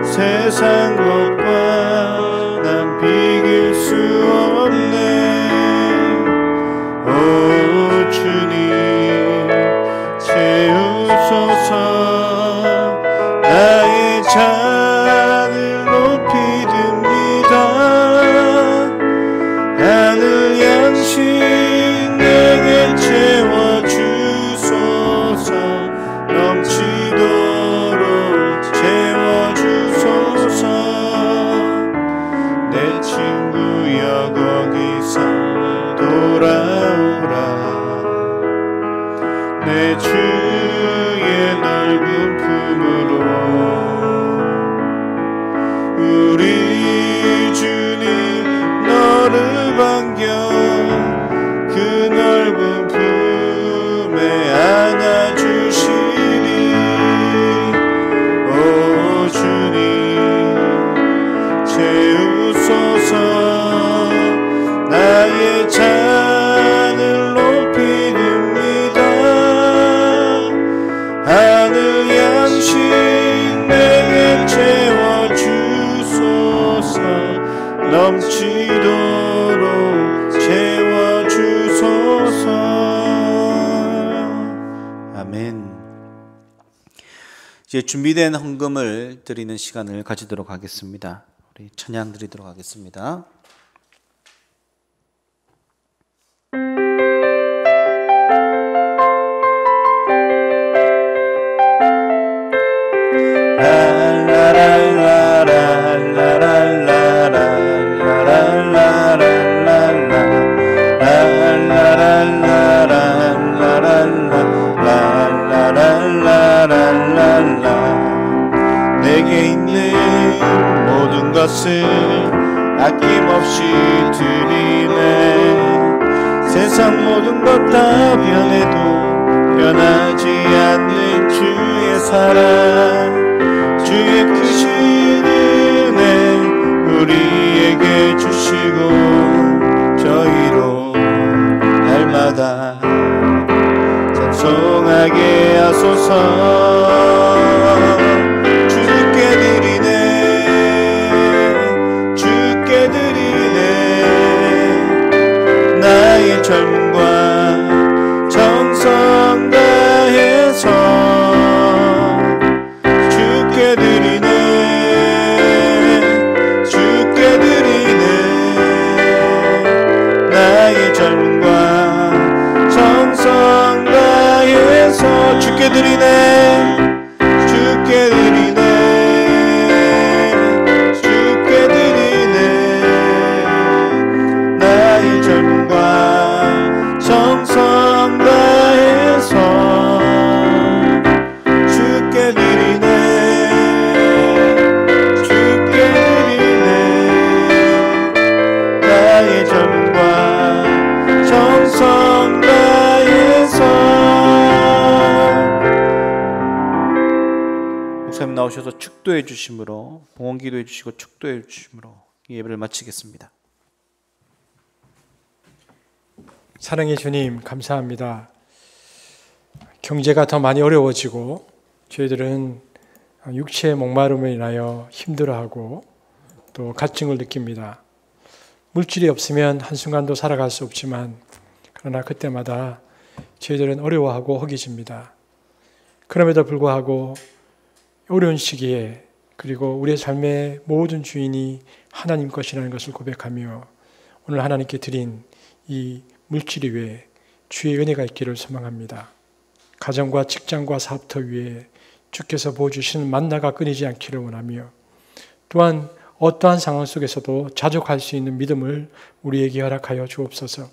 세상 것과 난 비길 수 없네. 오 주님 채우소서. 나의 잔을 높이 듭니다. 하늘 양식 내게 채워주소서. 넘치도록 채워주소서. 내 친구여 거기서 돌아오라. 내 주의 넓은 품으로 우리 주님 너를 반겨 그 넓은 품에 안아주시리. 오 주님 채우소서. 이제 준비된 헌금을 드리는 시간을 가지도록 하겠습니다. 우리 찬양 드리도록 하겠습니다. 내게 있는 모든 것을 아낌없이 드리네. 세상 모든 것 다 변해도 변하지 않는 주의 사랑, 주의 크신 은혜 우리에게 주시고 저희로 날마다 찬송하게 하소서. 주께 드리네, 주께 드리네. 나의 젊음과 정성 다해서 주께 드리네, 주께 드리네. 나의 젊음과 정성 다해서 주께 드리네, 주께 드리네, 주께 드리네. 나의 젊음과 정성 다해서 주께 드리네, 주께 드리네. 나의 젊음과 정성 다해서. 목사님 나오셔서 축도해 주심으로, 봉헌기도해 주시고 축도해 주심으로 이 예배를 마치겠습니다. 사랑의 주님, 감사합니다. 경제가 더 많이 어려워지고 저희들은 육체의 목마름을 인하여 힘들어하고 또 갈증을 느낍니다. 물질이 없으면 한순간도 살아갈 수 없지만 그러나 그때마다 저희들은 어려워하고 허기집니다. 그럼에도 불구하고 어려운 시기에 그리고 우리의 삶의 모든 주인이 하나님 것이라는 것을 고백하며 오늘 하나님께 드린 이 물질 위에 주의 은혜가 있기를 소망합니다. 가정과 직장과 사업터 위에 주께서 부어주시는 만나가 끊이지 않기를 원하며 또한 어떠한 상황 속에서도 자족할 수 있는 믿음을 우리에게 허락하여 주옵소서.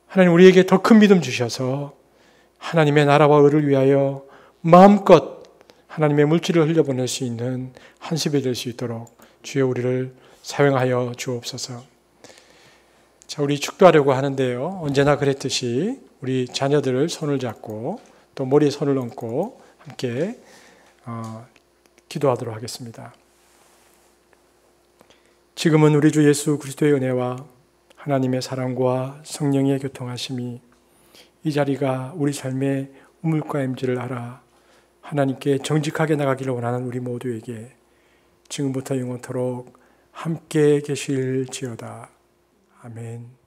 하나님, 우리에게 더 큰 믿음 주셔서 하나님의 나라와 의를 위하여 마음껏 하나님의 물질을 흘려보낼 수 있는 한습이 될 수 있도록 주여 우리를 사용하여 주옵소서. 자, 우리 축도하려고 하는데요, 언제나 그랬듯이 우리 자녀들을 손을 잡고 또 머리에 손을 얹고 함께 기도하도록 하겠습니다. 지금은 우리 주 예수 그리스도의 은혜와 하나님의 사랑과 성령의 교통하심이 이 자리가 우리 삶의 우물가임지를 알아 하나님께 정직하게 나가기를 원하는 우리 모두에게 지금부터 영원토록 함께 계실지어다. 아멘.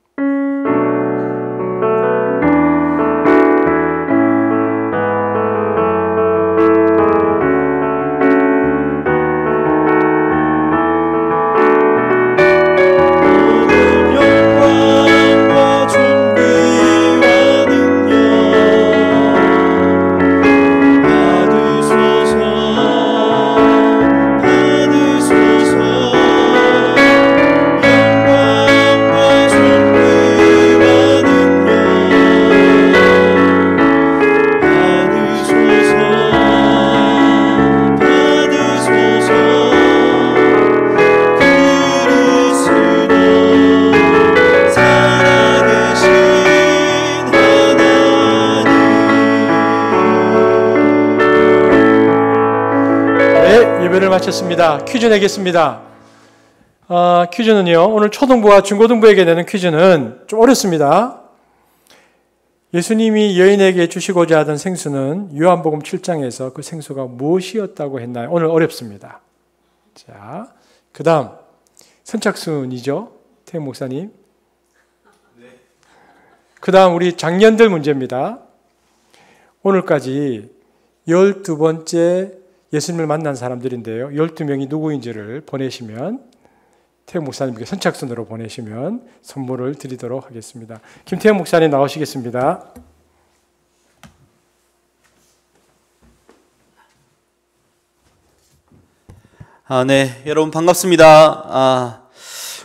마쳤습니다. 퀴즈 내겠습니다. 퀴즈는요, 오늘 초등부와 중고등부에게 내는 퀴즈는 좀 어렵습니다. 예수님이 여인에게 주시고자 하던 생수는 요한복음 7장에서 그 생수가 무엇이었다고 했나요? 오늘 어렵습니다. 자, 그 다음 선착순이죠, 태영 목사님. 그 다음 우리 장년들 문제입니다. 오늘까지 12번째 예수님을 만난 사람들인데요. 12명이 누구인지를 보내시면, 태영 목사님께 선착순으로 보내시면 선물을 드리도록 하겠습니다. 김태영 목사님 나오시겠습니다. 네, 여러분 반갑습니다.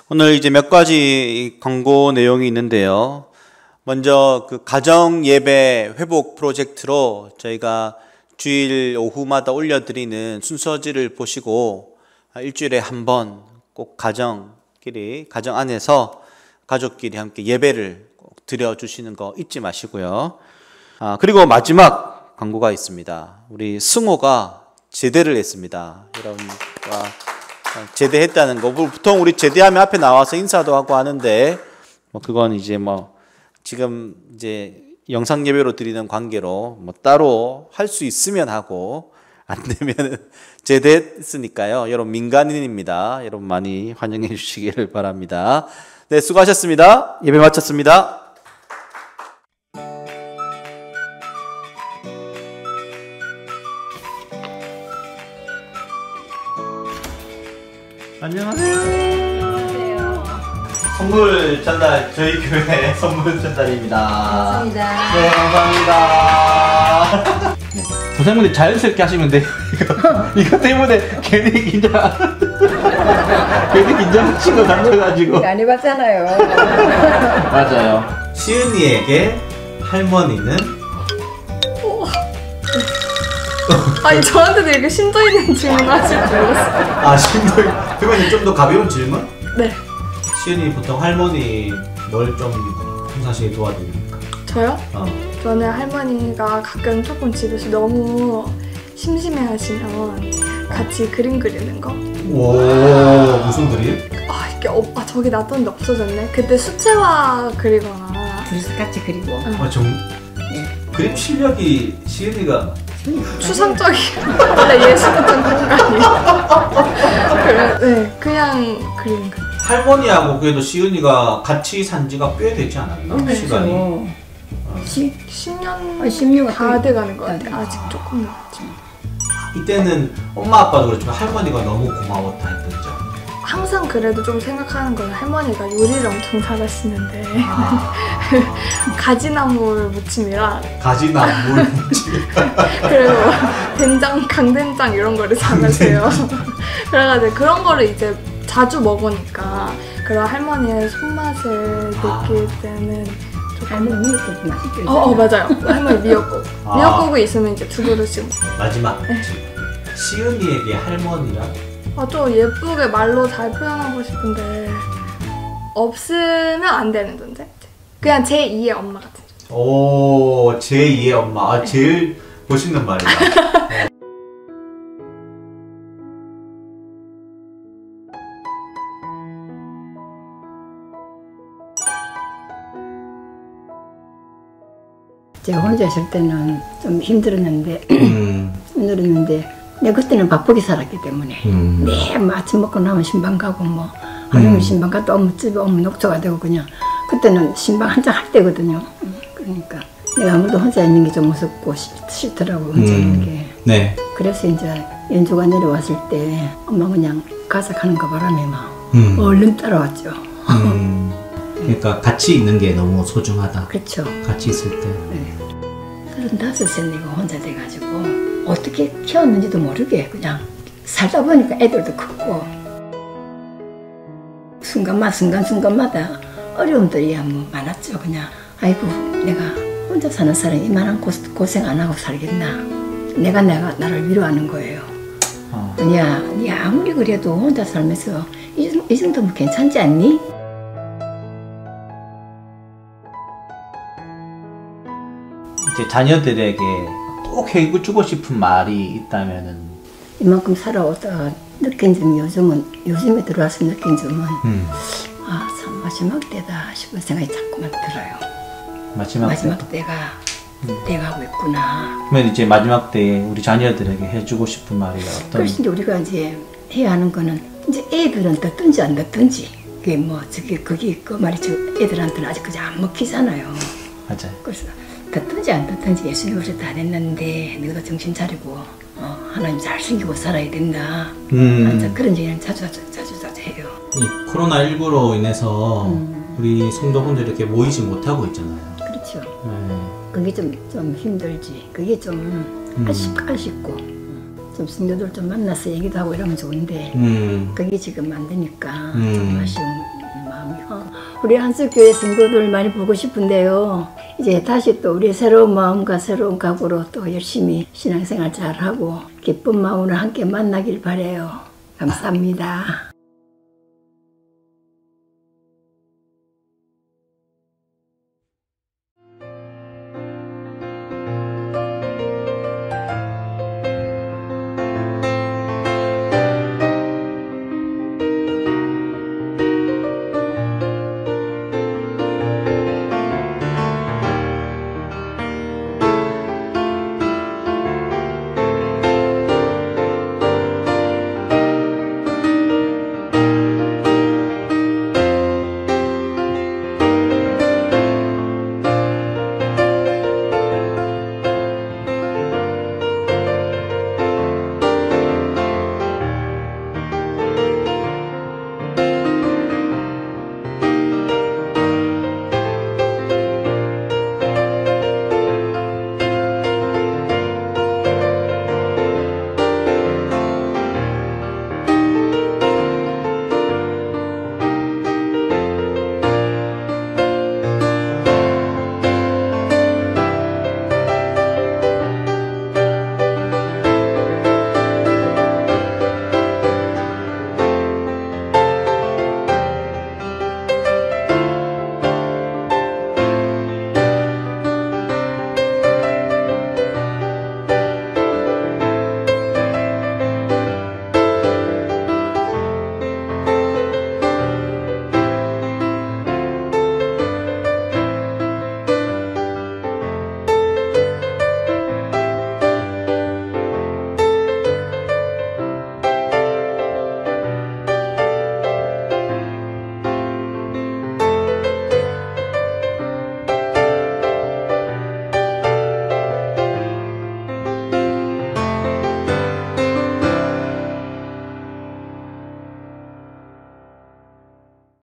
오늘 이제 몇 가지 광고 내용이 있는데요. 먼저 그 가정 예배 회복 프로젝트로 저희가 주일 오후마다 올려드리는 순서지를 보시고 일주일에 한 번 꼭 가정 안에서 가족끼리 함께 예배를 꼭 드려주시는 거 잊지 마시고요. 그리고 마지막 광고가 있습니다. 우리 승호가 제대를 했습니다. 여러분과 제대했다는 거. 보통 우리 제대하면 앞에 나와서 인사도 하고 하는데, 그건 이제 지금 이제 영상 예배로 드리는 관계로 따로 할 수 있으면 하고, 안 되면 제대했으니까요. 여러분 민간인입니다. 여러분 많이 환영해 주시기를 바랍니다. 네, 수고하셨습니다. 예배 마쳤습니다. 안녕하세요. 선물 전달, 저희 교회 선물 전달입니다. 감사합니다. 네, 감사합니다. 네, 선생님들 자연스럽게 하시면 돼요. 이거 때문에 괜히 긴장하신 거 같아가지고. 안 해봤잖아요. 맞아요. 시은이에게 할머니는? 아니 저한테도 이렇게 심도 있는 질문 하실 줄 몰랐어요. 심도. 그러면 좀 더 가벼운 질문? 네. 시은이 보통 할머니 뭘 좀 평상시에 도와드립니까? 저요? 저는 할머니가 가끔 조금 집에서 너무 심심해 하시면 같이 그림 그리는 거. 오, 무슨 그림? 이게 저기 놨던데 없어졌네. 그때 수채화 그리거나. 둘이서 같이 그리고. 그림 실력이 시은이가 추상적이에요. 원래 예술은 공간이. 그냥 그리는 거. 할머니하고 그래도 시은이가 같이 산 지가 꽤 되지 않았나? 시간이. 10년 10년 다 돼가는 것 같아요. 아직 조금 남았지. 이때는 엄마 아빠도 그렇지만 할머니가 너무 고마웠다 했던 점. 항상 그래도 좀 생각하는 건 할머니가 요리를 엄청 잘하시는데 가지나물 무침이랑 가지나물 무침. 그리고 된장, 강된장 이런 거를 잘하세요. 그래가지고 그런 거를 이제 자주 먹으니까 그런 할머니의 손맛을 느낄 때는 할머니 미역국 맛있게. 맞아요. 할머니 미역국. 미역국이 있으면 이제 두 그릇씩. 마지막 질문. 시은이에게 할머니란? 좀 예쁘게 말로 잘 표현하고 싶은데 없으면 안 되는 존재. 그냥 제2의 엄마 같은 존재. 오, 제2의 엄마. 제일 멋있는 말이다. 제가 혼자 있을 때는 좀 힘들었는데 내가 그때는 바쁘게 살았기 때문에 매일 아침 먹고 나면 신방 가고 하루종일 신방 갔다 오면 집에 오면 녹초가 되고 그냥 그때는 신방 한장 할 때거든요. 그러니까 내가 아무래도 혼자 있는 게 좀 무섭고 싫더라고 혼자 있는 게. 네. 그래서 이제 연주가 내려왔을 때 엄마 그냥 가서 가는 거 바람에 얼른 따라왔죠. 그러니까 같이 있는 게 너무 소중하다. 그렇죠. 같이 있을 때. 네. 35세 내가 혼자 돼가지고 어떻게 키웠는지도 모르게 그냥 살다 보니까 애들도 컸고 순간마다 어려움들이야 많았죠. 그냥 아이고 내가 혼자 사는 사람이 이만한 고생 안 하고 살겠나. 내가 나를 위로하는 거예요. 야, 니 아무리 그래도 혼자 살면서 이 정도면 괜찮지 않니? 이제 자녀들에게 꼭 해주고 싶은 말이 있다면은 이만큼 살아오다가 느낀 점이 요즘에 들어와서 느낀 점은 참 마지막 때다 싶은 생각이 자꾸만 들어요. 마지막 때가 돼가고 있구나. 그러면 이제 마지막 때에 우리 자녀들에게 해주고 싶은 말이 어떤? 그래서 이제 우리가 이제 해야 하는 거는 이제 애들은 듣든지 안 듣든지 그게 그 말이 저 애들한테는 아직 그냥 안 먹히잖아요. 맞아요. 그래서 듣든지 안 듣든지 예수님 없이 다 됐는데 너도 정신 차리고 하나님 잘 숨기고 살아야 된다. 그런 얘기는 자주 해요. 이 코로나19로 인해서 우리 성도분들 이렇게 모이지 못하고 있잖아요. 그렇죠. 그게 좀 힘들지. 그게 좀 아쉽고 좀 성도들 좀 만나서 얘기도 하고 이러면 좋은데 그게 지금 안 되니까 좀 아쉬운 마음이요. 우리 한석교회 성도들 많이 보고 싶은데요. 이제 다시 또 우리 새로운 마음과 새로운 각오로 또 열심히 신앙생활 잘하고 기쁜 마음으로 함께 만나길 바라요. 감사합니다.